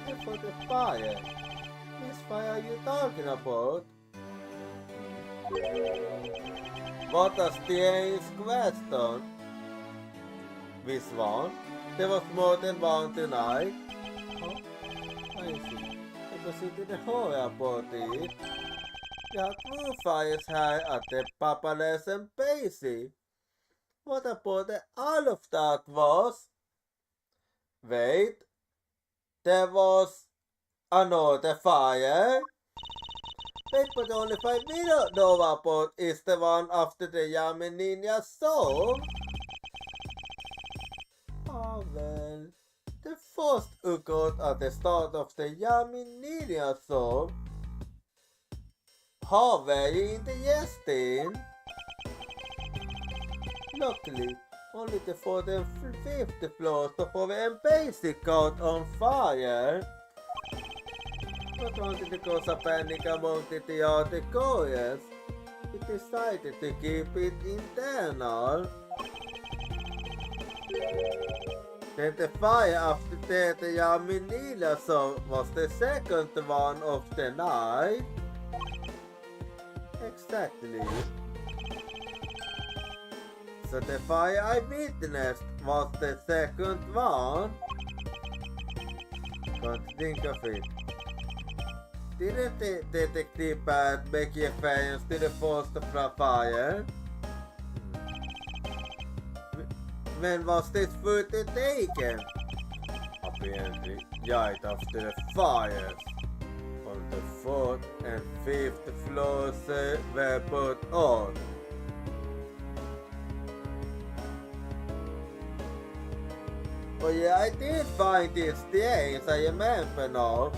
Before the fire? Which fire are you talking about? What a strange question. Which one? There was more than one tonight. Oh, I see. Because you didn't know about it. We had two fires here at the Papales and Basie. What about all of that was? Wait. There was another fire? Wait, but only 5 we don't know about is the one after the Yami Ninja song? Oh well, the first occurred at the start of the Yami Ninja song. How very interesting. Luckily, only the 4th and 5th floors of our embassy caught on fire. Not wanting to cause a panic among the theatergoers, we decided to keep it internal. Then the fire after the Yaminila song was the second one of the night. Exactly. So the fire I witnessed was the second one? Can't think of it. Didn't the detective band make reference to the first fire? When was this footage taken? Apparently, right after the fires. On the 4th and 5th floors were put on. But yeah, I did find these things, I remember now.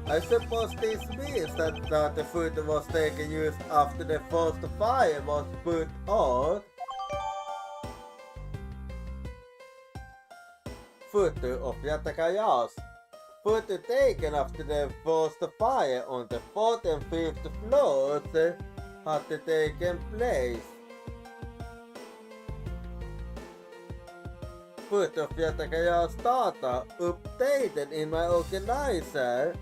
I suppose this means that the photo was taken just after the first fire was put out. Photo of Yatakayas. Photo taken after the first fire on the 4th and 5th floors had taken place. Photo of Yatakaya's data updated in my organizer.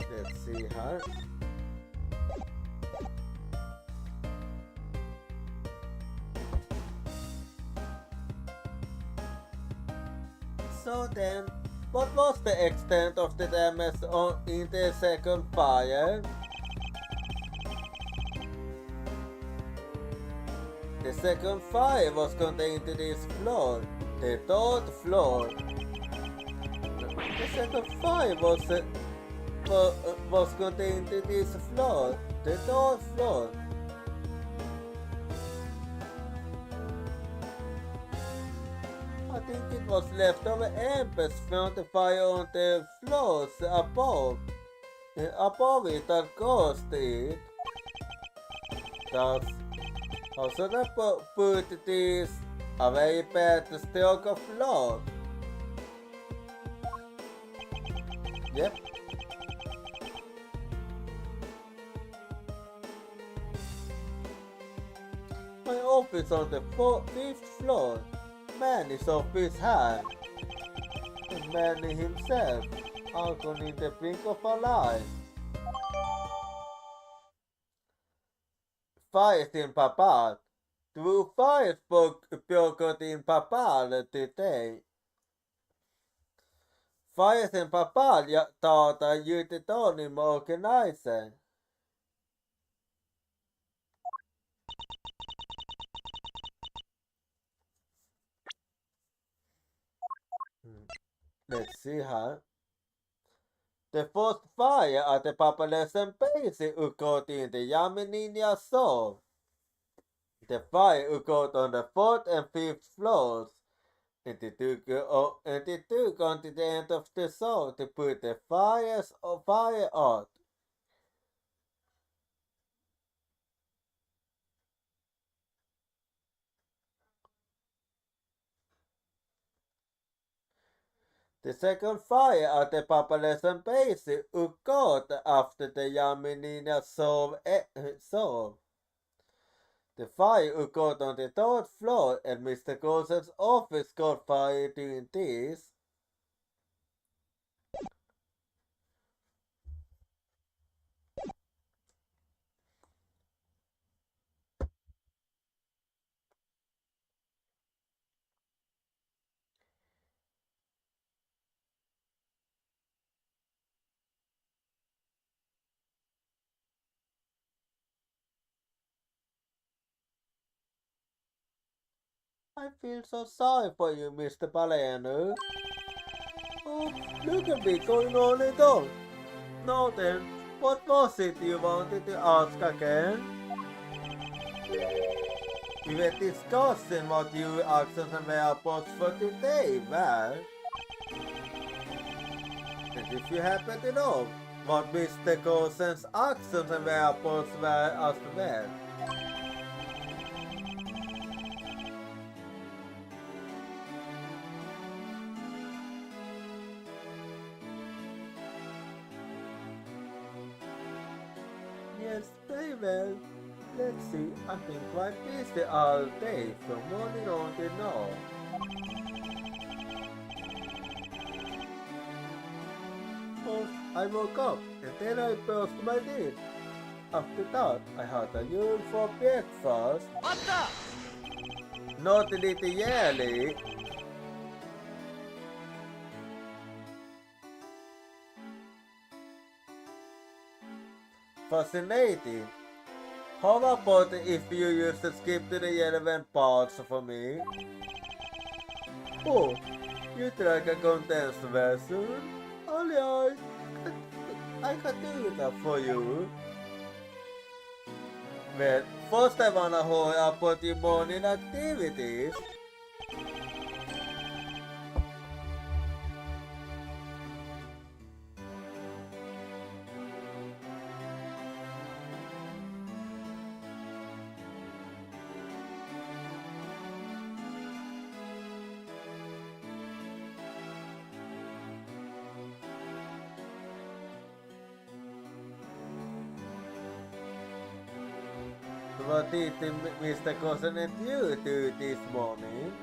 Let's see here. So then, what was the extent of the damage in the second fire? The second fire was contained to this floor, the 3rd floor. The second fire was contained to this floor, the 3rd floor. I think it was leftover embers from the fire on the floors above. Above it that caused it. That's also the put this a very bad stroke of floor. Yep. My office on the 5th floor. Man is off his hand. The man himself, out in the blink of an eye. Fires in Papal. 2 fires broke out in Papal today. Fires in Papal thought I used it on in organizing. Let's see here. The first fire at the Papalescent base occurred in the Yamininia Soul. The fire occurred on the 4th and 5th floors, and it took until the end of the soul to put the fire out. The second fire at the Papalescent base occurred after the Yamininia Soul. The fire occurred on the 3rd floor and Mr. Golson's office caught fire during this. I feel so sorry for you, Mr. Paleno. Oh, look at me going on and on. Now then, what was it you wanted to ask again? We were discussing what your actions and whereabouts for today, well. And if you happen to know what Mr. Golson's actions and whereabouts were as well. Yes, very well. Let's see, I've been quite busy all day from morning on to now. First, I woke up and then I brushed my teeth. After that, I had a yule for breakfast. What the? Not a little yearly. Fascinating. How about if you used to skip to the relevant parts for me? Oh, you'd like a condensed version? Alright, I can do that for you. Well, first I wanna hold up on the morning activities. What did Mr. Cousin and you do this morning?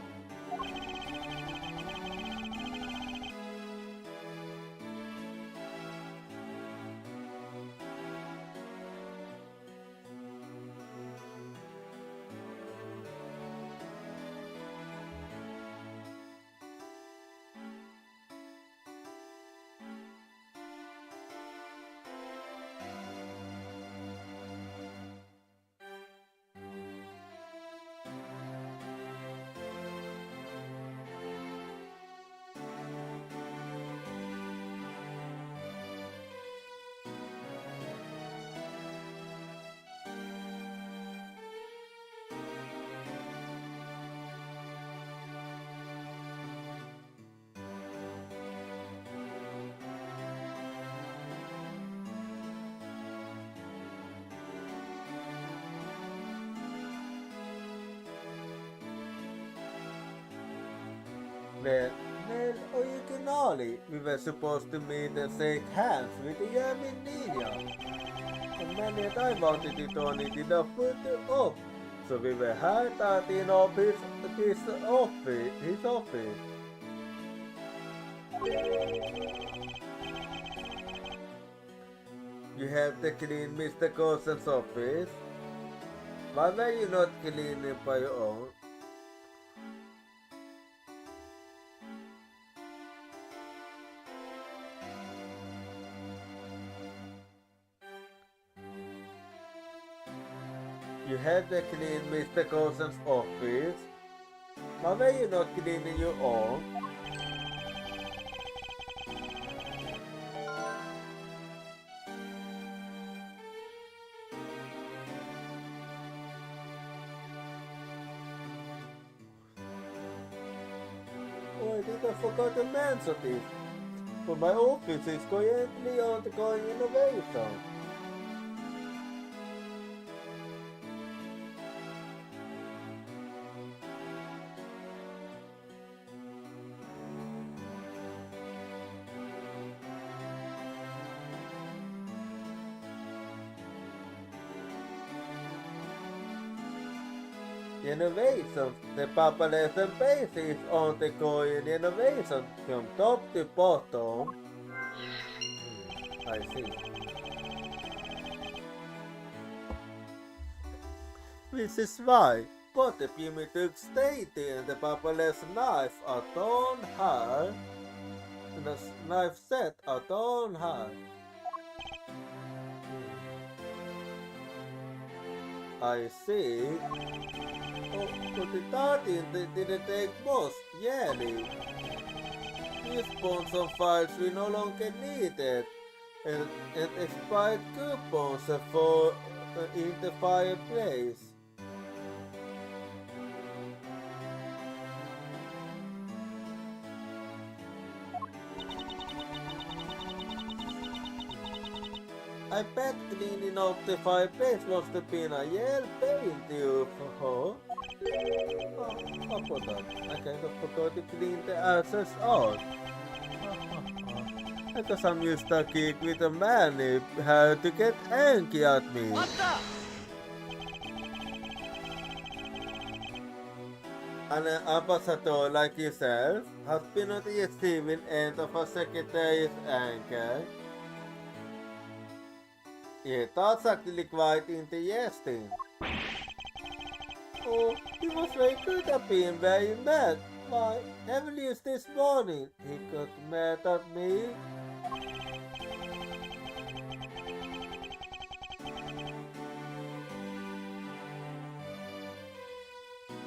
Well, originally we were supposed to meet and shake hands with the Armenian. The man that I wanted it on, he did not put it up. So we were hired out in his office. You have to clean Mr. Cousin's office. Why were you not cleaning by your own? You had to clean Mr. Cousin's office. Why were you not cleaning your own? Oh, I think I forgot to mention this. But my office is currently undergoing innovation. Innovation. The population base is undergoing innovation from top to bottom. I see. This is why both the primitive state and the population knife are down high. The knife set are down high. I see. Oh, but the 13th didn't take most, yearly. These sponsor files we no longer needed, and expired coupons for in the fireplace. I bet cleaning up the fireplace must have been a real pain to you for her. Oh, how about that? I kind of forgot to clean the ashes out. I guess I'm used to kick with a man who had to get angry at me. An ambassador like yourself has been on the receiving end of a secretary's anger. Yeah, that's actually quite interesting. Oh, he was very good at being very mad. Why, Emily this morning, he got mad at me.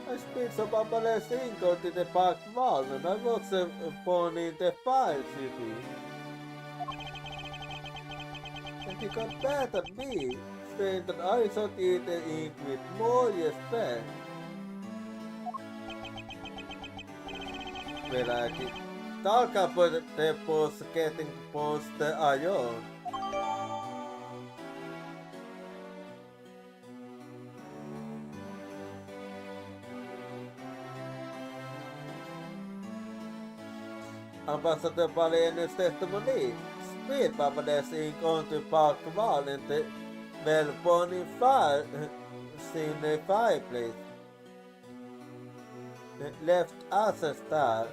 I I spilled some Papa's ink onto the back wall and I wasn't born in the fire city. And he got mad at me, saying that I should eat the ink with more respect. Vieläkin takapuolta getting posta ajoon. Ambassadör Balenus testimony. Speed Papa's ink onto park wall and the well burning fire in the fireplace. Left us a star.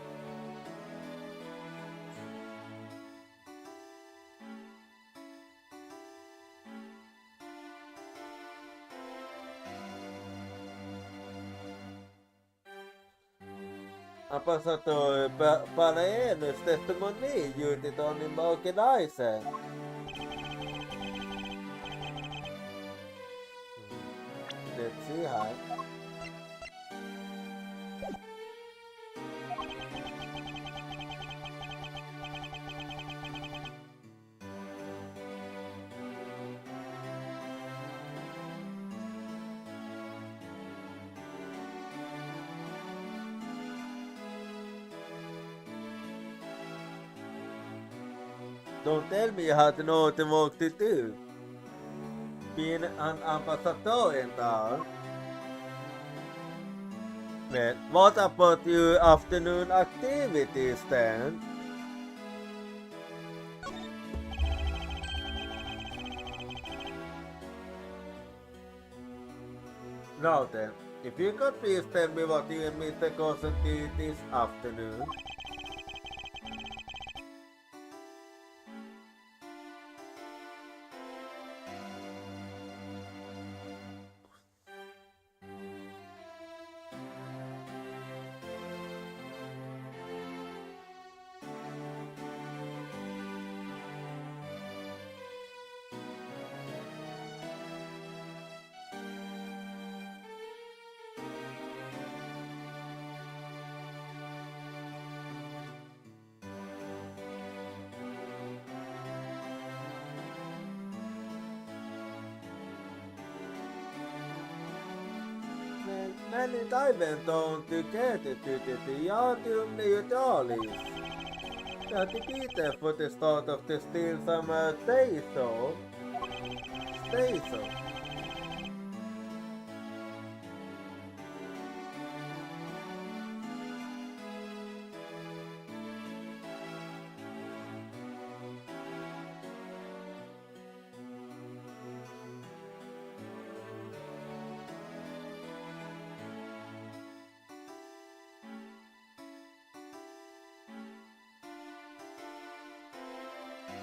Ambassador Balenus testimony juutit on organizer. Let's see how. Don't tell me you had to know what to do. Being an ambassador and all. Well, what about your afternoon activities then? Now then, if you could please tell me what you and Mr. Cousin did this afternoon. Men i diven on together to the theatrium neutralis. That the Peter for the start of the Steel Summer Day Show. Stay so.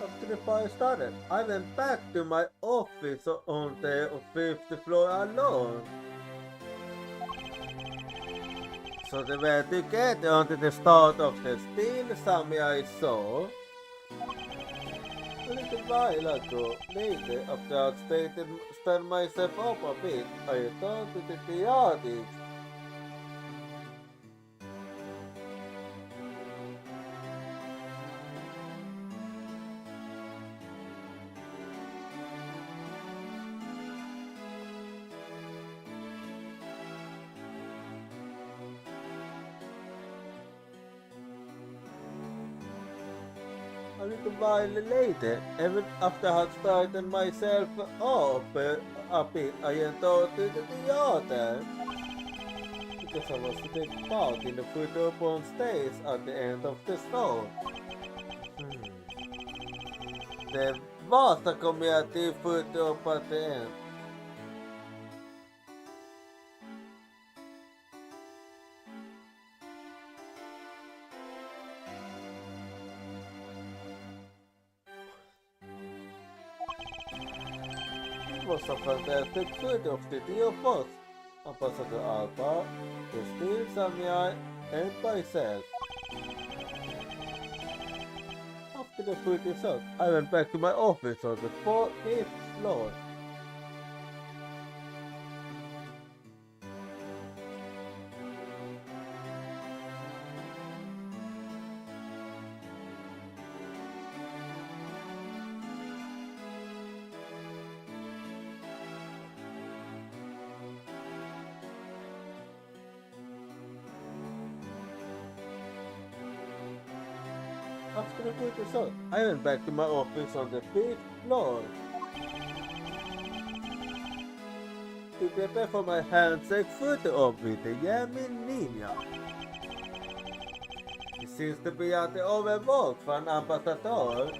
After the fire started, I went back to my office on the 5th floor alone. So they were together until the start of the Steel Summer I saw. A little while ago, later, after I had stirred myself up a bit, I returned to the theater. A little while later, even after I had started myself up a bit, I entered to the theater. Because I was to take part in the photo upon stage at the end of the show. There was a community photo up at the end. It was a fantastic photo of the three of us, Ambassador Alpha, the Steel Samurai, and myself. After the photo shot, I went back to my office on the 5th floor. After the good result, I went back to my office on the 5th floor to prepare for my handshake photo-op with the Yamin Ninja. He seems to be at the overwork for an ambassador.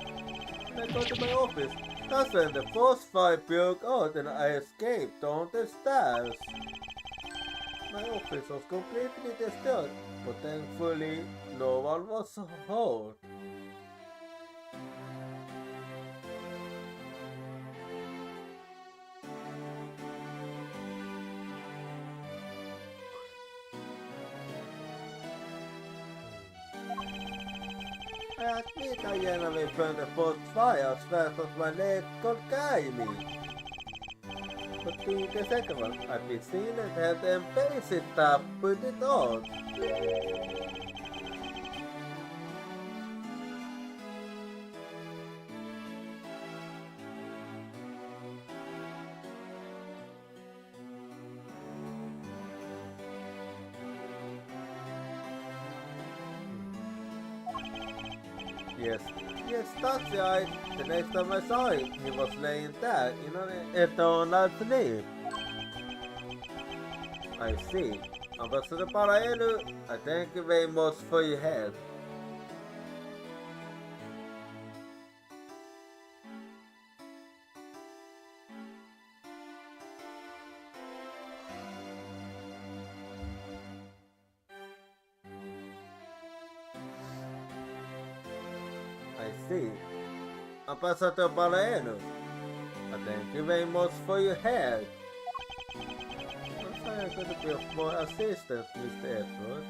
When I go to my office, that's when the force fight broke out and I escaped down the stairs. My office was completely destroyed, but thankfully no one was hurt. I admit I gärna vill försöka få fire as fast as my leg could carry me. But to the second one, I'd be seen and had them face it up, put it on. Yes, that's right. The next time I saw him, he was laying there in an eternal sleep. I see. Ambassador Paraelu, I thank you very much for your help. I see. Ambassador Paraelu, I thank you very much for your help. I'm sorry I couldn't be of more assistance, Mr. Edward.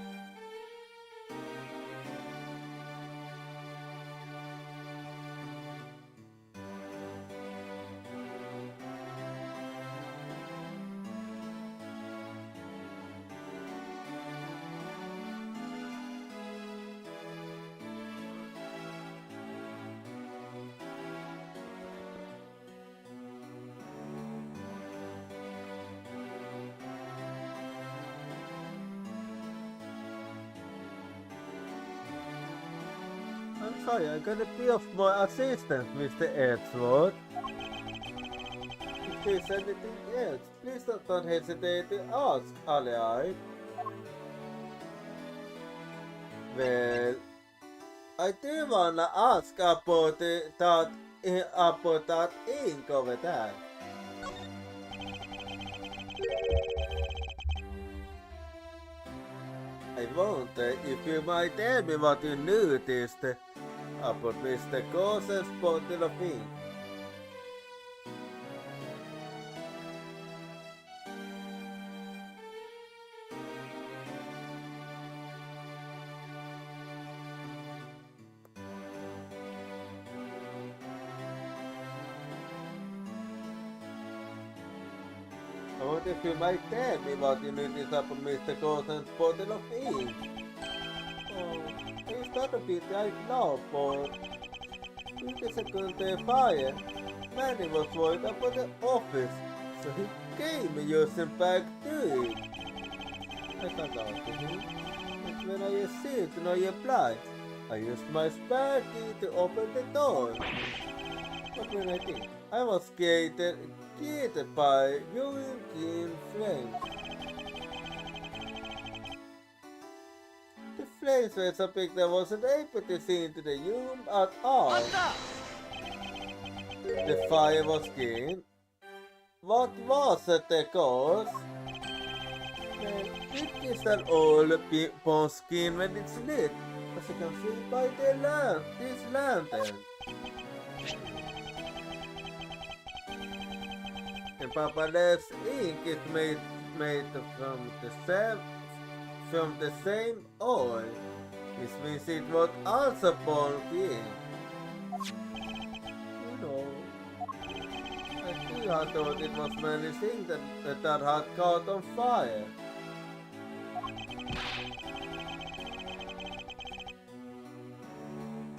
I'm sorry, I couldn't be of more assistance, Mr. Edward. If there's anything else, please don't hesitate to ask, alright? Well, I do wanna ask about that ink over there. I wonder if you might tell me what you noticed about Mr. Gossen's bottle of ink. I wonder if you might tell me what you noticed about Mr. Gossen's bottle of ink. Oh, I started to right now, but 2 seconds fire. Manny was worried about the office, so he came using back to it. I found out to him that when I received no reply, I used my spare key to open the door. But when I did, I was greeted by green flames. The flames were so big that I wasn't able to see into the room at all. The fire was green. What was it, the cause? Well, it is an old bone skin when it's lit, as you can see by this lantern. And Papa Lev's ink is made from the same oil. This means it was also born green. You know, I too had thought it was many things that had caught on fire.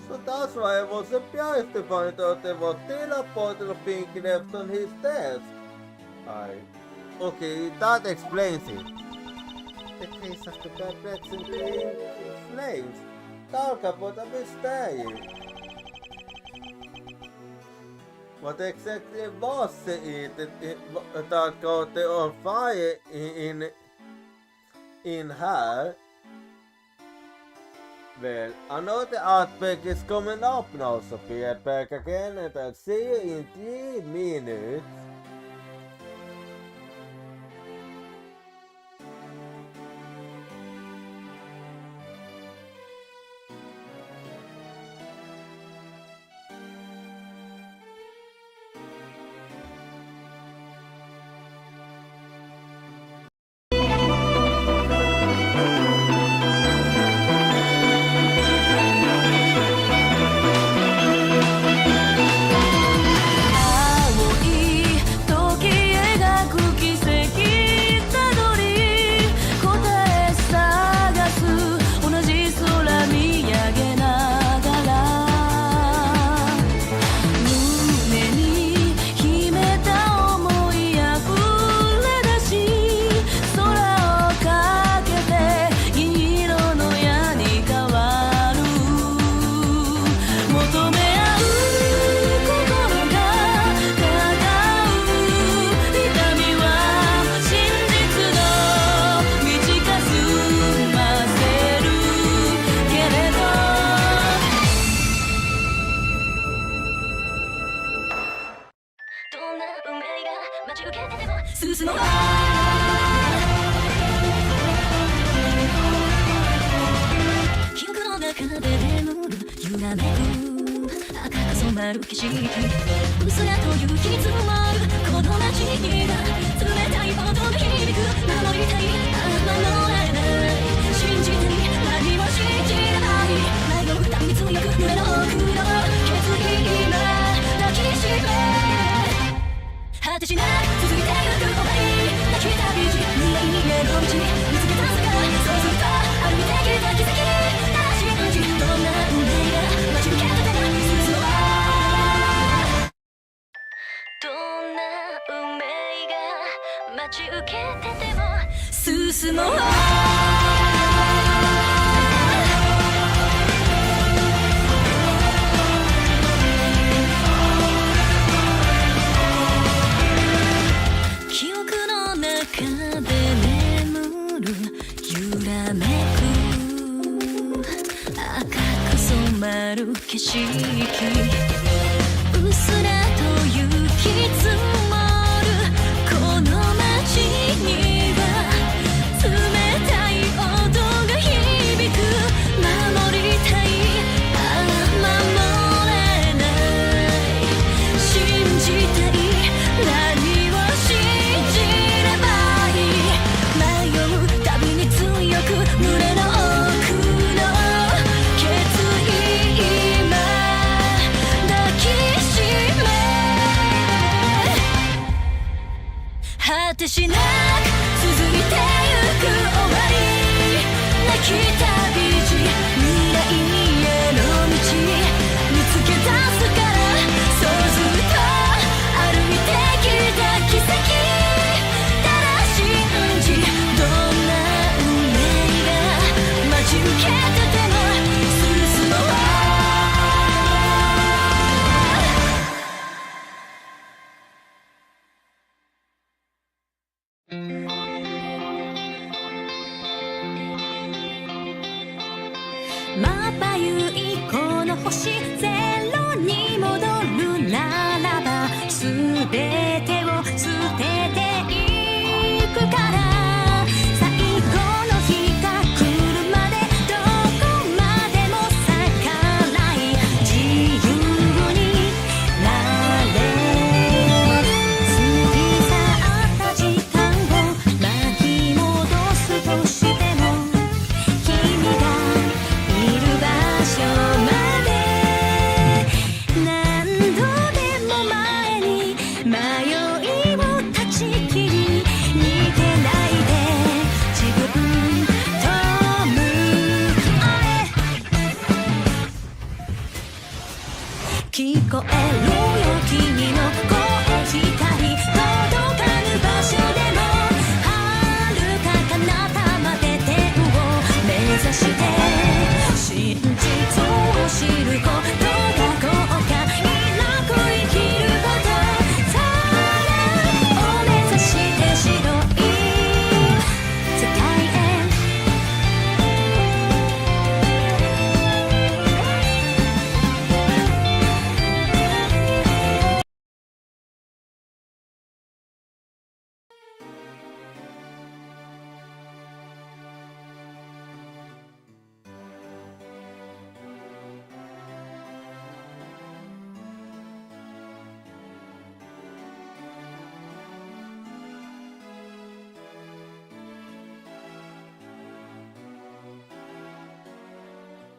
So that's why I was surprised to find out there was still a bottle of ink left on his desk. Okay, that explains it. The case of the perplexing flames. Talka på att bestämma. Vad exakt var det talka on fire in här? Väl, anote aspektes kommer upp nå så pekar Kenneth att se in 10 minuter.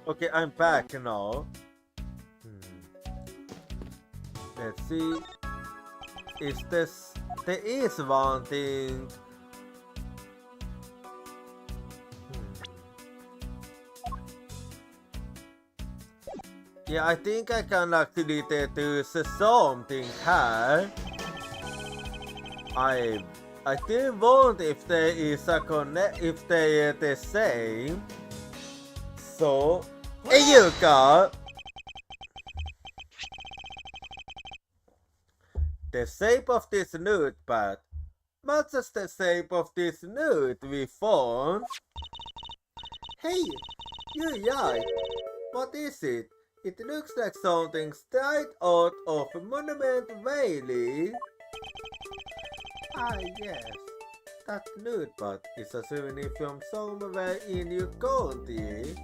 Okay, I'm back now. Let's see. There is one thing. Yeah, I think I can actually do something here. I still wonder if there is a if they are the same. So, here you go. The shape of this notepad matches the shape of this note we found. Hey, you're right. What is it? It looks like something straight out of Monument Valley. Ah yes, that notepad is a souvenir from somewhere in your country.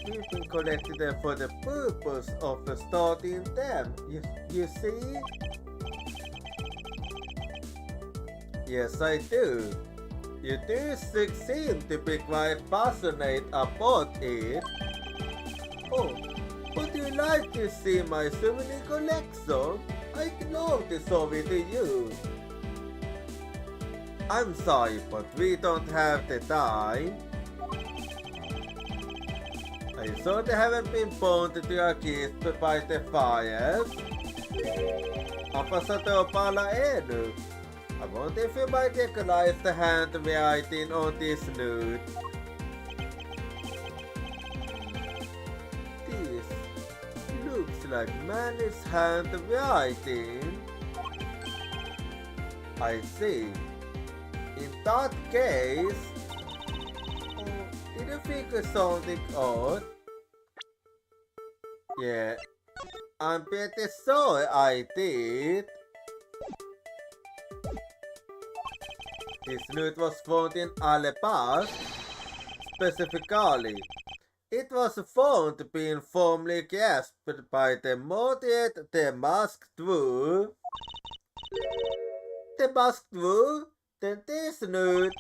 We've been collecting them for the purpose of starting them, you see? Yes, I do. You do seem to be quite passionate about it. Oh, would you like to see my souvenir collection? I'd love to show it to you. I'm sorry, but we don't have the time. I sure they haven't been burned to your kids by the fires. Ambassador Palaedu, I wonder if you might recognize the handwriting on this note. This looks like Manny's handwriting. I see. In that case, did you figure something out? Yeah, I'm pretty sure I did. This note was found in Alabama. Specifically, it was found to be informally grasped by the moderate the masked Wu. The masked Wu? Then this note.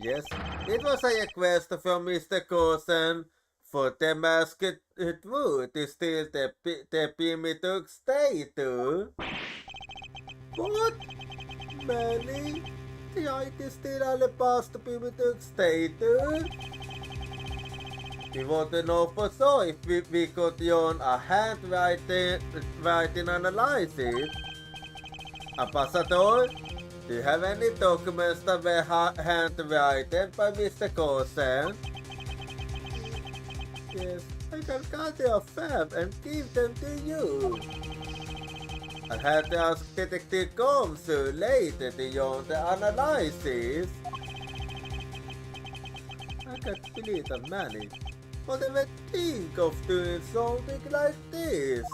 Yes, it was a request from Mr. Coulson for the masked Wu to steal the primitive statue. What? Manny? Tried to steal Alabaster primitive statue? We want to know for sure if we could use a handwriting analysis. Ambassador? Do you have any documents that were handwritten by Mr. Coulson? Yes, I can gather a fab and give them to you. I had to ask Detective Gomsu later to use the analysis. I can't believe that Manny would ever think of doing something like this.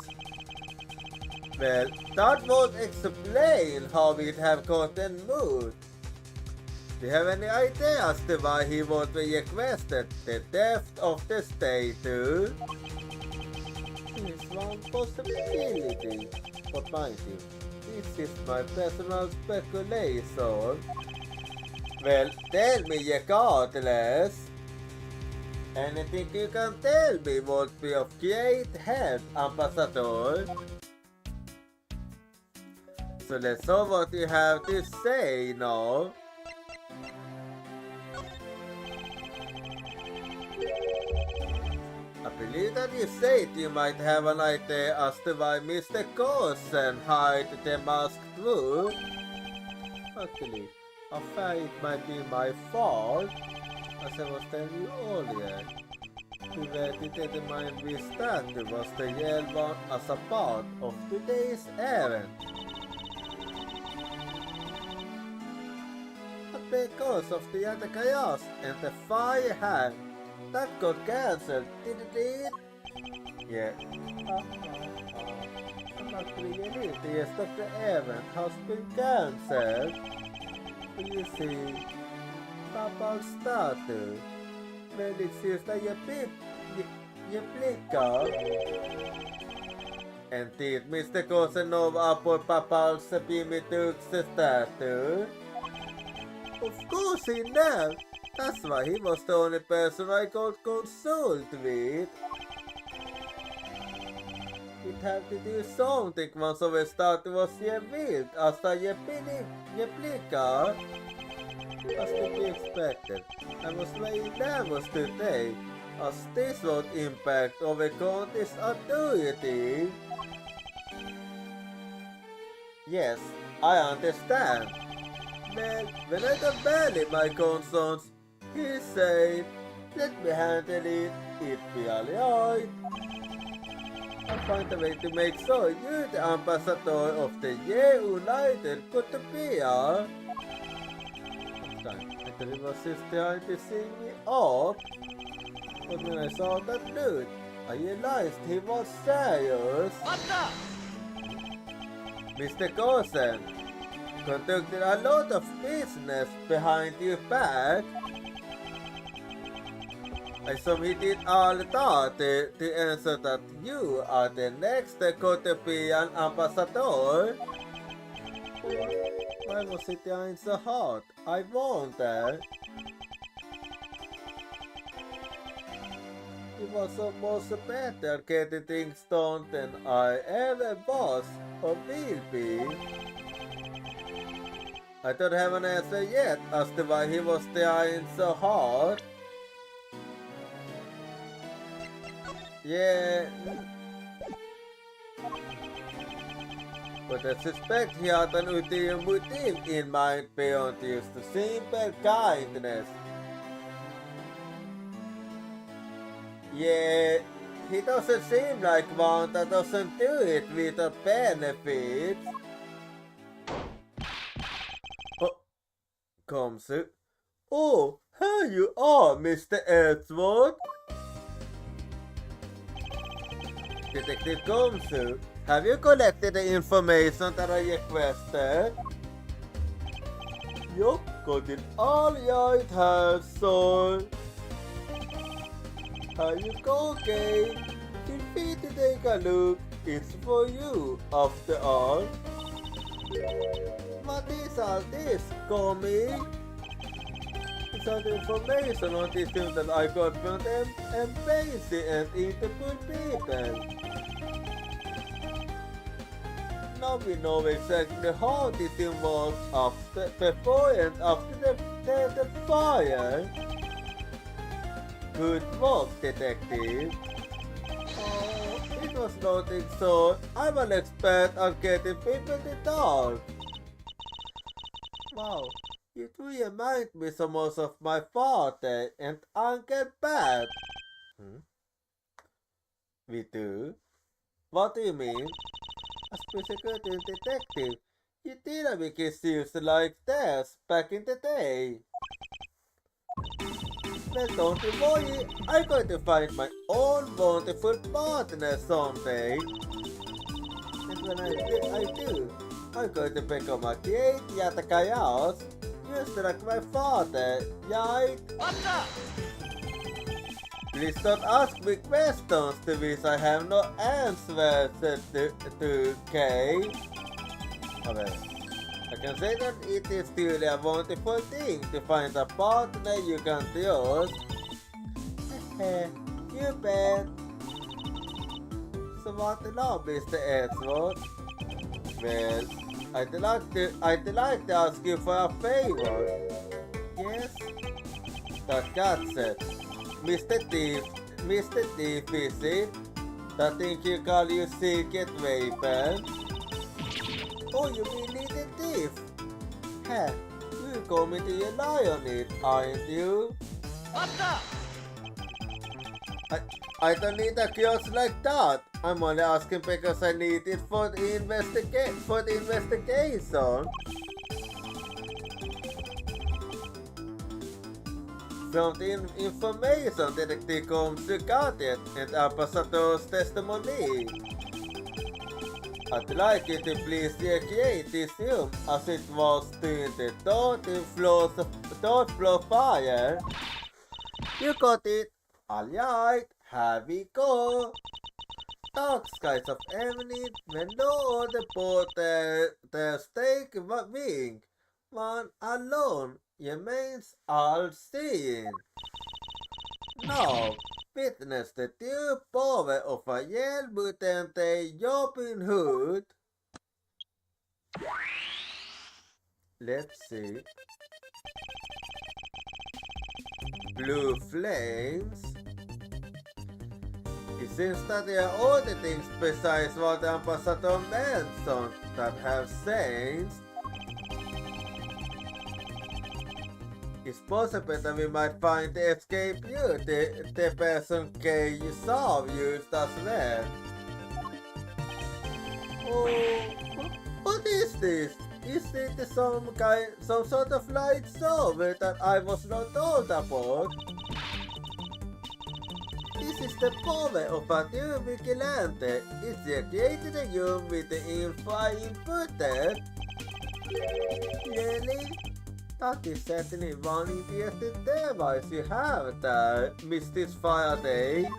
Well, that would explain how we'd have gotten moved. Do you have any idea as to why he would be requested the theft of the statue? It's one possibility, but mind you, this is my personal speculation. Well, tell me regardless. Anything you can tell me would be of great help, Ambassador. So let's see what you have to say now. I believe that you said you might have an idea as to why Mr. Coulson hid the masked Wu. Actually, I fear it might be my fault, as I was telling you earlier. We were to determine which statue was the real one as a part of today's errand. But because of the other chaos and the fire hand, that got cancelled, didn't it? Yeah. I'm actually relieved the rest of the event has been cancelled. You see, Papa's statue, well, it seems like a replica. And did Mr. Coulson know about Papa's primitive statue? Of course he knows. That's why he was the only person I could consult with. It had to do something once of starten was ge vilt, alltså ge blickar. As to be expected. I was very nervous today, as this would impact of a contest ability. Yes, I understand. Well, when I got barely my concerns, he said, let me handle it, it'll be alright. I'll find a way to make sure you, the ambassador of the United Utopia. I thought he was just trying to sing me off, but when I saw that dude, I realized he was serious. Mr. Gosen conducted a lot of business behind your back. I submitted all that to answer that you are the next Cotopian ambassador. Why was it down so hot? I wonder. It was almost better getting things done than I ever was or will be. I don't have an answer yet as to why he was trying so hard. Yeah. But I suspect he had an ulterior motive in mind beyond just simple kindness. Yeah, he doesn't seem like one that doesn't do it without benefits. Oh, Komsu. Oh, here you are, Mr. Edward. Detective Komsu, have you collected the information that I requested? Yup, got it all right here, sir. Here you go, Kate. Feel free to take a look. It's for you, after all. What is all this, Comic? It's all the information on this thing that I got from them and basic and interpol people. Now we know exactly how this thing was before and after the fire. Good work, detective. Oh, it was nothing, so I'm an expert on getting people to talk. Wow, it reminds me so much of my father and Uncle Pat. We do? What do you mean? As prosecuting detective, you didn't make issues like this back in the day. Well, don't you worry, I'm going to find my own wonderful partner someday. And when I do, I'm going to become a great Yatakayaos, just like my father, right? Please don't ask me questions to which I have no answers to, Kay. Okay. I can say that it is truly a wonderful thing to find a partner you can trust. You bet. So what now, Mr. Edward? Well, I'd like to ask you for a favor. Yes? That got said. Mr. Thief, is it? That thing you call your secret weapon? Oh, you mean little thief? Huh, you call me to rely on it, aren't you? I don't need a kiosk like that. I'm only asking because I need it for the investigation. From the information Detective Komsu got it and Ambassador's testimony. I'd like you to please recreate this room as it was during the third floor fire. You got it. Alright, here we go. Dark skies of evening when no other board the stake wing. One alone remains all seeing. Now, witness the true power of a mutant Robin Hood. Let's see. Blue flames. It seems that there are other things besides what Ambassador mentioned that have sense. It's possible that we might find the escape route the person K saw used as well. Oh, what is this? Is it some sort of light solver that I was not told about? This is the power of a true vigilante. It's created a room with the info I inputted. Really? That is certainly one interesting device you have there, Mrs. Faraday.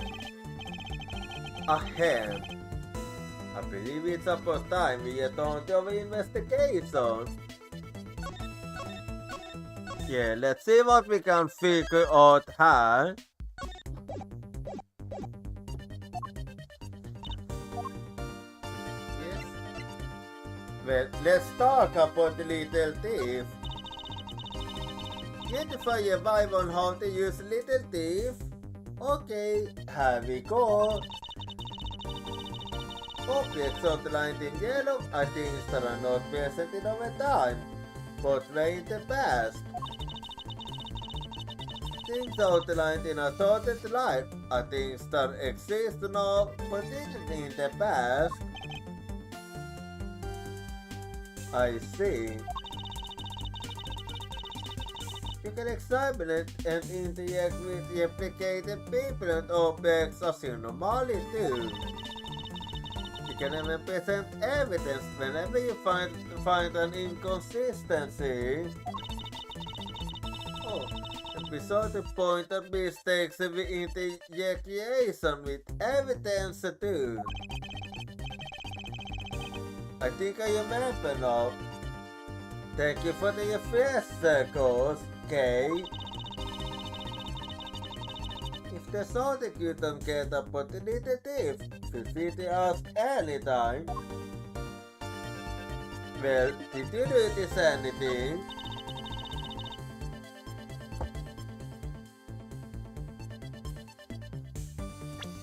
Ahem. I believe it's about time we get on to our investigation. Yeah, let's see what we can figure out here. Yes. Well, let's talk about the little thief. Identify a vibe on how to use little thief. Okay, here we go. Objects outlined in yellow are things that are not present in our time, but were in the past. Things outlined in a dotted line are things that exist now, but didn't in the past. I see. You can examine it and interact with replicated people and objects as you normally do. You can even present evidence whenever you find an inconsistency. Oh, and be sure to point out mistakes in the integration with evidence too. I think I remember now. Thank you for the refresher course, Kay. If there's something you don't get about the little thief, feel free to ask anytime. Well, did you notice anything?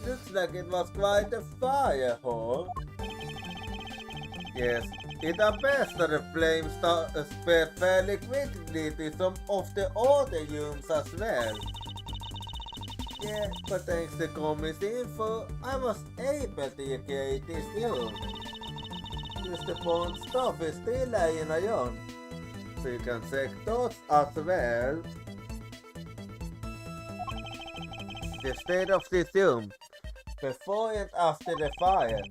Looks like it was quite a fire hole. Yes, it appears that the flames spread fairly quickly to some of the other rooms as well. Yeah, but thanks to Comics info, I was able to recreate this room. Mr. Bond's stuff is still lying around, so you can check those as well. The state of this room, before and after the fire.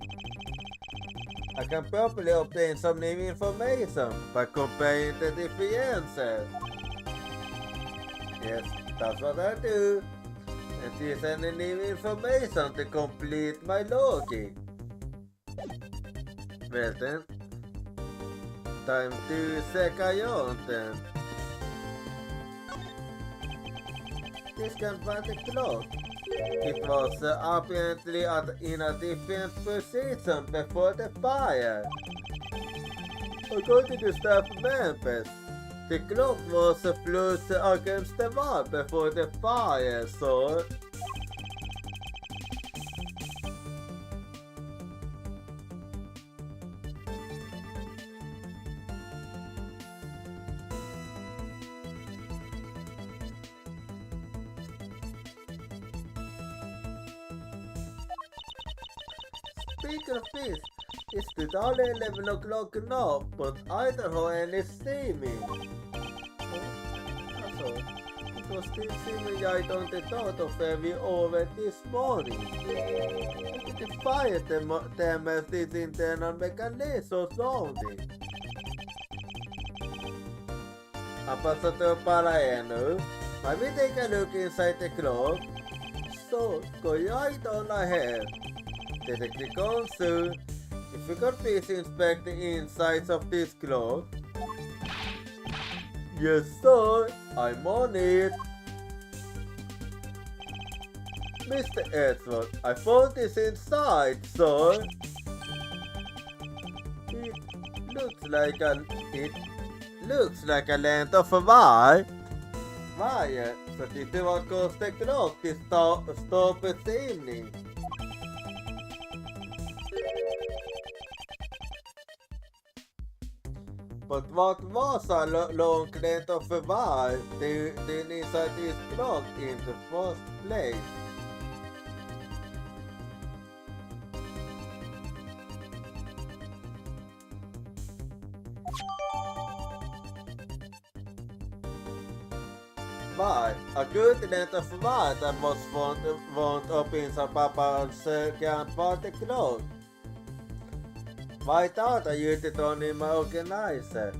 I can probably obtain some new information by comparing the differences. Yes, that's what I do. And use any new information to complete my logic. Well then, time to check around then. This can find the clock. It was apparently in a different position before the fire. According to staff members, the clock was flushed against the wall before the fire, so... Speaking of this, it's the only 11 o'clock now, but I don't know any steaming. Also, it was still seeming right on the thought of where we over this morning. The fire damaged its internal mechanism or something. Ambassador Paraeno, might we take a look inside the clock? So, go right on ahead. Detective Gonsu, if you could please inspect the insides of this clock. Yes, sir. I'm on it. Mr. Edward, I found this inside, sir. It looks like a length of a wire. Så titta vad kostar gratis stapelsimning. But what was a long length of a wire? The inside is blocked in the first place. Why? A good length of wire that was wound up inside Papa's grandfather's clothes. Why thought I used it on in my organizer?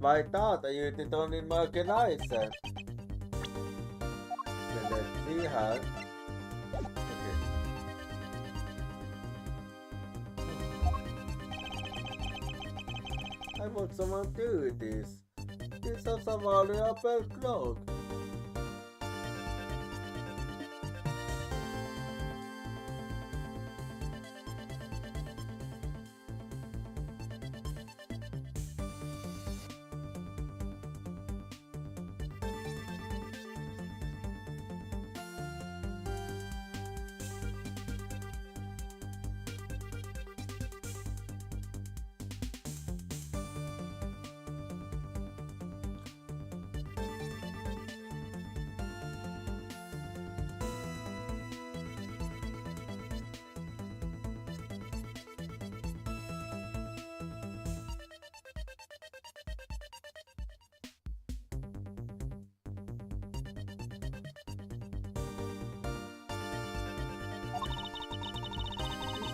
Why thought I used it on in my organizer? Okay, let's see how. Okay. I want someone to do this. This is a valuable cloak.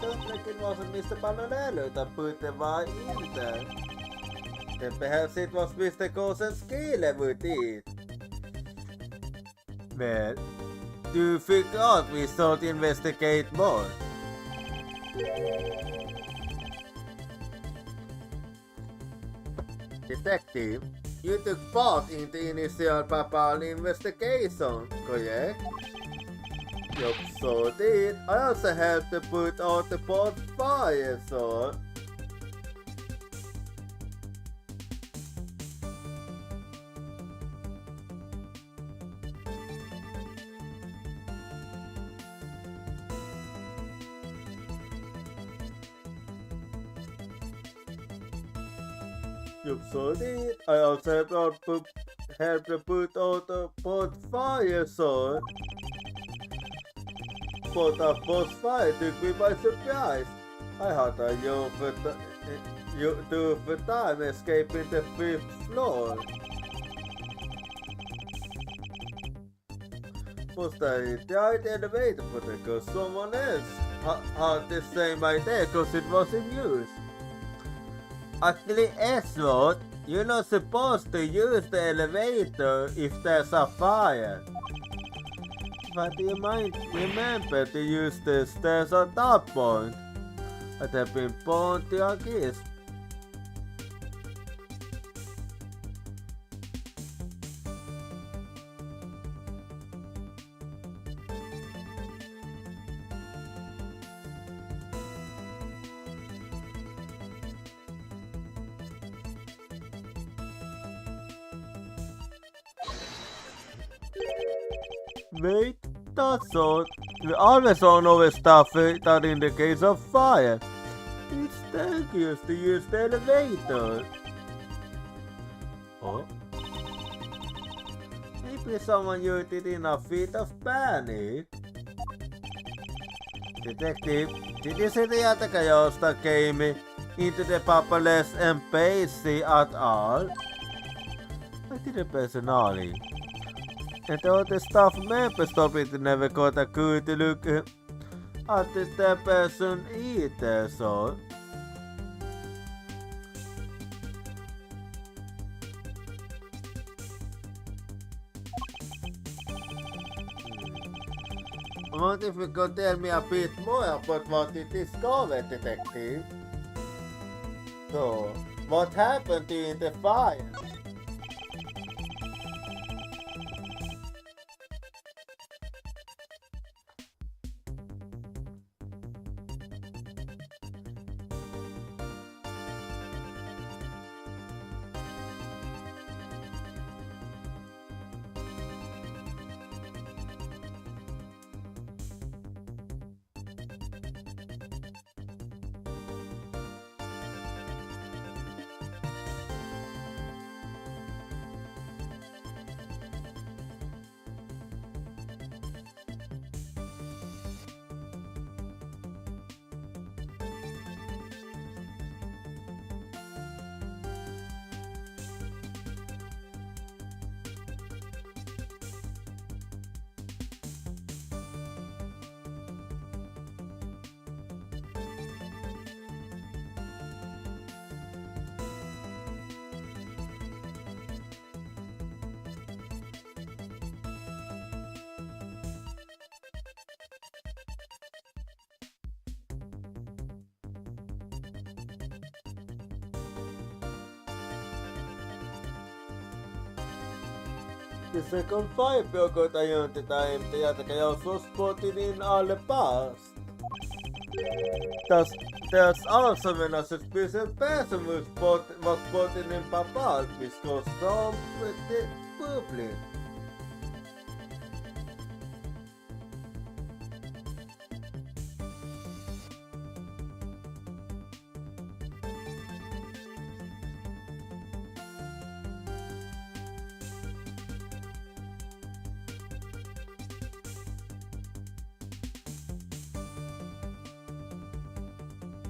Just like it wasn't Mr. Panarello that put the wire in there. Then perhaps it was Mr. Coulson's killer with it. Well, do you think we should investigate more? Detective, you took part in the initial Papal investigation, correct? Yup, so did. I also helped to put out the port fire, so. Yup, so did. I also helped to put out the port fire, so. But the boss fight took me by surprise. I had a do for time escaping the 5th floor. Was that the right elevator because someone else had the same idea because it was in use? Actually, Ezra, you're not supposed to use the elevator if there's a fire. But you might remember to use the stairs at that point. I'd have been born to a gift. Wait, that's all. We always run over stuff that indicates a fire. It's dangerous to use the elevator. Oh? Maybe someone used it in a fit of panic. Detective, did you see the other chaos that came into the Papaless Embassy at all? till personali. Että olette staff memberstopit neve kota kyytelyk att det person IT så. Monty fick tell me a bit more about what it is called, detective. So, what happened in the fire? The second fire got ajonte time jätäkä jos was spotted in alle past. There's also when a suspicious person was spotted in Papal because from the public.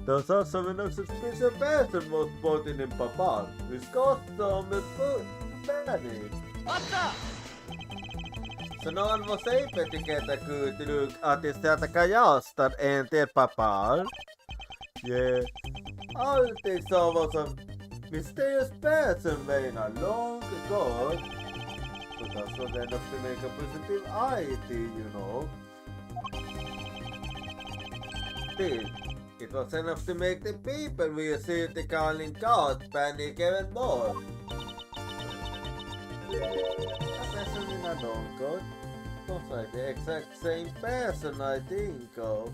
There's also when a suspicious person was spotted in Papal because from the public. Så någon var säker till att kutuluk att det sätta kajastar en till Papal. Yeah. Allting så var som mysterious person vägna long ago. But also then have to make a positive IT, you know. Still, it was enough to make the people we see the calling God panic even more. A person in a long coat was like the exact same person I think of.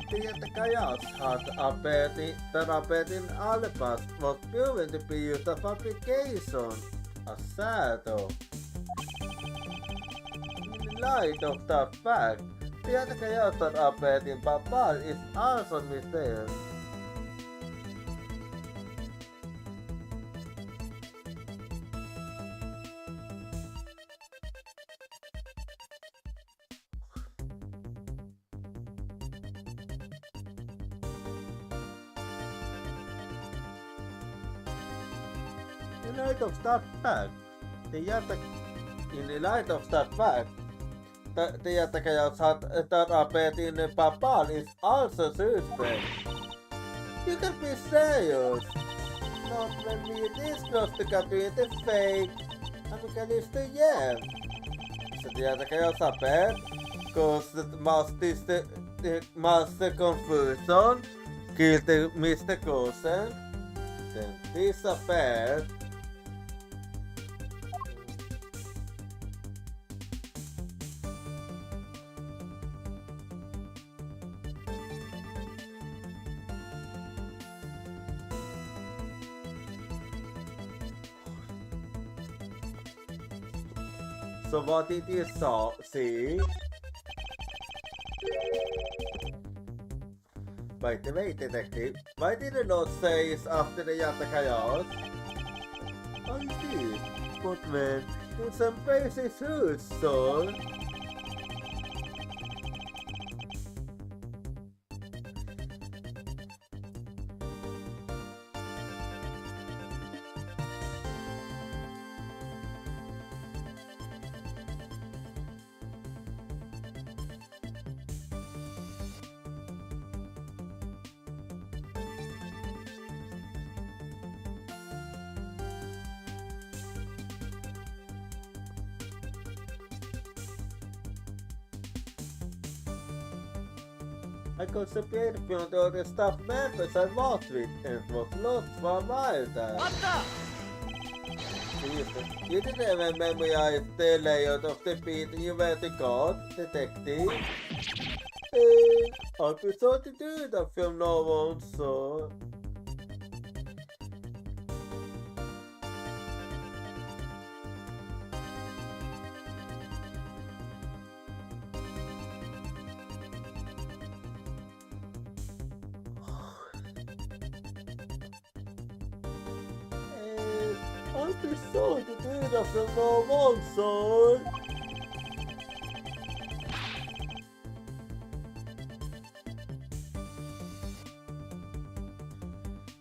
The chaos had therapeutin alpast was proven to be used of application, a shadow. In light of that fact, the chaos therapeutin Papal is also mysterious. In light of that fact, the therapeutin Papal is also suspect. You can be serious. Not when we discuss the capita fake. Amerikanista jäv. Så det är chaos bad. Cause the master confusion. Kill the Mr. Gosen. Then disappear. So what did you see? By the way, detective, why did you not say it's after the chaos? I did, but when in some places who's soul? I concentrated on the other staff members I was with and was lost for a while there. You didn't even memorize the layout of the beat you were the guard, detective. I'll be sure to do that from now on, so... I'll be sure to do that from now on, son.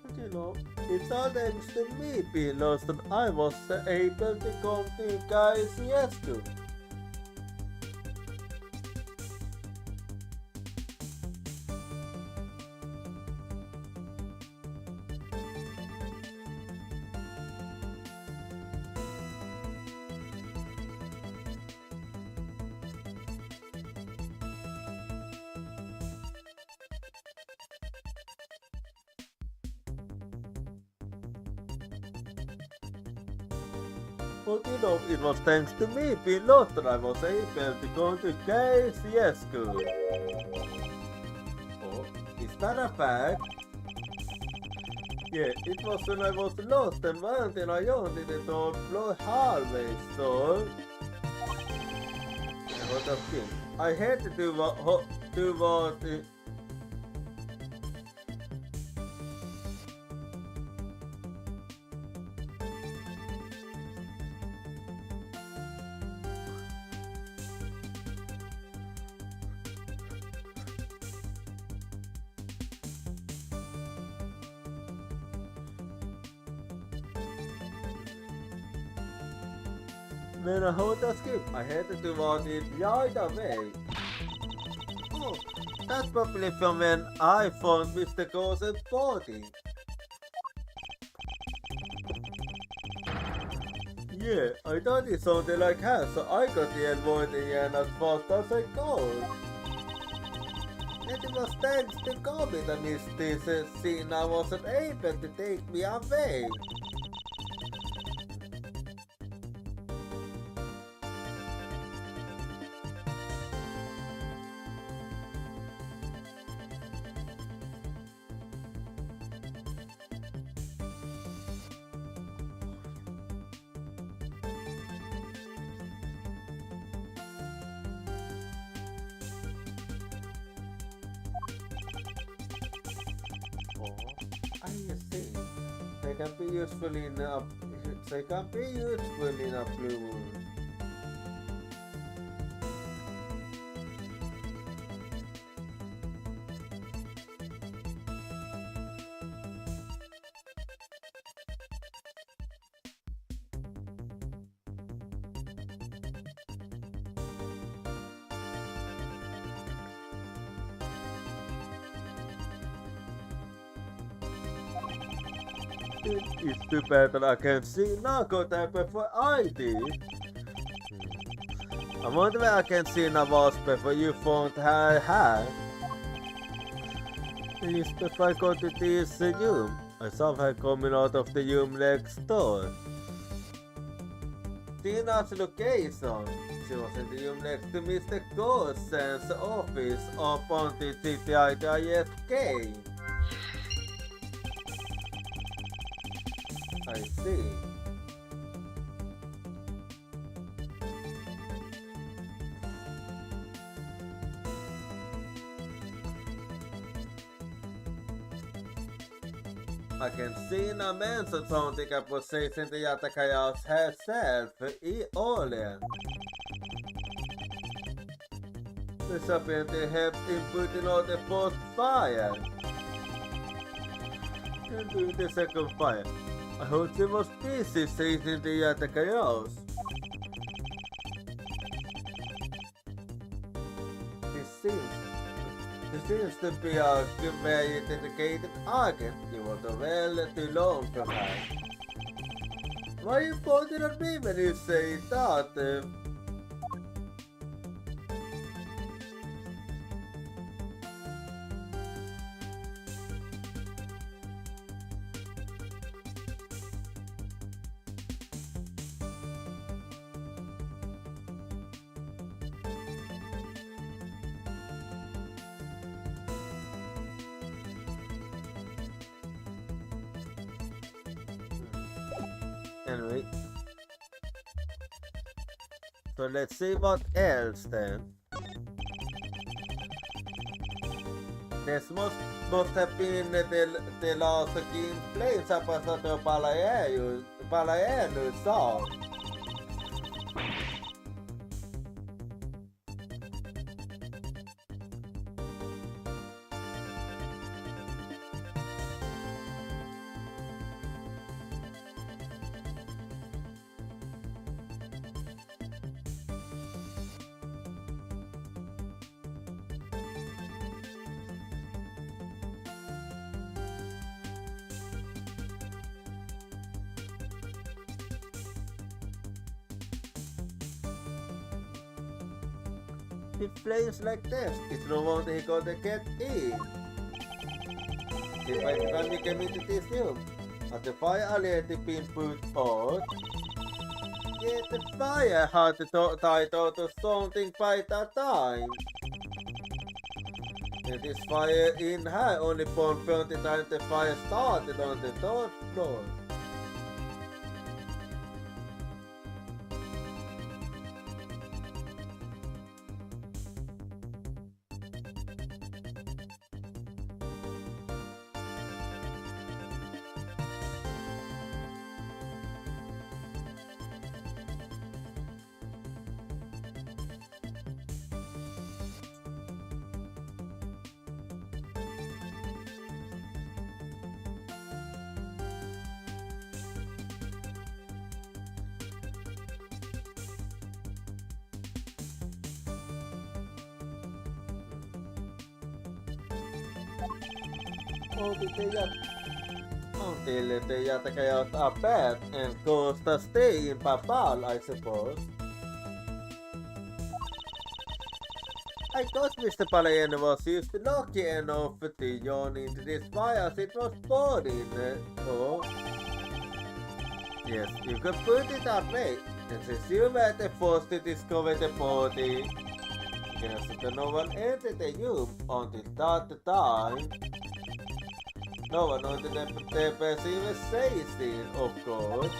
But you know, it's all thanks to me being lost that I was able to come to you guys rescue. But you know, it was thanks to me being lost that I was able to go to KCS school. Oh, is that a fact? Yeah, it was when I was lost and wandering around in the dark hallway, so... What a thing. I had to do what... When I hold the skip, I had to do what it right away. Oh, that's probably from when I found Mr. Ghost's body. Yeah, I thought it sounded like her, so I got the elbow in as fast as I could. And it was thanks to Kobe that this scene I wasn't able to take me away. I see. They can be useful in a blue moon. It's too bad that I can't see Nago type before I did. I wonder where I can see Navas before you found her hair. Please, before I go to this room, I saw her coming out of the room next door. Tina's location. She was in the room next to Mr. Gosen's office up on the CTI-ISK. I see. I can see a man something a possessing the Yatakaya's herself in Orleans. This apparently helped in putting out the first fire and doing the second fire. I heard she was busy seizing the Yatakaya's. He seems to be a very dedicated agent. You want to well too long from her. Why are you pointing at me when you say that? So let's see what else then. This must have been the last gameplay som har passato palla är nu så. With flames like this, it's no wonder he got the cat in. If by the time we came into this room, had the fire already been put out? Yet the fire had died out of something by that time. And this fire in here only burned from the time the fire started on the third floor. Until they take out a bed and goes to stay in Papal, I suppose. I thought Mr. Palayenne was just lucky enough to join into this fire as it was burning. Oh. Yes, you could put it that way. And since you were the first to discover the body, guess that no one entered the room until that time. No one on the perceive says it, of course.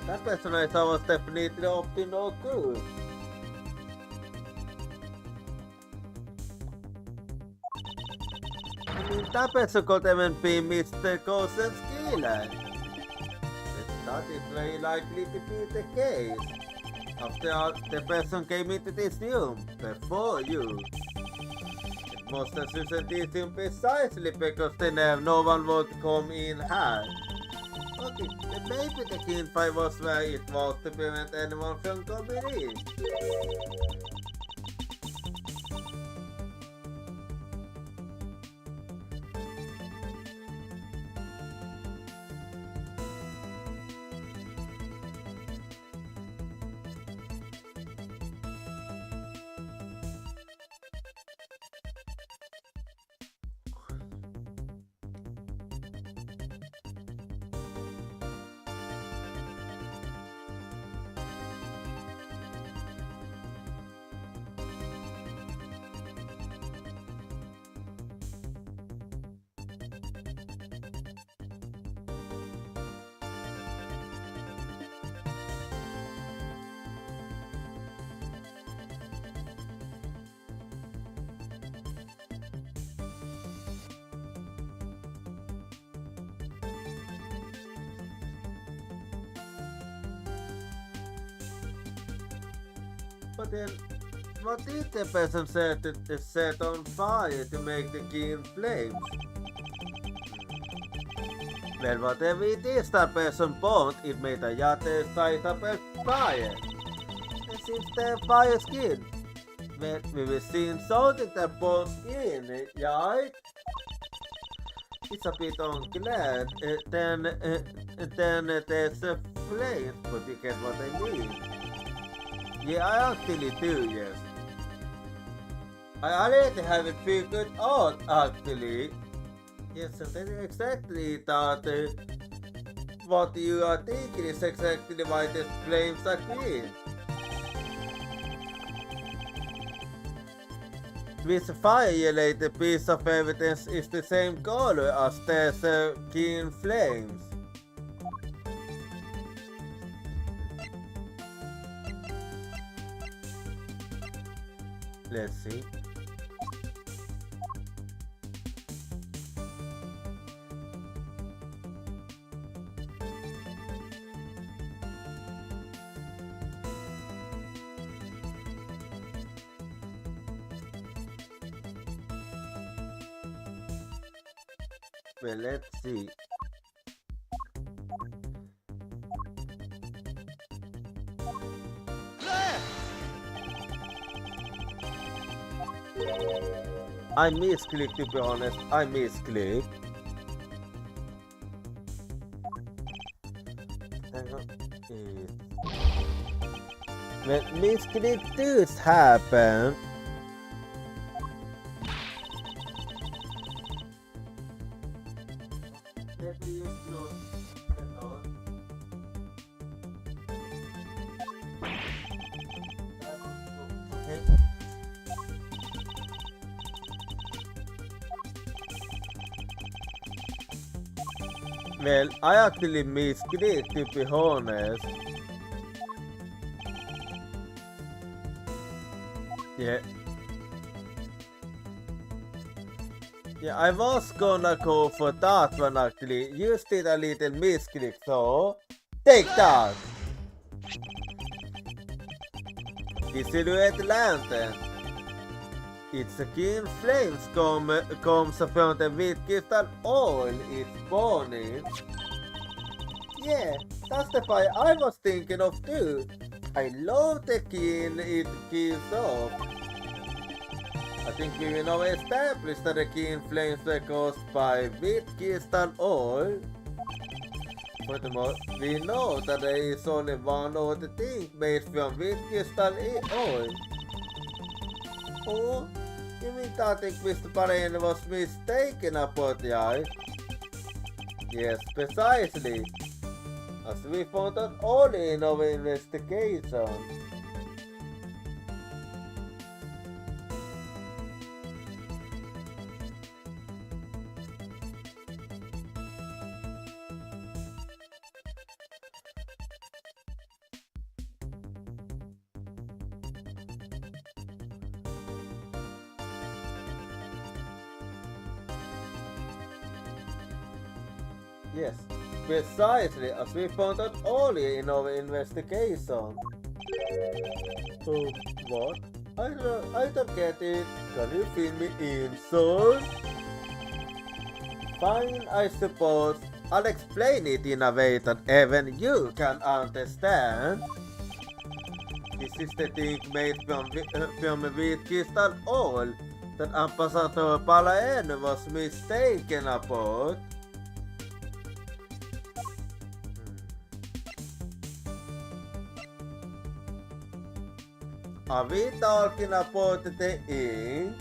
That person I saw was definitely up to no good. I mean, that person could even be Mr. Gosen's killer. That is very likely to be the case. After all, the person came into this room before you. It must have chosen this room precisely because then no one would come in here. Okay, then maybe the campfire was where it was to prevent anyone from coming in. But then, what did the person set on fire to make the key in flames? Men whatever it is that person bought, it made a yacht start up a fire. And since the fire skin, when we were seeing something that burns skin, right? It's a bit unclear. Then there's a flame, but you get what I mean. Yeah, I actually do, yes. I already have it figured out, actually. Yes, and then exactly that what you are thinking is exactly why the flames are green. This fire-related piece of evidence is the same color as the green flames. Let's see. Well, let's see. I misclicked, to be honest. I misclicked. When misclick does happen, well, I actually misclicked, to be honest. Yeah. Yeah, I was gonna go for that one actually. You did a little misclick, so take that! The silhouette lantern. Its green flames comes from the white crystal oil it's burning. Yeah, that's the fire I was thinking of too. I love the green it gives off. I think we will now establish that the green flames were caused by white crystal oil. Furthermore, we know that there is only one other thing made from white crystal oil. Oh, you mean that Mr. Parene was mistaken about the eye? Yes, precisely. As we found out only in our investigation. Yes, precisely as we found out earlier in our investigation. Oh, what? I don't get it. Can you fill me in, sir? Fine, I suppose. I'll explain it in a way that even you can understand. This is the thing made from white crystal oil that Ambassador Palaen was mistaken about. Are we talking about the ink?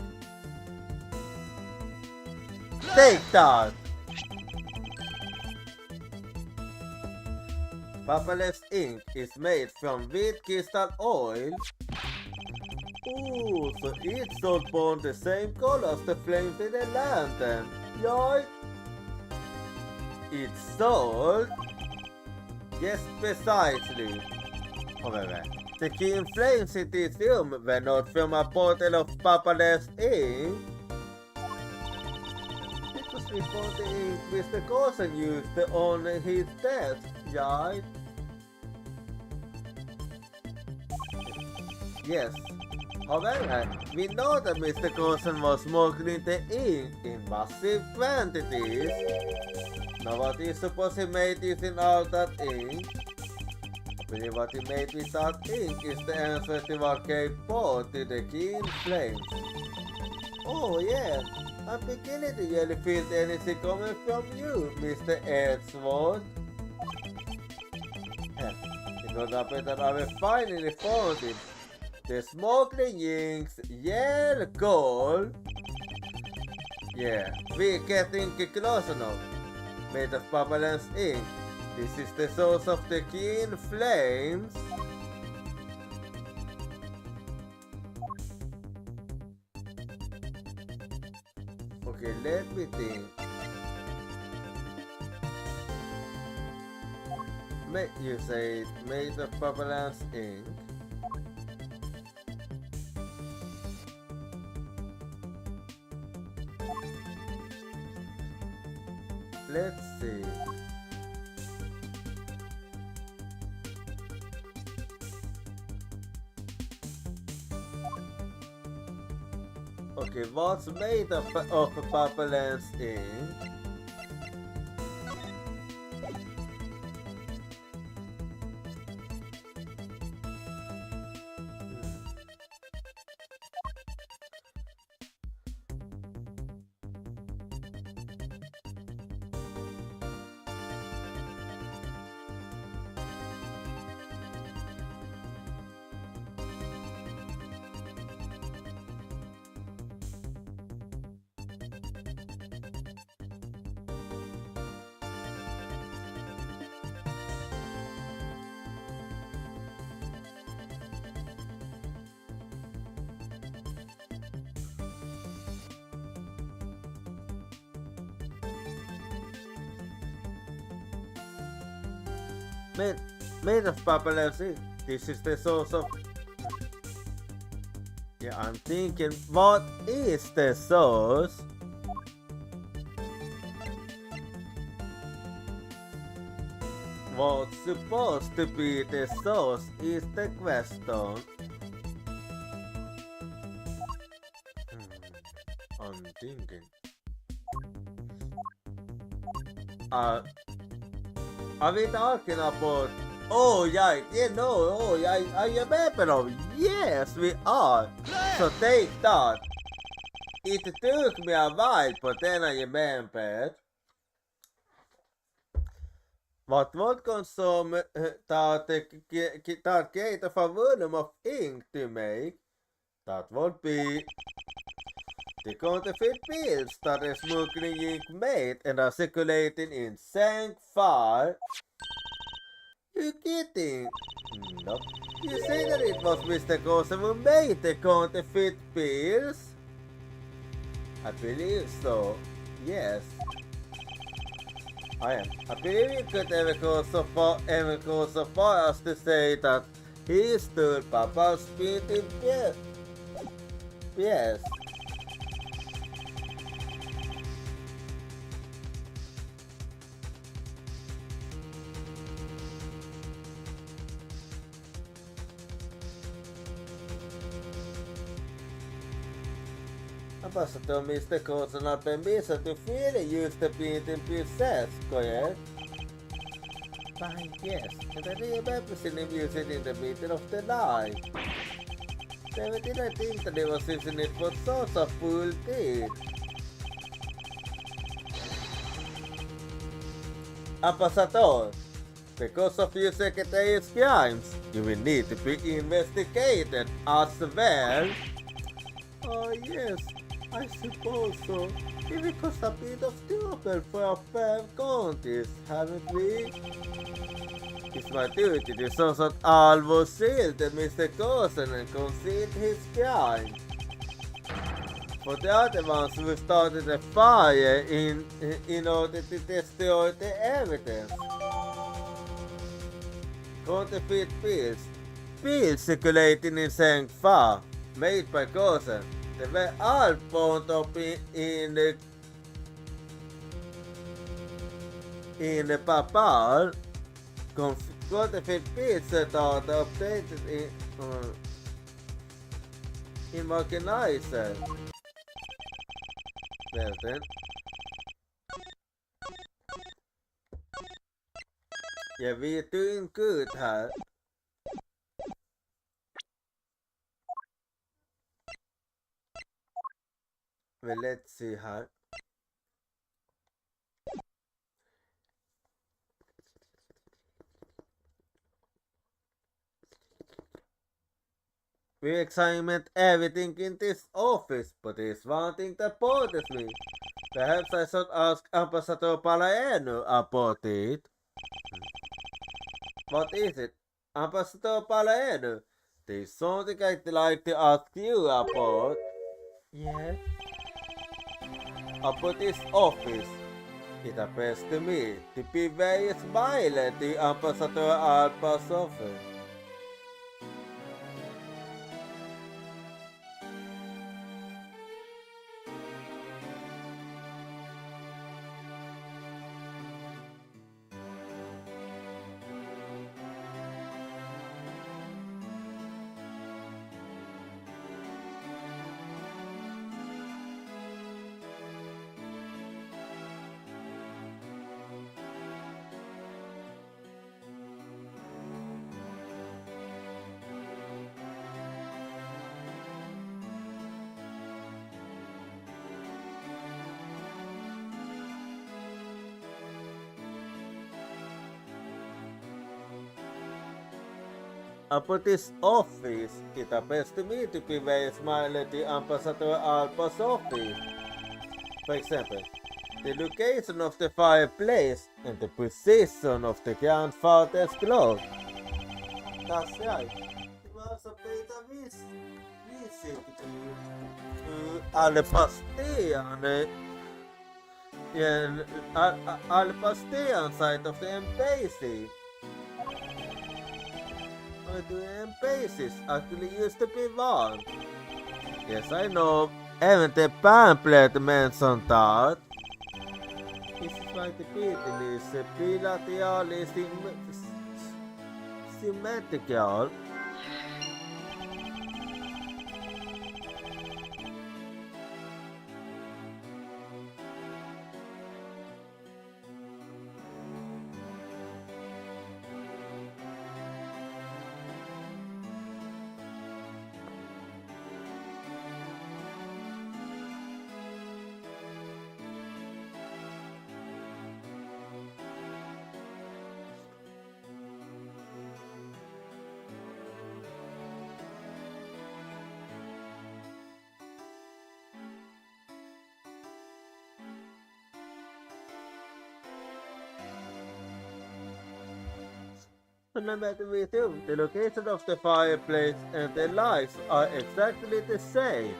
Take that! Papalef's ink is made from white crystal oil. Ooh, so it's all born the same color as the flames in the lantern, right? It's salt? Yes, precisely. However, the green flames in this film were not from a bottle of Papalef's ink. Because we found the ink Mr. Cousin used on his desk, right? Yes. However, we know that Mr. Cousin was smuggling the ink in massive quantities. Now what is supposed to be made using all that ink? I believe what he made without ink is the answer to Arcade 4 to the keen flames. Oh yeah, I'm beginning to really feel the energy coming from you, Mr. Edgeworth. It was up that I will finally found it. The smuggling inks, yellow gold. Yeah, we're getting closer now. Made of Papalan's ink. This is the source of the keen flames. Okay, let me think. You say made of Papalan's ink. Let's see. Okay, what's made of Papalan's ink? Made of Papalan's ink. This is the source of... Yeah, I'm thinking, what is the source? What's supposed to be the source is the question. I'm thinking. Are we talking about... Oh yeah, I remember now. Yes, we are. So take that. It took me a while, but then I remembered. What would consume that gate of a volume of ink to make? That would be the counterfeit pills that the smuggling ink made and are circulating in Sank Fire. You kidding? Nope. You say that it was Mr. Gosen who made the counterfeit pills? I believe so. Yes. I believe you could ever go so far as to say that he stole Papa's speeding pills. Yes. Ambassador Mr. Coulson har permission to freely use the painting process, correct? Fine, yes, and I remember seeing him use it in the middle of the night. Never did I think that he was using it for such a fool deed. Ambassador, because of your secretary's crimes, you will need to be investigated as well. Oh yes, I suppose so. We caused a bit of trouble for our fair counties, haven't we? It's my duty to show that all was sealed and Mr. Coulson and concealed his crime. For the other ones, we started a fire in order to destroy the evidence. Counterfeit pills circulating in Sank Far, made by Coulson. They were all found up in the papal. Counterfeit pills that are updated in organizer. Well then. Yeah, we're doing good här. Well, let's see här. We examine everything in this office, but there's one thing that bothers me. Perhaps I should ask Ambassador Palaeno about it. What is it? Ambassador Palaeno, there's something I'd like to ask you about. Yes? About this office. It appears to me to be very similar to Ambassador Alba's office. About this office, it appears to me to be very similar to Ambassador Alba's office. For example, the location of the fireplace and the position of the grandfather's clock. That's right. It was a bit of visit to Albastian. Albastian side of the embassy. The embassies actually used to be one. Yes, I know. Even the pamphlet mentioned that. This is why the beating is bilaterally symmetrical. No matter with whom, the location of the fireplace and the lights are exactly the same.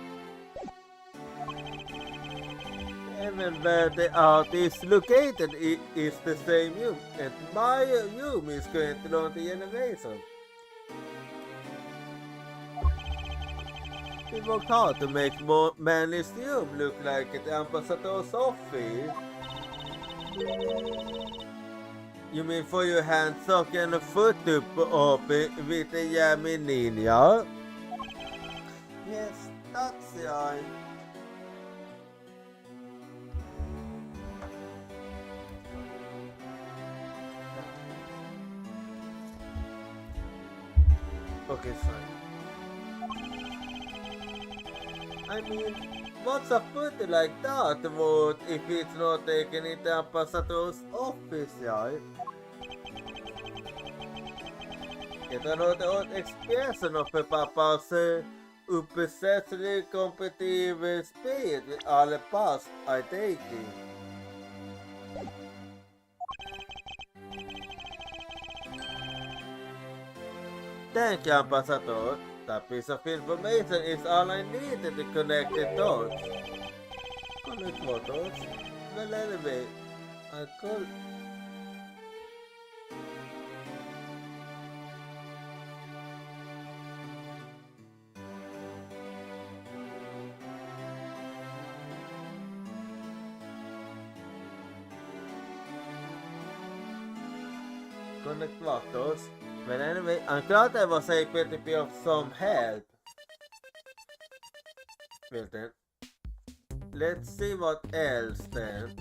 Even where the art is located is the same room, and my room is currently on the renovation. We worked hard to make Manly's room look like the ambassador's office. You mean for your hand sock and a foot up with the yummy ninja? Yes, that's right. Okay, fine. I mean, what's a foot like that would if it's not taken in the ambassador's office, right? It's another expression of a papa's obsessively competitive spirit with all the past I take it. Thank you, Ambassador. That piece of information is all I needed to connect the dots. Connect what dots? Well, anyway, I could... Connect what dots? But anyway, I'm glad I was able to be of some help. Well then, let's see what else then.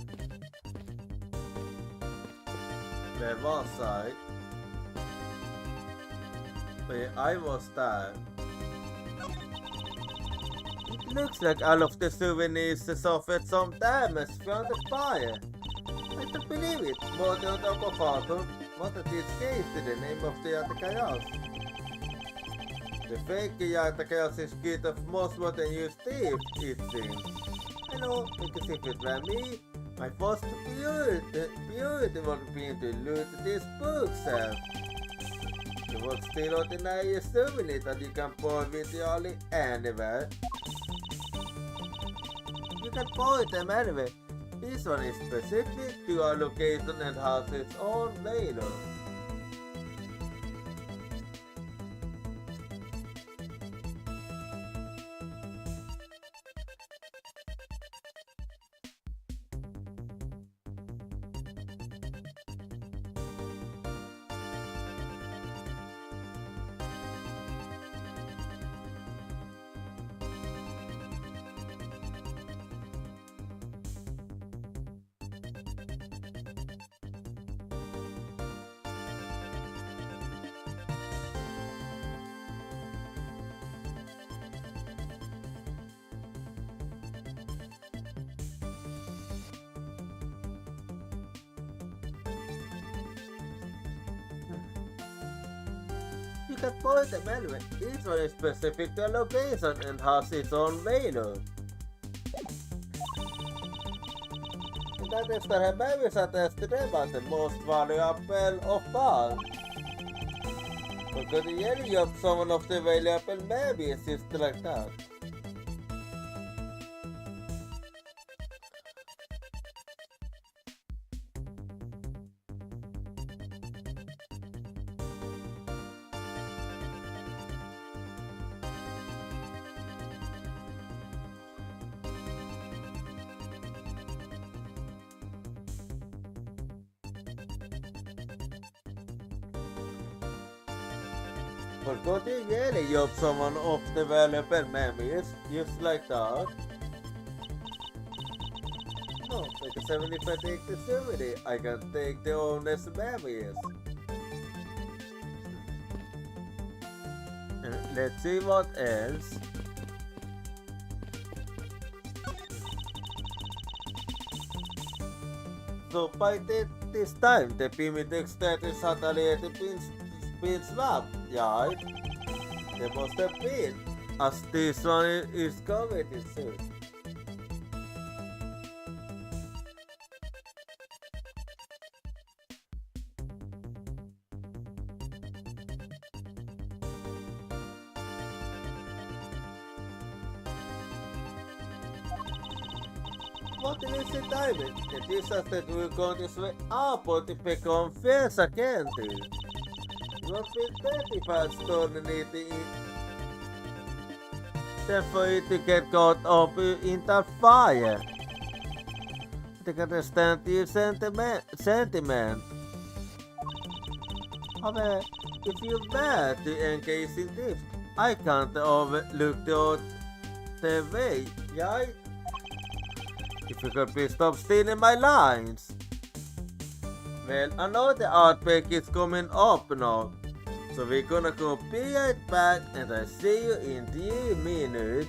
Where was I? I was there. It looks like all of the souvenirs suffered some damage from the fire. I don't believe it. Både och occupator wanted to escape to the name of the Atacayas. The fake Atacayas is good of most modern use thieves, it seems. I know, because if it were me, my first priority would be to loot this bookshelf. It was still ordinary souvenir that you can buy virtually anywhere. You can buy them anywhere. This one is specific to our location and has its own value. You can buy them anyway. Each one is specific to a location and has its own value. That is the rebellious attested about the most valuable of all. Because the yelling of someone of the valuable maybe is just like that. Forgot to yelling of someone of the valuable memories just like that. No, because even if I take the souvenir, I can take the owner's memories. Let's see what else. So by this time, the primitive status satellite been swapped, right? There must have been, as this one is covered in soon. What is the timing? The disaster will go this way up or to become fierce again. What will 35 stone anything then for it to get caught up in that fire? I can understand your sentiment. However, if you were to engage in this, I can't overlook the way, right? If you could please stop stealing my lines. Well, I know the outbreak is coming up now, so we're gonna go be right back and I'll see you in 3 minutes.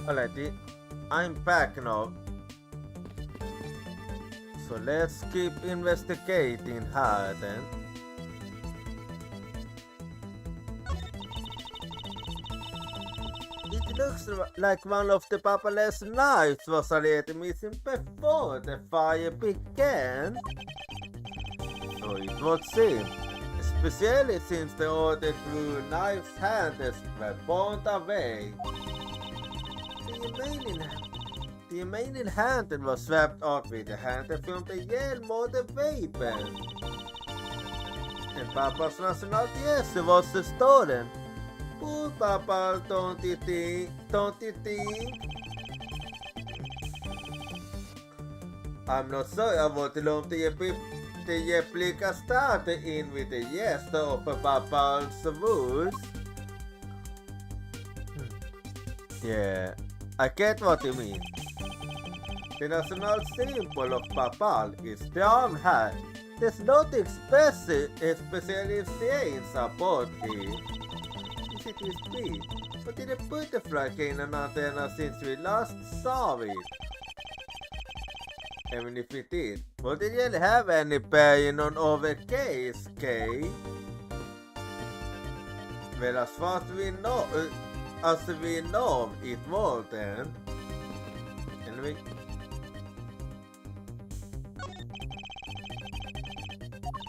Alrighty, I'm back now. So let's keep investigating her then. It looks like one of the Papa's knives was already missing before the fire began. So it would seem, especially since the other two knives' handles were burned away. The remaining handle was swapped out with the handle from the Yale motor weapon. And Papa's nationality was stolen. Poor Papa, don't you think? Don't you think? I'm not sure about the replica started in with the yes of Papa's rules. Yeah, I get what you mean. The national symbol of Papal is the arm hat. There's nothing special, especially strange about it. Yes, it is big, but did a butterfly gain an antenna since we last saw it? Even if it did, would it really have any bearing on our case, Kay? Well, as far as we know, it wouldn't. Anyway.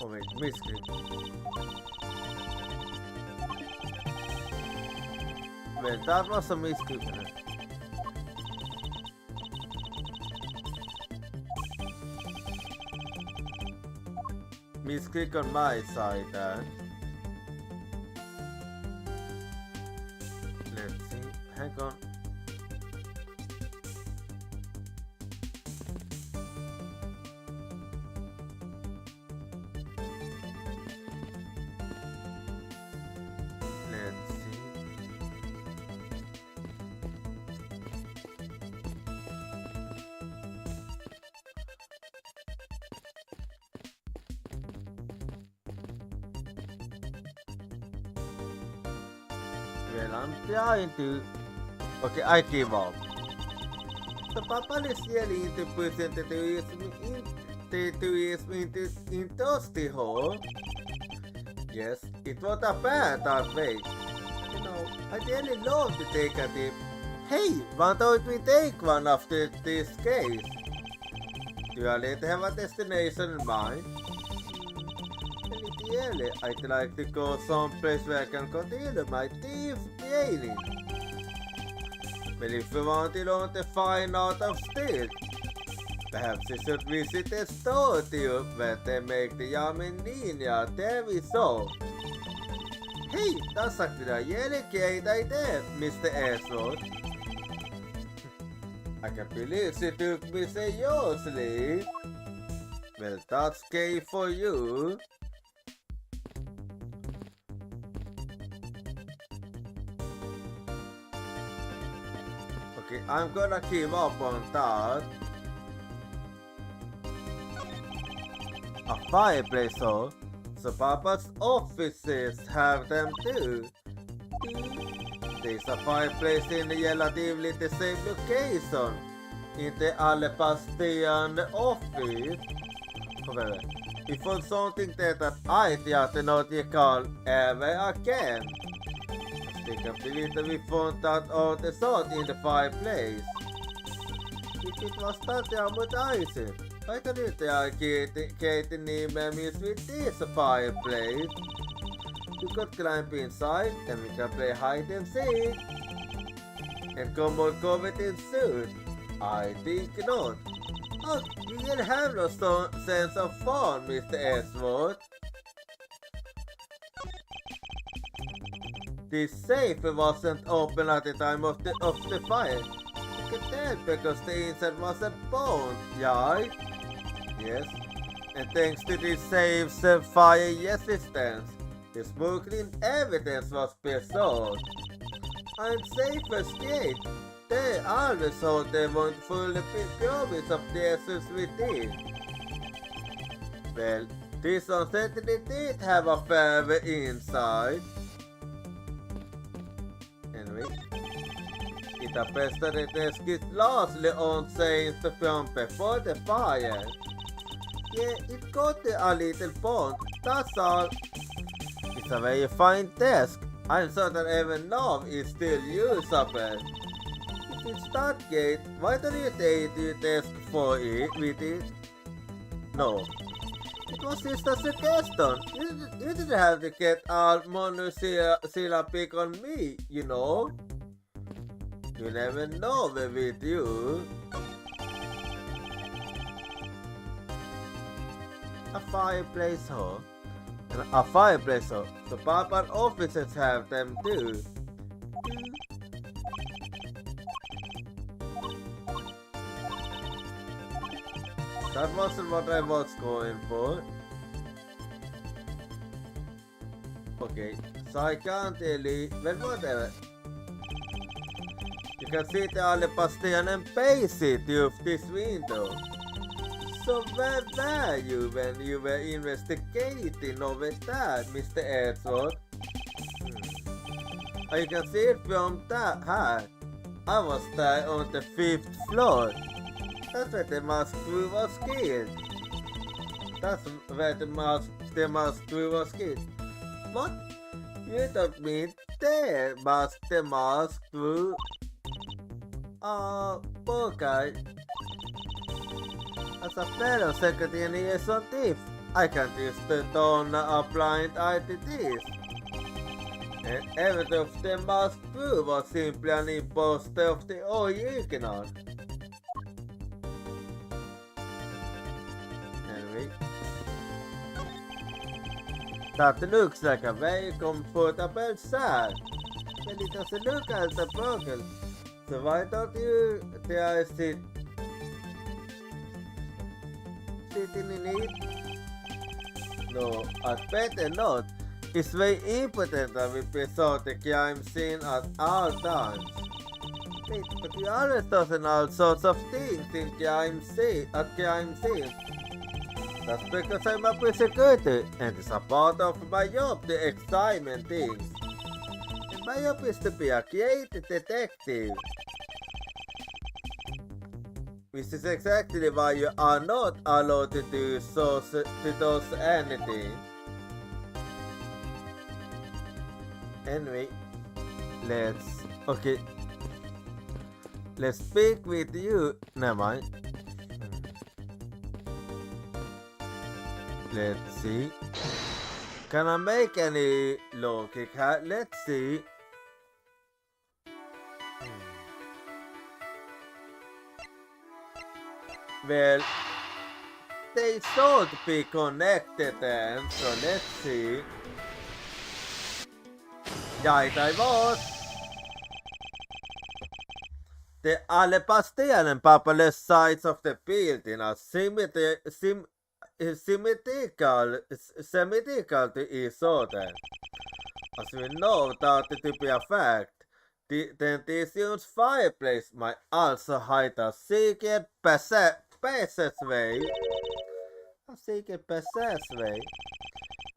Oh wait, misclick. Well, that was a misclick. Misclick on my side then. Let's see. Hang on. Let's see. Well, I'm trying to. Okay, I give up. The Papa is really into presentationism into the hole. Yes, it was a bad that way. You know, I really love to take a tip. Hey, why don't we take one after this case? Do you already have a destination in mind? Really, I'd like to go someplace where I can continue my thief training. But if you want to learn the fine art of stealth, perhaps you should visit a store tube where they make the yummy ninja Terry so. Hey, that's actually a really great idea, Mr. Ashford. I can't believe she took me seriously. Well, that's gay for you. Okay, I'm gonna give up on that. A fireplace, so Papa's offices have them too. There's a fireplace in relatively the same location in the Alabastian office. However, it was something that I did not recall ever again. I can't believe that we found that all the salt in the fireplace. If it was that traumatizing, why couldn't they create new memories with this fireplace? You could climb inside and we can play hide and seek. And come on covered in suit? I think not. Oh, you will have no sense of fun, Mr. Ashford. The safe wasn't open at the time of the fire. You could tell because the inside wasn't burned, right? Yes. And thanks to the safe's fire resistance, the smuggling evidence was preserved. And safe escape. They always thought they weren't fully promise of the essence within. Well, this one certainly did have a further inside. Anyway, it The pestare desk is largely unchanged from before the fire. Yeah, it got a little burnt, that's all. It's a very fine desk. I'm certain even now it's still usable. If it's that great, why don't you take your desk for it with it? No. It was just a suggestion. You didn't have to get all monosyllabic on me, you know. You never know with you. A fireplace, huh? A fireplace, huh? The Papa officers have them too. That wasn't what I was going for. Okay, so I can't really... Well, whatever. You can see the alle pastian and basic of this window. So where were you when you were investigating over that, Mr. Edward? Oh, you can see it from that height. I was there on the 5th floor. That's where the mask crew was killed. That's where the mask crew was killed. What? You don't mean there, the mask crew? Oh, poor guy. As a fellow secretary liaison thief, I can't use the tone of blind eye to this. And every of the mask crew was simply an imposter of the original. Anyway, that looks like a very comfortable cell. Well, it doesn't look as a broken. So why don't you try sitting in it? No, I'd better not. It's very important that we preserve the crime scene at all times. Wait, but you always doing all sorts of things in crime scene. That's because I'm a prosecutor, and it's a part of my job to examine things. And my job is to be a great detective. Which is exactly why you are not allowed to do anything. Anyway, let's speak with you. Never mind. Let's see. Can I make any logic? Let's see. Well, they should be connected then, so let's see. Right, I was. The Alepastian populous sides of the building are symmetrical to each other. As we know that to be a fact, then this huge fireplace might also hide a secret passageway.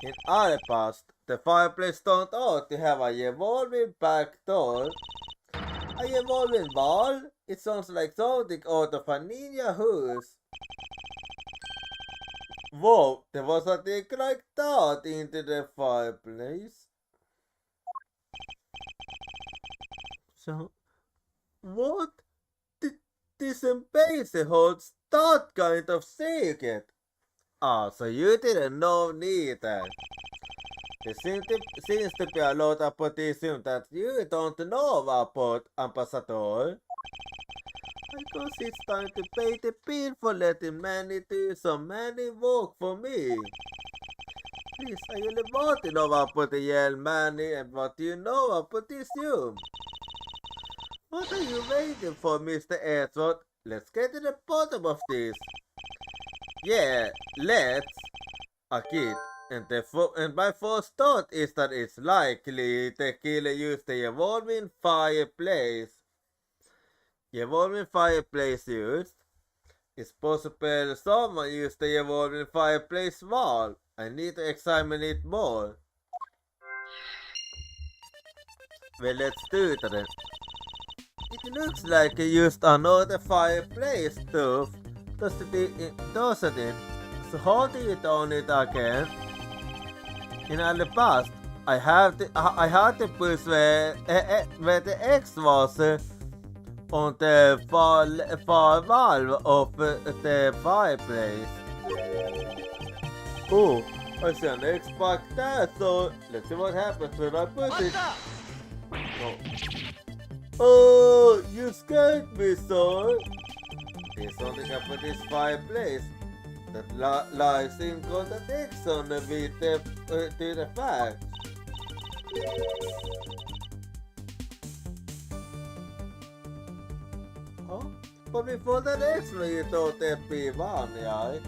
In our past, the fireplace turned out to have a revolving back door. A revolving wall? It sounds like something out of a ninja house. Whoa, there was a thing like that into the fireplace. So, what? This base holds that kind of secret. Ah, so you didn't know neither. There seems to be a lot of petition that you don't know about, Ambassador. I guess it's time to pay the bill for letting Manny do so many work for me. Please, I really want to know about the yell Manny and what do you know about this room. What are you waiting for, Mr. Edward? Let's get to the bottom of this. Yeah, let's. A kid. And my first thought is that it's likely the killer used the revolving fireplace. Revolving fireplace used. It's possible someone used the revolving fireplace wall. I need to examine it more. Well, let's do it then. It looks like you used another fireplace stove, doesn't it? So how do you turn it again? In the past, I had to push where the X was on the far valve of the fireplace. Oh, I see an X back there, so let's see what happens when I push it. Oh, you scared me, sir. There's something up with this fireplace that lies in contradiction with the fact. Oh, but before the next one you thought that'd be one, yeah?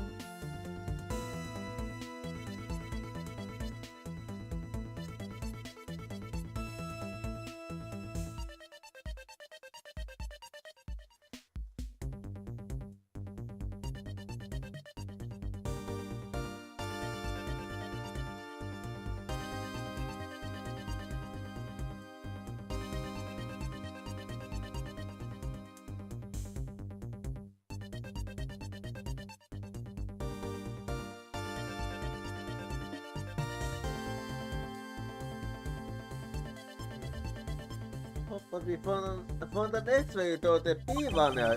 But we found the next way you thought the P one, yeah?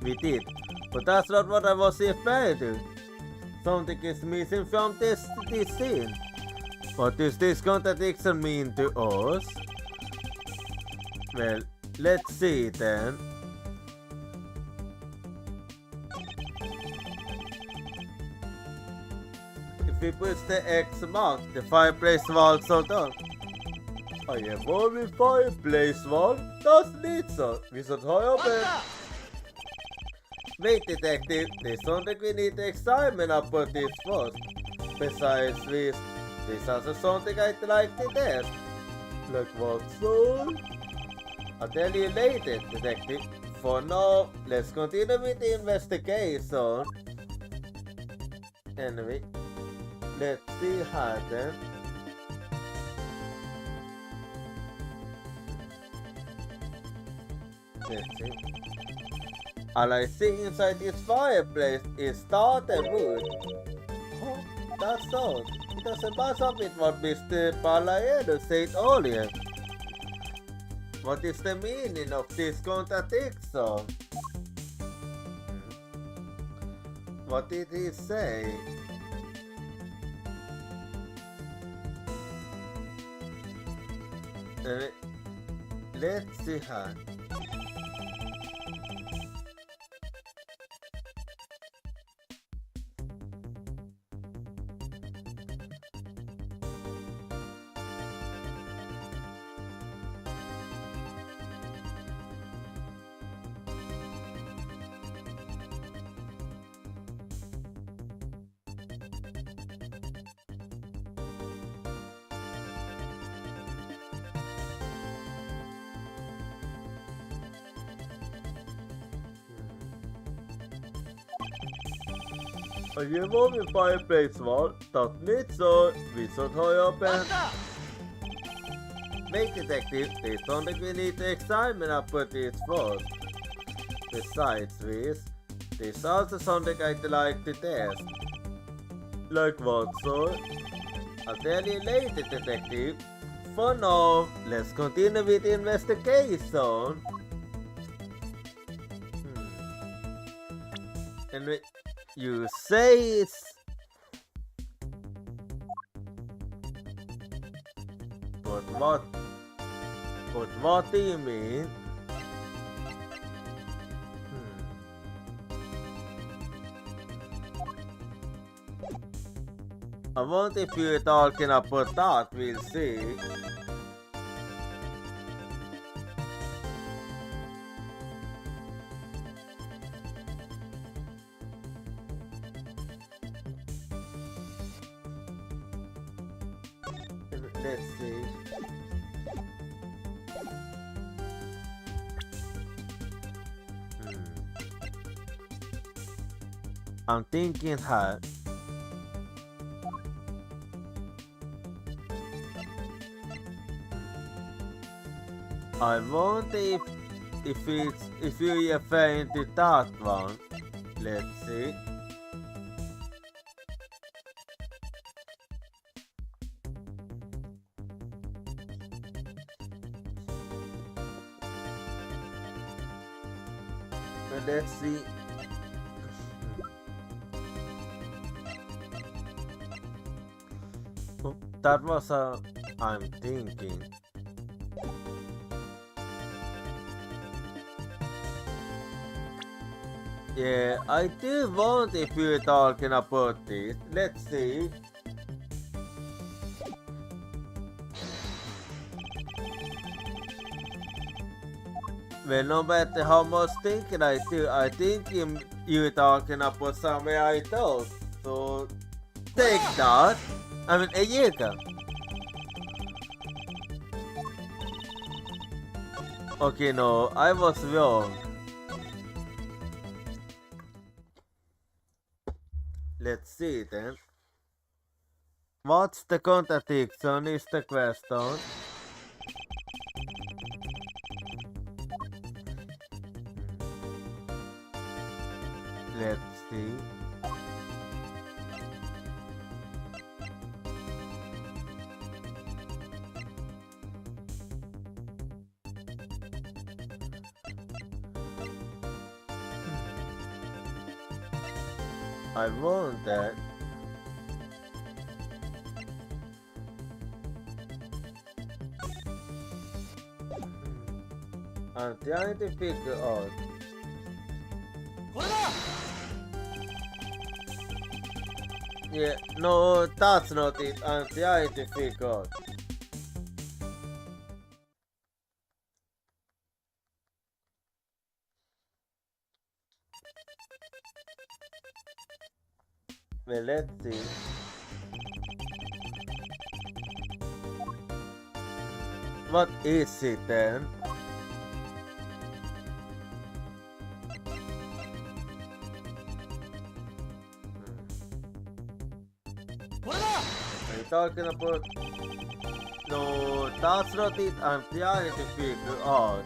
We did, but that's not what I was referring to. Something is missing from this scene. What does this contradiction mean to us? Well, let's see then. If we push the X mark, the fireplace wall so down. I am only fireplace wall. Das nicht so. Vi ska ta jobbet. Wait, detective. There's something we need to examine about this first. Besides this, there's also something I'd like to test. Like what, sir? I'll tell you later, detective. For now, let's continue with the investigation. Anyway, let's see how then. Let's see. All I see inside this fireplace is starter wood. Oh, that's all. It doesn't match up with what Mr. Palaedo said earlier. What is the meaning of this contradiction? What did he say? Let's see how. I am on the fireplace wall. That's not so. We should hurry up and... Wait, detective. There's something we need to examine about this first. Besides this, there's also something I'd like to test. Like what, sir? I'll tell you later, detective. For now, let's continue with the investigation. And you say it's... But what do you mean? I wonder if you're talking about that, we'll see. Let's see. I'm thinking hard. I wonder if if you refer into that one, let's see. Let's see. Oh, that was I'm thinking. Yeah, I do want if you're talking about this. Let's see. Well, no matter how much thinking I do, I think you're talking about somewhere I thought. So, take that. I mean, a year ago. Okay, no, I was wrong. Let's see then. What's the contradiction is the question. Let's see. I want that. I'm trying to figure out. Yeah, no, that's not it. I'm trying to figure out. Well, let's see. What is it then? Are you talking about? No, that's not it. I'm trying to figure out.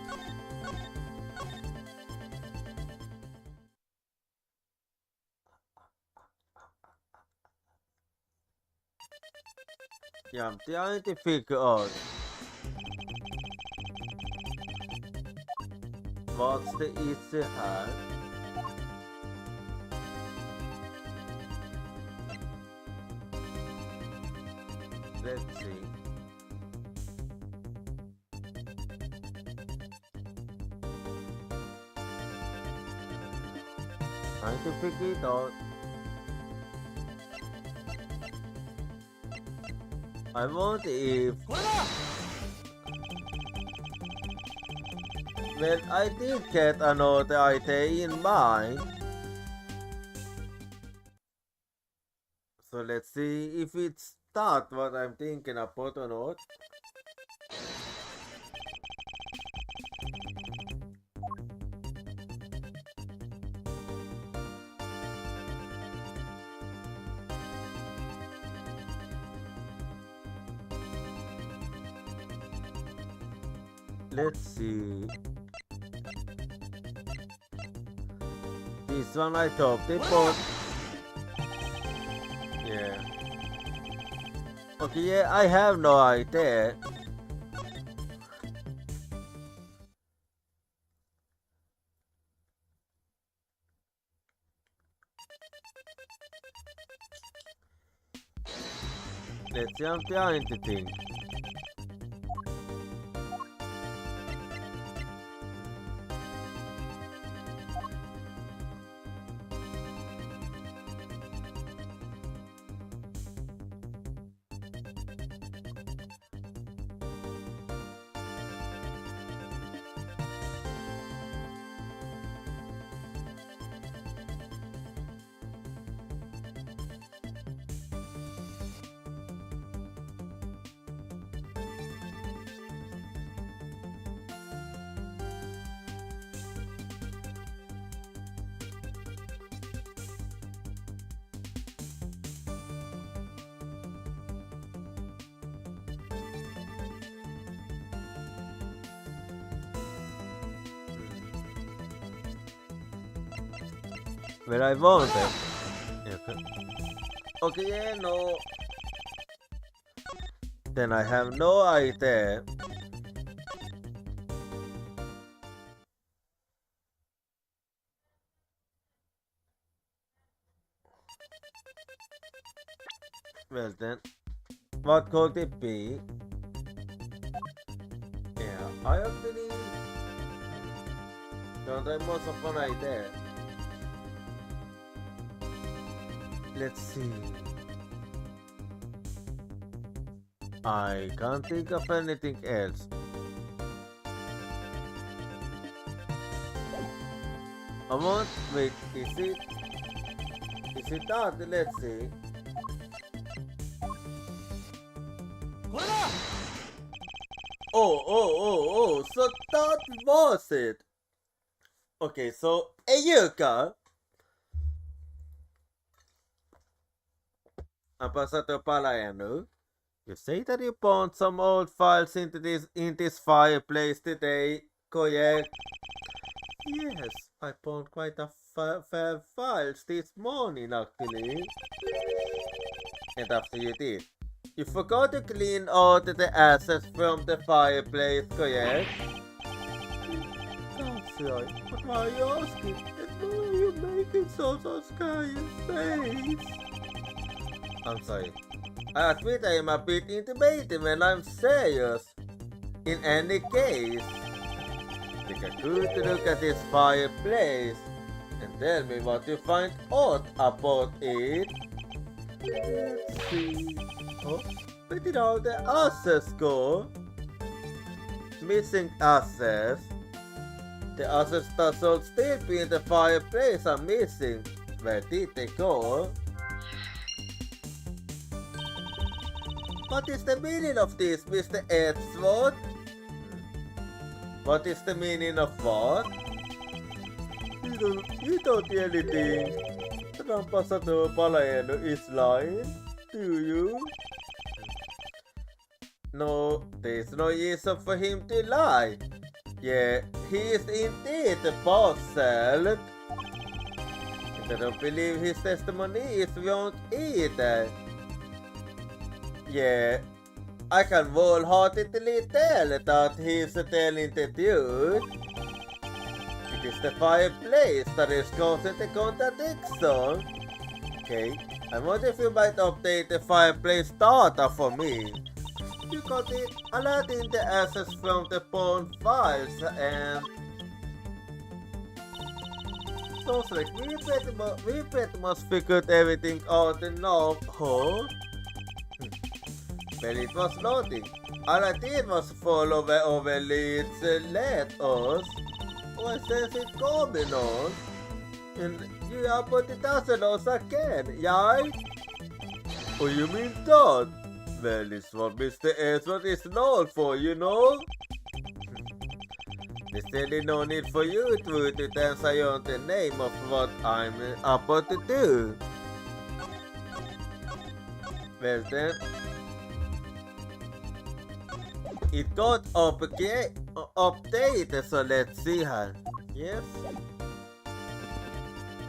Yeah, I'm trying to figure out. What's the easy hand? Let's see. Trying to figure it out. I want if. Well, I did get another idea in mind. So let's see if it's that what I'm thinking about or not. Let's see. This one I talked about. Yeah. Okay, yeah, I have no idea. Let's see, I'm trying to think. where I wanted. Okay. Okay, yeah, no. Then I have no idea. Well then, what could it be? Yeah, I actually don't have much of an idea. Let's see. I can't think of anything else. I want, wait, is it that? Let's see. Oh, so that was it. Okay, so Ayuka, Ambassador Palayanu, you say that you found some old files in this fireplace today, correct? Yes, I found quite a fair files this morning actually. And after you did, you forgot to clean out the ashes from the fireplace, correct? That's right, but why are you asking? And why are you making such a scary face? I'm sorry. I admit I am a bit intimidated when I'm serious. In any case, take a good look at this fireplace and tell me what you find odd about it. Let's see. Oh, where did all the ashes go? Missing ashes? The ashes that should still be in the fireplace are missing. Where did they go? What is the meaning of this, Mr. Edgeworth? What is the meaning of what? You don't really think that Ambassador Palayanu is lying, do you? No, there's no reason for him to lie. Yeah, he is indeed the boss, Sal. And I don't believe his testimony is wrong either. Yeah, I can wholeheartedly tell that he is telling the truth. It is the fireplace that is causing the contradiction. Okay, I wonder if you might update the fireplace data for me. You got it a lot in the assets from the pawn files and sounds like we pretty much figured everything out enough, huh? Well, it was nothing. All I did was follow wherever leads led us. What sense it coming on? And you have put it as us again, right? Oh, you mean that? Well, it's what Mr. Edward is known for, you know? There's really no need for you to answer on the name of what I'm about to do. Well then, it got updated, so let's see her. Yes?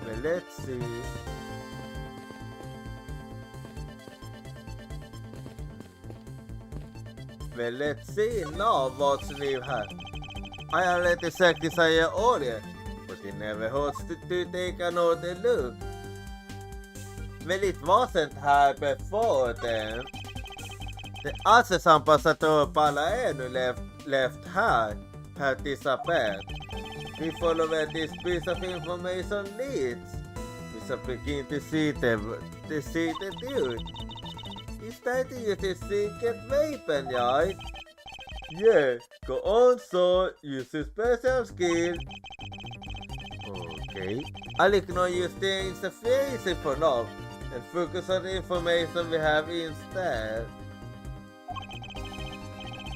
Well, let's see. Well, let's see now what's new here. I already checked this area earlier, but it never hurts to take another look. Well, it wasn't here before then. The other Ambassador Palayanu left her had disappeared. We follow where this piece of information leads. We shall begin to see the dude. He's trying to use his secret weapon, right? Yeah, go on, so use his special skill. Okay, I'll ignore you staying interfering for now and focus on the information we have instead.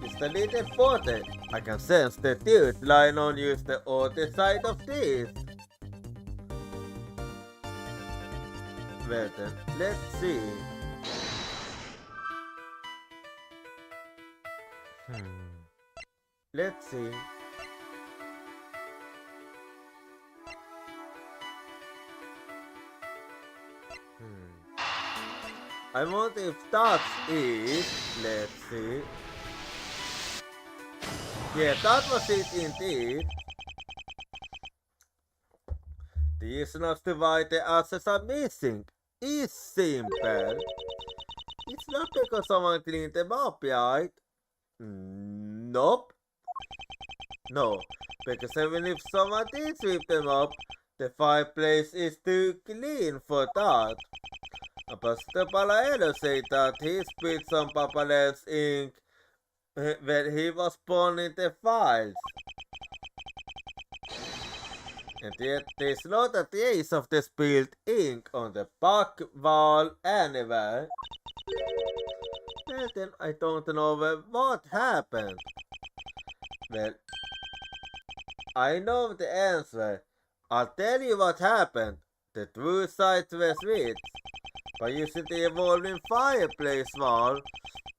It's a little further. I can sense the dude lying on you is the other side of this. Well then, let's see. Let's see. I wonder if that is... Let's see. Yeah, that was it indeed. The reason as to why the assets are missing is simple. It's not because someone cleaned them up, right? Nope. No, because even if someone did sweep them up, the fireplace is too clean for that. Pastor Palaelo said that he spilled some Papalel's ink when he was burning the files. And yet there's not a trace of the spilled ink on the back wall anywhere. Well then, I don't know what happened. Well, I know the answer. I'll tell you what happened. The two sides were switched. By using the evolving fireplace wall,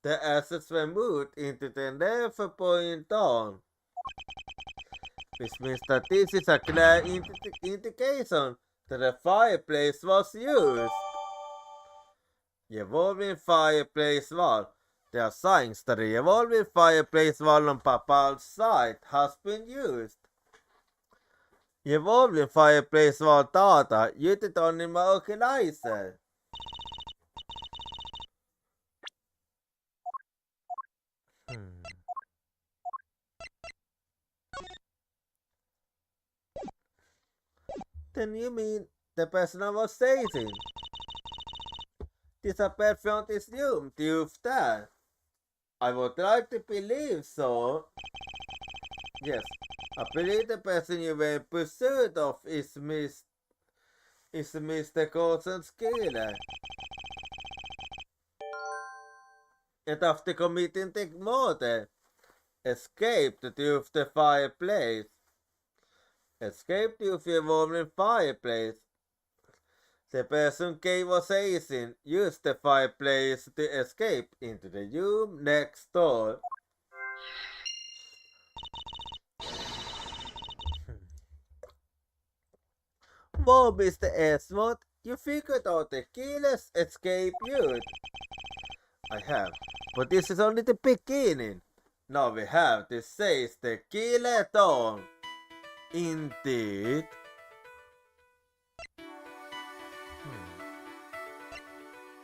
the assets were moved into the never point on. Which means that this is a clear indication that the fireplace was used. The evolving fireplace wall. There are signs that the evolving fireplace wall on Papal's side has been used. The evolving fireplace wall data used on the organizer. Then you mean the person I was saying disappeared from this room to that? I would like to believe so. Yes, I believe the person you were in pursuit of is Mr. Coulson's killer. And after committing the murder, escaped through the fireplace. Escaped through the evolving fireplace. The person Kay was chasing used the fireplace to escape into the room next door. Whoa, Mr. Esmond, you figured out the killer's escape route. I have, but this is only the beginning. Now we have to seize the killer down. Indeed.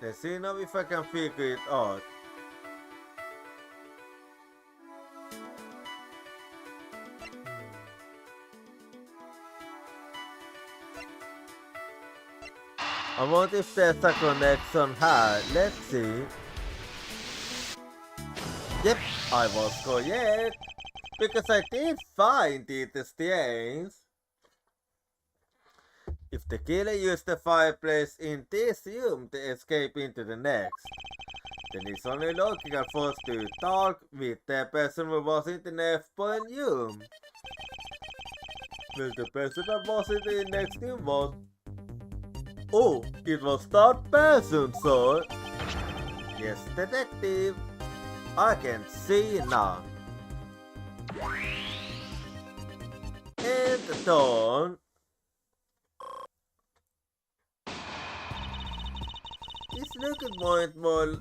Let's see now if I can figure it out. I wonder if there's a connection here. Let's see. Yep, I was correct. Because I did find it strange. If the killer used the fireplace in this room to escape into the next, then it's only logical for us to talk with the person who was in the next point room. Well, the person that was in the next room was... Oh, it was that person, sir. Yes, detective. I can see now. And done. It's looking more and more...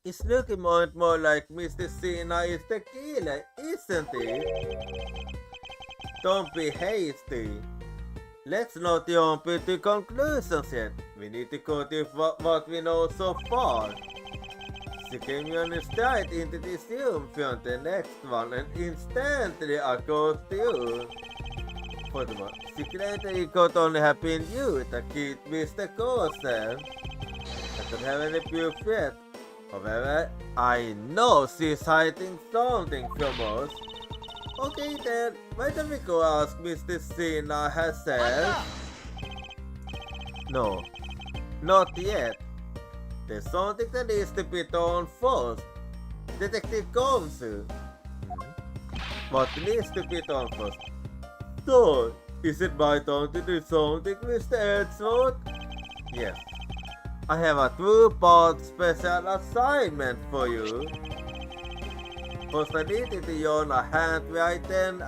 It's looking more and more like Mr. Cena is the killer, isn't it? Don't be hasty. Let's not jump into conclusions yet. We need to go to what we know so far. She came on straight into this room from the next one and instantly accosted you. Furthermore, she claimed that it could only have been you that killed Mr. Coulson. I don't have any proof yet. However, I know she's hiding something from us. Okay then, why don't we go ask Mr. Cena herself? No, not yet. There's something that needs to be done first. Detective Gonsu. What needs to be done first? So, is it my turn to do something, Mr. Edgeworth? Yes. I have a 2-part special assignment for you. Was I needed to use a handwriting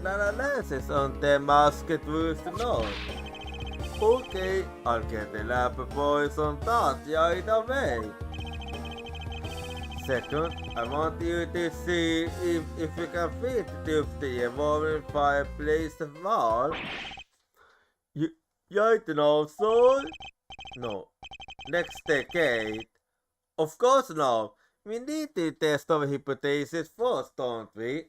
analysis on the masked words note. Okay, I'll get the lab boys on that right away. Second, I want you to see if you can fit the evolving fireplace wall. Right now, so? No. Next decade? Of course not. We need to test our hypothesis first, don't we?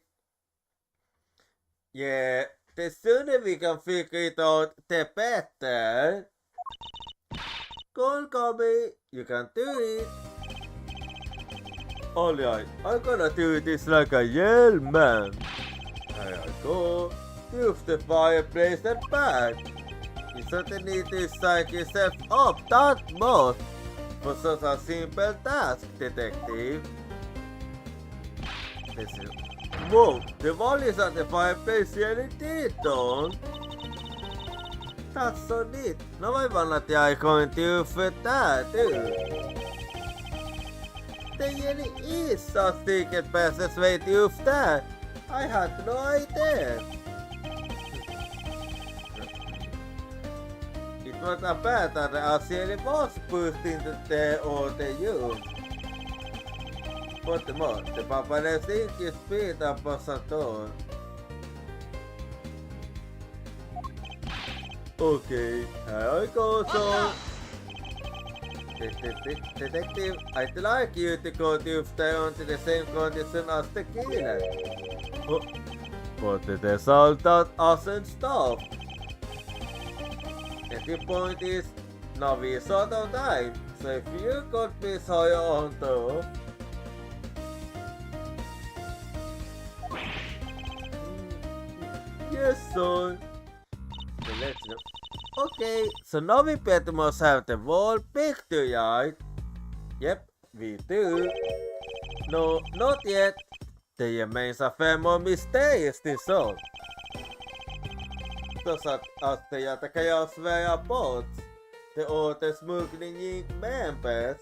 Yeah, the sooner we can figure it out, the better. Go on, Kobe. You can do it. Alright, I'm gonna do this like a yell man. Here I go. Use the fireplace and back. You certainly need to psych yourself up that much for such a simple task, detective. Listen. Whoa, the wall is at the fireplace really did, don't? That's so neat. Now I wanna try going to for that, too. There really is such secret passageway to use that. I had no idea. It was a bad that I actually was pushed into the order use. Furthermore, the paparazzi is speed up as a door. Okay, here I go, so. Detective, I'd like you to go to stay onto the same condition as the killer. Oh, but the result doesn't stop. And the point is, now we sort of time, so if you could please hold on to. Yes, son. So let's go. Okay, so now we better must have the wall picture, right? Yep, we do. No, not yet. There remains a fair more mysterious to solve. Trots att det kan jag svära bort the återsmuggling members.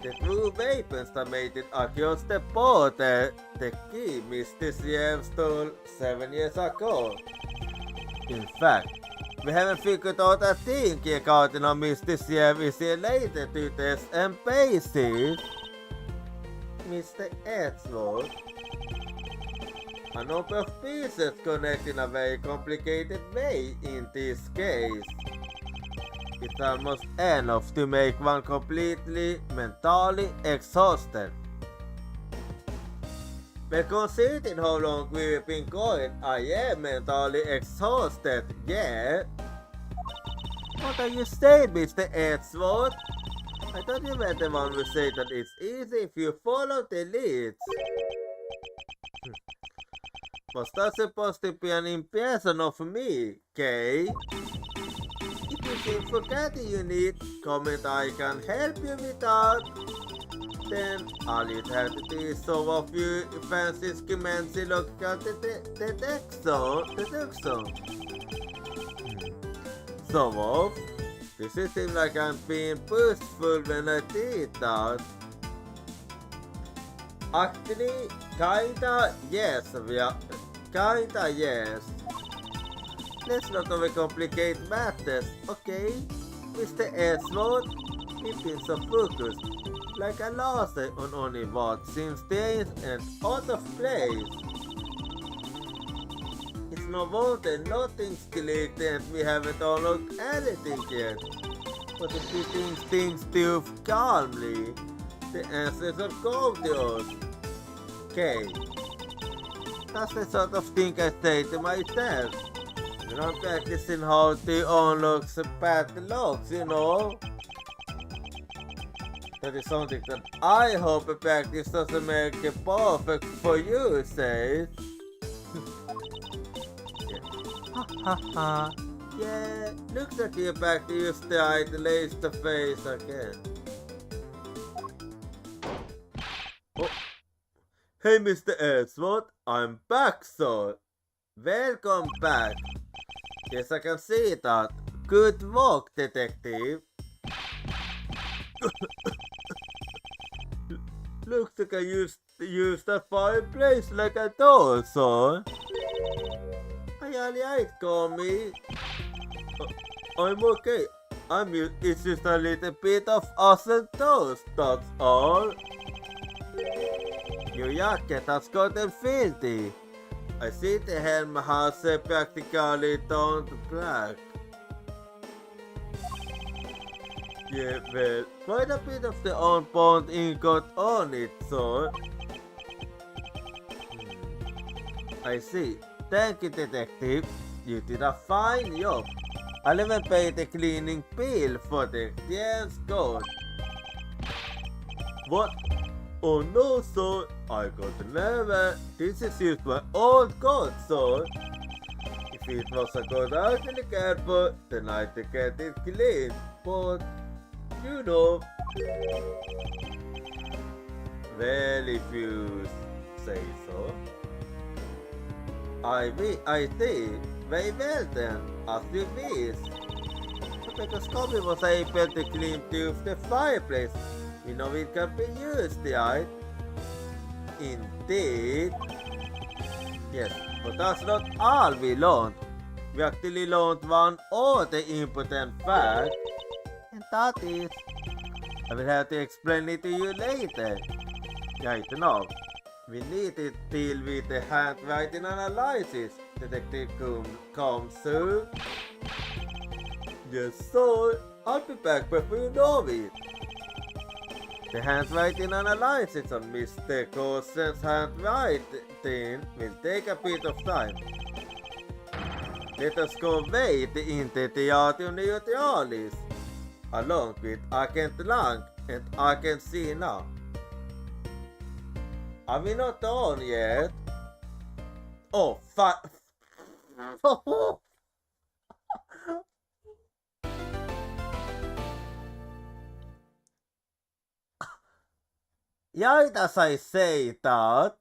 The true weapons that made it across the border, the key Mr. CM stole 7 years ago. In fact, we haven't figured out a thing regarding how Mr. CM is related to this embassy. Mr. Edgeworth. A number of pieces connect in a very complicated way in this case. It's almost enough to make one completely mentally exhausted. But considering how long we've been going, I am mentally exhausted, yeah. What are you saying, Mr. Edgeworth? I thought you were the one who said that it's easy if you follow the leads. Was that supposed to be an impression of me, Kay? If you think forgetting you need comment I can help you with that, then all you'd have to do is solve a few fancy schematic local deduction. Solve off? This seems like I'm being boastful when I did that. Actually, kinda yes, yes. Let's not overcomplicate matters, okay? Mr. Edgeworth, keep been so focused, like a laser on only what seems strange and out of place. It's no wonder nothing's clicked and we haven't unlocked anything yet. But if we think things still calmly, the answers will come to us. Okay. That's the sort of thing I say to myself. When I'm practicing how to unlock the padlocks, you know. That is something that I hope a practice doesn't make it perfect for you, say. Ha ha ha. Yeah, looks like you're back to your style to lace the face again. Oh. Hey Mr. Edgeworth, I'm back, sir. Welcome back. Yes, I can see that. Good work, detective. looks like I use that fireplace like I told, son. Ay, call me. I'm okay. It's just a little bit of awesome toast, that's all. Your jacket has gotten filthy. I see the helm has practically turned black. Yeah, well, quite a bit of the unbound ink got on it, so... I see. Thank you, detective. You did a fine job. I'll even pay the cleaning bill for the yes code. What? Oh no, sir. I got never. This is just my old code, sir. If it was a code actually cared for, then I'd get it clean. But, you know. Well, if you say so. I see. Very well then, as you wish. Because Scotty was able to clean the fireplace. We know it can be used, right? Indeed. Yes, but that's not all we learned. We actually learned one other important fact. And that is... I will have to explain it to you later. Right now, we need to deal with the handwriting analysis. Detective comes soon. Yes, sir. I'll be back before you know it. The handwriting analysis on Mr. Coulson's handwriting will take a bit of time. Let us go wait into Teatro Neutralis, along with Agent Lang and Agent Sina. Are we not done yet? Oh, yeah, as I say that,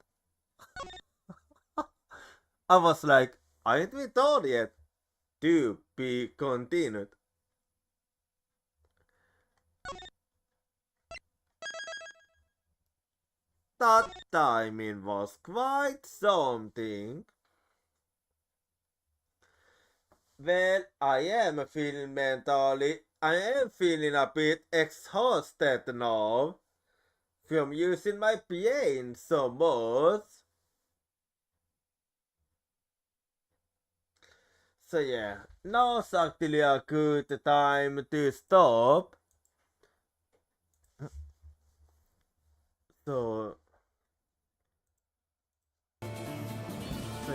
I was like, aren't we done yet? To be continued. That timing was quite something. Well, I am feeling a bit exhausted now from using my brain so much. So yeah, now's actually a good time to stop. So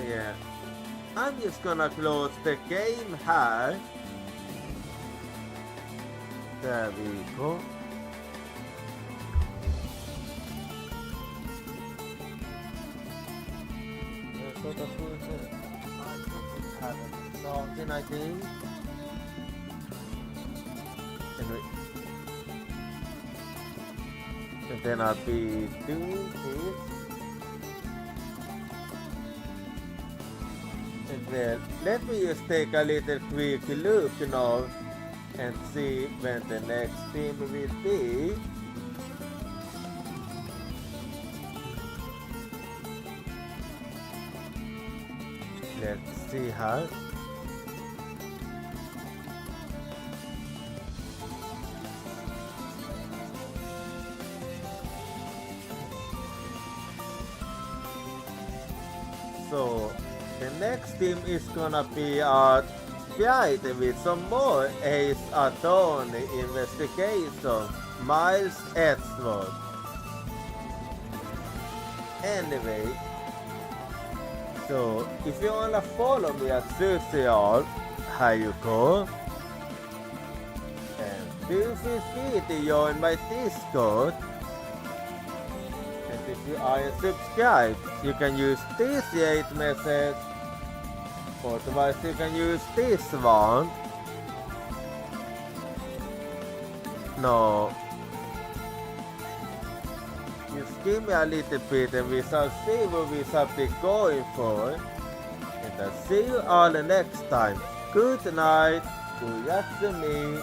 yeah, I'm just gonna close the game here. There we go. So that's what I have something, I think. And then I'll be doing this. And then let me just take a little quick look now and see when the next team will be. Let's see how. So the next team is gonna be fight with some more Ace Attorney investigation, Miles Edgeworth. Anyway, so if you wanna follow me at social, here you go. And do feel free to join my Discord. And if you are subscribed, you can use this 8 message. Otherwise you can use this one. No. Just give me a little bit and we shall see what we shall be going for. And I'll see you all next time. Good night. Uyasumi.